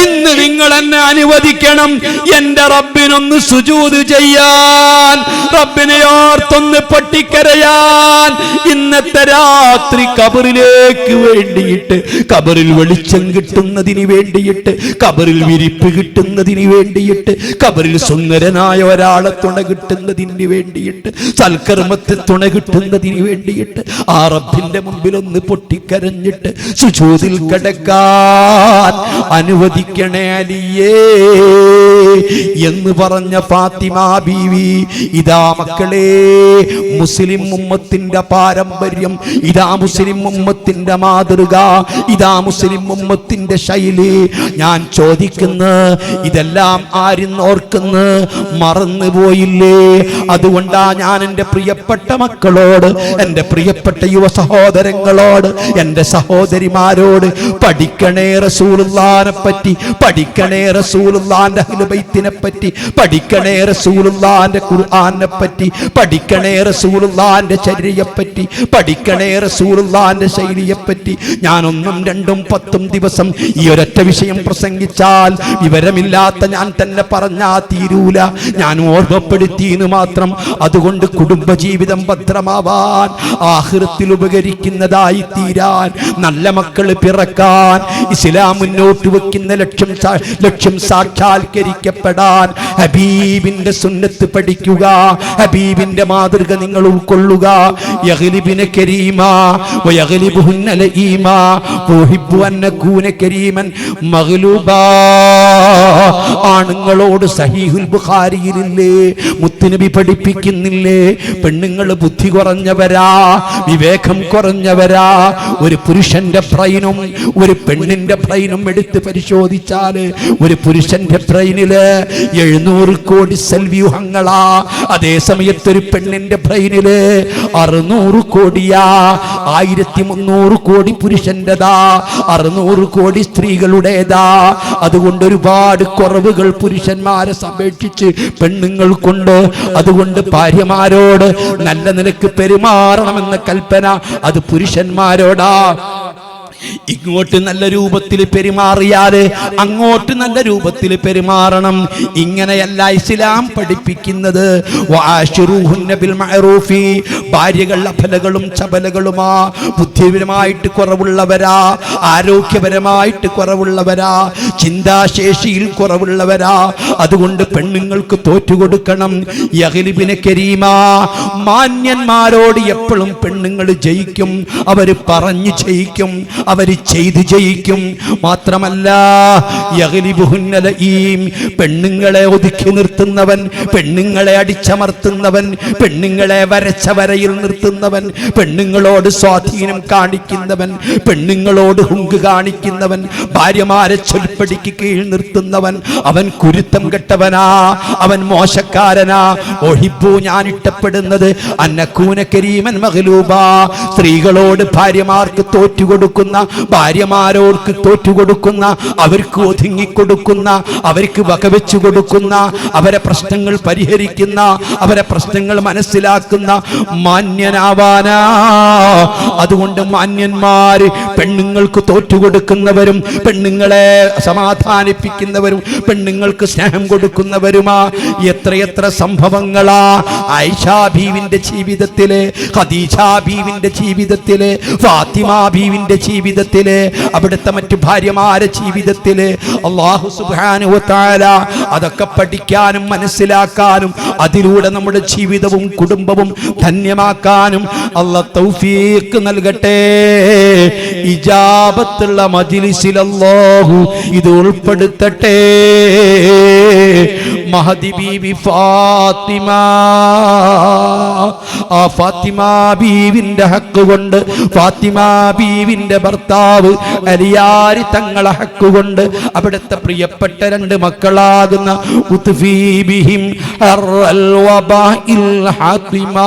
ഇന്ന് നിങ്ങൾ എന്നെ അനുവദിക്കണം എന്റെ റബ്ബിനൊന്ന് സുജൂദ് ചെയ്യാൻ, റബ്ബിനെ ഓർത്തൊന്ന് പൊട്ടിക്കരയാൻ. ഇന്നത്തെ രാത്രി ഖബറിലേക്ക് വേണ്ടിയിട്ട്, ഖബറിൽ വെളിച്ചം കിട്ടുന്നതിന് വേണ്ടിയിട്ട്, ഖബറിൽ വിരിപ്പ് കിട്ടുന്നതിന് വേണ്ടിയിട്ട്, ഖബറിൽ സുന്ദരനായ ഒരാളെ തുണ കിട്ടുന്നതിന് വേണ്ടിയിട്ട്, സൽക്കർമ്മത്തെ തുണ കിട്ടുന്നതിന് വേണ്ടിയിട്ട് ആ റബ്ബിന്റെ മുമ്പിൽ ഒന്ന് പൊട്ടിക്കരഞ്ഞിട്ട് സുജൂദിൽ കിടക്കാൻ അനുവദിക്കണേ അലിയേ എന്ന് പറഞ്ഞ ഫാത്തിമ ബീവി. ഇതാ മക്കളെ, മുസ്ലിം ഉമ്മത്തിന്റെ പാരമ്പര്യം, ഇതാ മുസ്ലിം ഉമ്മത്തിന്റെ മാതൃക, ഇതാ മുസ്ലിം ഉമ്മത്തിന്റെ ശൈലി. ഞാൻ ചോദിക്കുന്നു, ഇതെല്ലാം ആരും ഓർക്കുന്നു മറന്നുപോയില്ലേ? അതുകൊണ്ടാ ഞാൻ എൻ്റെ പ്രിയപ്പെട്ട മക്കളോട്, എൻ്റെ പ്രിയപ്പെട്ട യുവ സഹോദരങ്ങളോട്, എൻ്റെ സഹോദരിമാരോട് പഠിക്കണേ റസൂലുള്ളാഹിനെ പറ്റി, പഠിക്കണേ റസൂലുള്ളാഹിന്റെ അഹ്ലു ബൈത്തിനെ പറ്റി, പഠിക്കണേ റസൂലുള്ളാഹിന്റെ ഖുർആനെ പറ്റി, പഠിക്കണേ റസൂലുള്ളാഹിന്റെ ചര്യയെ പറ്റി, പഠിക്കണേ റസൂലുള്ളാഹിന്റെ ശൈലിയെ പറ്റി. ഞാൻ 1, 2, 10 ദിവസം ഈ ഒരൊറ്റ വിഷയം പ്രസംഗിച്ചാൽ വിവരമില്ലാത്ത ഞാൻ തന്നെ പറഞ്ഞാ തീരൂല. ഞാൻ ഓർമ്മപ്പെടുത്തിയെന്ന് മാത്രം. അതുകൊണ്ട് കുടുംബജീവിതം ഭദ്രമാവാൻ, ആഖിറത്തിൽ ഉപകരിക്കുന്നതായി തീരാൻ, നല്ല മക്കൾ പിറക്കാൻ, ഇസ്ലാം മുന്നോട്ട് വെക്കുന്ന ലക്ഷ്യം സാക്ഷാത്കരിക്കപ്പെടാൻ ഹബീബിന്റെ സുന്നത്ത് പഠിക്കുക, ഹബീബിന്റെ മാതൃക നിങ്ങൾ ഉൾക്കൊള്ളുക. യഗ്ലിബിന കരീമാ വയഗ്ലിബുഹുന്ന ലഈമാ വഹിബ്ബു അൻ നകൂന കരീമൻ മഗ്ലൂബാ. ആണുങ്ങളോട് സഹീഹുൽ ബുഖാരിയിലില്ലേ മുത്തുനബി പഠിപ്പിക്കുന്നില്ലേ, പെണ്ണുങ്ങൾ ബുദ്ധി കുറഞ്ഞവരാ, വിവേകം കുറഞ്ഞവരാ. ഒരു പുരുഷന്റെ ബ്രെയിനും ഒരു പെണ്ണിന്റെ ബ്രെയിനും എടുത്ത് പരിശോധിച്ചാൽ ഒരു പുരുഷന്റെ ബ്രെയിനില് 700 കോടി സെൽവ്യൂഹങ്ങളാ, അതേ സമയത്ത് ഒരു പെണ്ണിന്റെ ബ്രെയിനില് 600 കോടിയാ. 1300 കോടി പുരുഷന്റെതാ, 600 കോടി സ്ത്രീകളുടേതാ. അതുകൊണ്ട് ഒരുപാട് കുറവുകൾ പുരുഷന്മാരെ അപേക്ഷിച്ച് പെണ്ണുങ്ങൾക്കുണ്ട്. അതുകൊണ്ട് ഭാര്യമാരോട് നല്ല നിലക്ക് പെരുമാറണമെന്ന കൽപ്പന അത് പുരുഷന്മാരോടാ. ഇങ്ങോട്ട് നല്ല രൂപത്തിൽ പെരുമാറിയാല് അങ്ങോട്ട് നല്ല രൂപത്തിൽ പെരുമാറണം. ഇങ്ങനെയല്ല ഇസ്ലാം പഠിപ്പിക്കുന്നത്. ഭാര്യകൾ അഫലകളും ചപലകളുമാ, ബുദ്ധിപരമായിട്ട് കുറവുള്ളവരാ, ആരോഗ്യപരമായിട്ട് കുറവുള്ളവരാ, ചിന്താശേഷിയിൽ കുറവുള്ളവരാ. അതുകൊണ്ട് പെണ്ണുങ്ങൾക്ക് തോറ്റുകൊടുക്കണം. യഗ്ലിബിന കരീമാ, മാന്യന്മാരോട് എപ്പോഴും പെണ്ണുങ്ങൾ ജയിക്കും. അവര് പറഞ്ഞു ജയിക്കും, അവര് ചെയ്ത് ജയിക്കും. മാത്രമല്ല യഗ്ലിബുഹുന്ന ലഈം, പെണ്ണുങ്ങളെ ഒതുക്കി നിർത്തുന്നവൻ, പെണ്ണുങ്ങളെ അടിച്ചമർത്തുന്നവൻ, പെണ്ണുങ്ങളെ വരച്ച വരയിൽ നിർത്തുന്നവൻ, പെണ്ണുങ്ങളോട് സ്വാധീനം കാണിക്കുന്നവൻ, പെണ്ണുങ്ങളോട് ഹുങ്ക് കാണിക്കുന്നവൻ, ഭാര്യമാരെ ചൊൽപ്പടിക്ക് കീഴിൽ നിർത്തുന്നവൻ, അവൻ കുരുത്തം കെട്ടവനാ, അവൻ മോശക്കാരനാ. ഒഹിബു, ഞാൻ ഇഷ്ടപ്പെടുന്നത് അന്നകൂന കരീമൻ മഗ്ലൂബാ, സ്ത്രീകളോട് ഭാര്യമാർക്ക് തോറ്റുകൊടുക്കുന്ന ഭാര്യമാരോർക്ക് തോറ്റുകൊടുക്കുന്ന, അവർക്ക് ഒതുങ്ങിക്കൊടുക്കുന്ന, അവർക്ക് വകവെച്ചു കൊടുക്കുന്ന, അവരെ പ്രശ്നങ്ങൾ പരിഹരിക്കുന്ന, അവരെ പ്രശ്നങ്ങൾ മനസ്സിലാക്കുന്ന മാന്യനാവാനാ. അതുകൊണ്ട് മാന്യന്മാര് പെണ്ണുങ്ങൾക്ക് തോറ്റുകൊടുക്കുന്നവരും പെണ്ണുങ്ങളെ സമാധാനിപ്പിക്കുന്നവരും പെണ്ണുങ്ങൾക്ക് സ്നേഹം കൊടുക്കുന്നവരുമാ. എത്രയെത്ര സംഭവങ്ങളാ ആയിഷാ ബീവിന്റെ ജീവിതത്തിലെ, ഖദീജാ ബീവിന്റെ ജീവിതത്തിലെ, ഫാത്തിമാ ബീവിന്റെ ജീവിതത്തിലെ, അവിടുത്തെ മറ്റു ഭാര്യമാരുടെ ജീവിതത്തിലെ. അല്ലാഹു സുബ്ഹാനഹു വ തആല അതൊക്കെ പഠിക്കാനും മനസ്സിലാക്കാനും അതിലൂടെ നമ്മുടെ ജീവിതവും കുടുംബവും ധന്യമാക്കാനും അല്ലാഹു തൗഫീഖ് നൽകട്ടെ. ഇജാബത്തുള്ള മജ്ലിസിൽ അല്ലാഹു ഇത് ഉൾപ്പെടുത്തട്ടെ. മഹദി ബീവി ഫാത്തിമ, ആ ഫാത്തിമ ബീവിന്റെ ഹക്ക് കൊണ്ട്, ഫാത്തിമ ബീവിന്റെ ഭർത്താവ് അലിയാരി തങ്ങളെ ഹക്ക് കൊണ്ട് അവിടുത്തെ പ്രിയപ്പെട്ട രണ്ട് മക്കളാകുന്ന ഉത്ഫീബിഹിം അർറൽ വബാഇൽ ഹാത്തിമ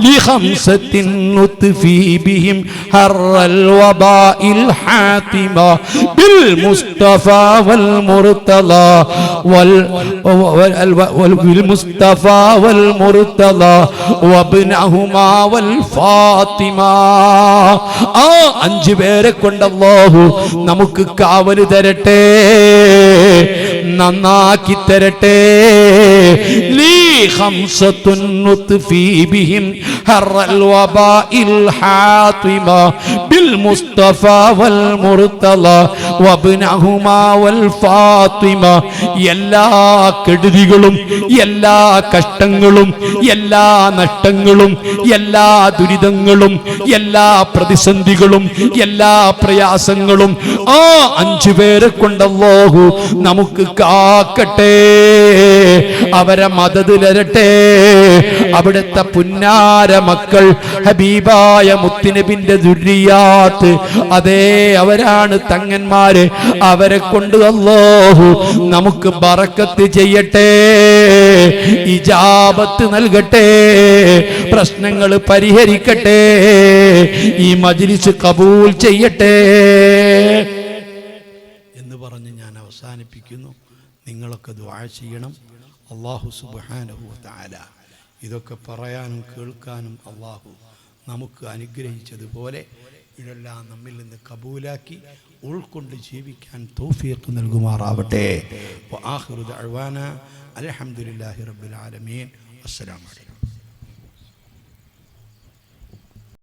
ലിഖംസത്തിൻ ഉത്ഫീബിഹിം അർറൽ വബാഇൽ ഹാത്തിമ ബിൽ മുസ്തഫ വൽ മുർതള വൽ മുസ്തഫ വൽ മുർതള വബ്നഹുമാ വൽ ഫാത്തിമ. ആ 5 പേരെ കൊണ്ട് അല്ലാഹു നമുക്ക് കാവല് തരട്ടെ, നന്നാക്കി തരട്ടെ. ലീ ഖംസത്തുൻ നുത്ഫി ബിഹിം ഹർറൽ വബാഇൽ ഹാത്തിമ ബിൽ മുസ്തഫ വൽ മുർതള വബ്നഹുമാ വൽ ഫാത്തിമ. എല്ലാ കെടുതികളും, എല്ലാ കഷ്ടങ്ങളും, എല്ലാ നഷ്ടങ്ങളും, എല്ലാ ദുരിതങ്ങളും, എല്ലാ പ്രതിസന്ധികളും, എല്ലാ പ്രയാസങ്ങളും ആ 5 പേരെ കൊണ്ട് അല്ലാഹു നമുക്ക് കാക്കട്ടെ, അവരെ മദദ് തരട്ടെ. അവിടുത്തെ പുന്നാര മക്കൾ ഹബീബായ മുത്തുനബിന്റെ ദുരിയാത്ത്, അതേ അവരാണ് തങ്ങന്മാര്. അവരെ കൊണ്ട് അല്ലാഹു നമുക്ക് ബറക്കത്ത് ചെയ്യട്ടെ, ഇജാബത്ത് നൽകട്ടെ, പ്രശ്നങ്ങൾ പരിഹരിക്കട്ടെ, ഈ മജ്ലിസ് കബൂൽ ചെയ്യട്ടെ എന്ന് പറഞ്ഞ് ഞാൻ അവസാനിപ്പിക്കുന്നു. നിങ്ങളൊക്കെ ദുആ ചെയ്യണം. അല്ലാഹു സുബ്ഹാനഹു വ തആല ഇതൊക്കെ പറയാനും കേൾക്കാനും അല്ലാഹു നമുക്ക് അനുഗ്രഹിച്ചതുപോലെ ഇതെല്ലാം നമ്മിൽ നിന്ന് കബൂലാക്കി ഉൾക്കൊണ്ട് ജീവിക്കാൻ തൗഫീഖ് നൽകുമാറാവട്ടെ. വആഖിറു ദഅ്വാനാ അൽഹംദുലില്ലാഹി റബ്ബിൽ ആലമീൻ. അസ്സലാമു അലൈക്കും.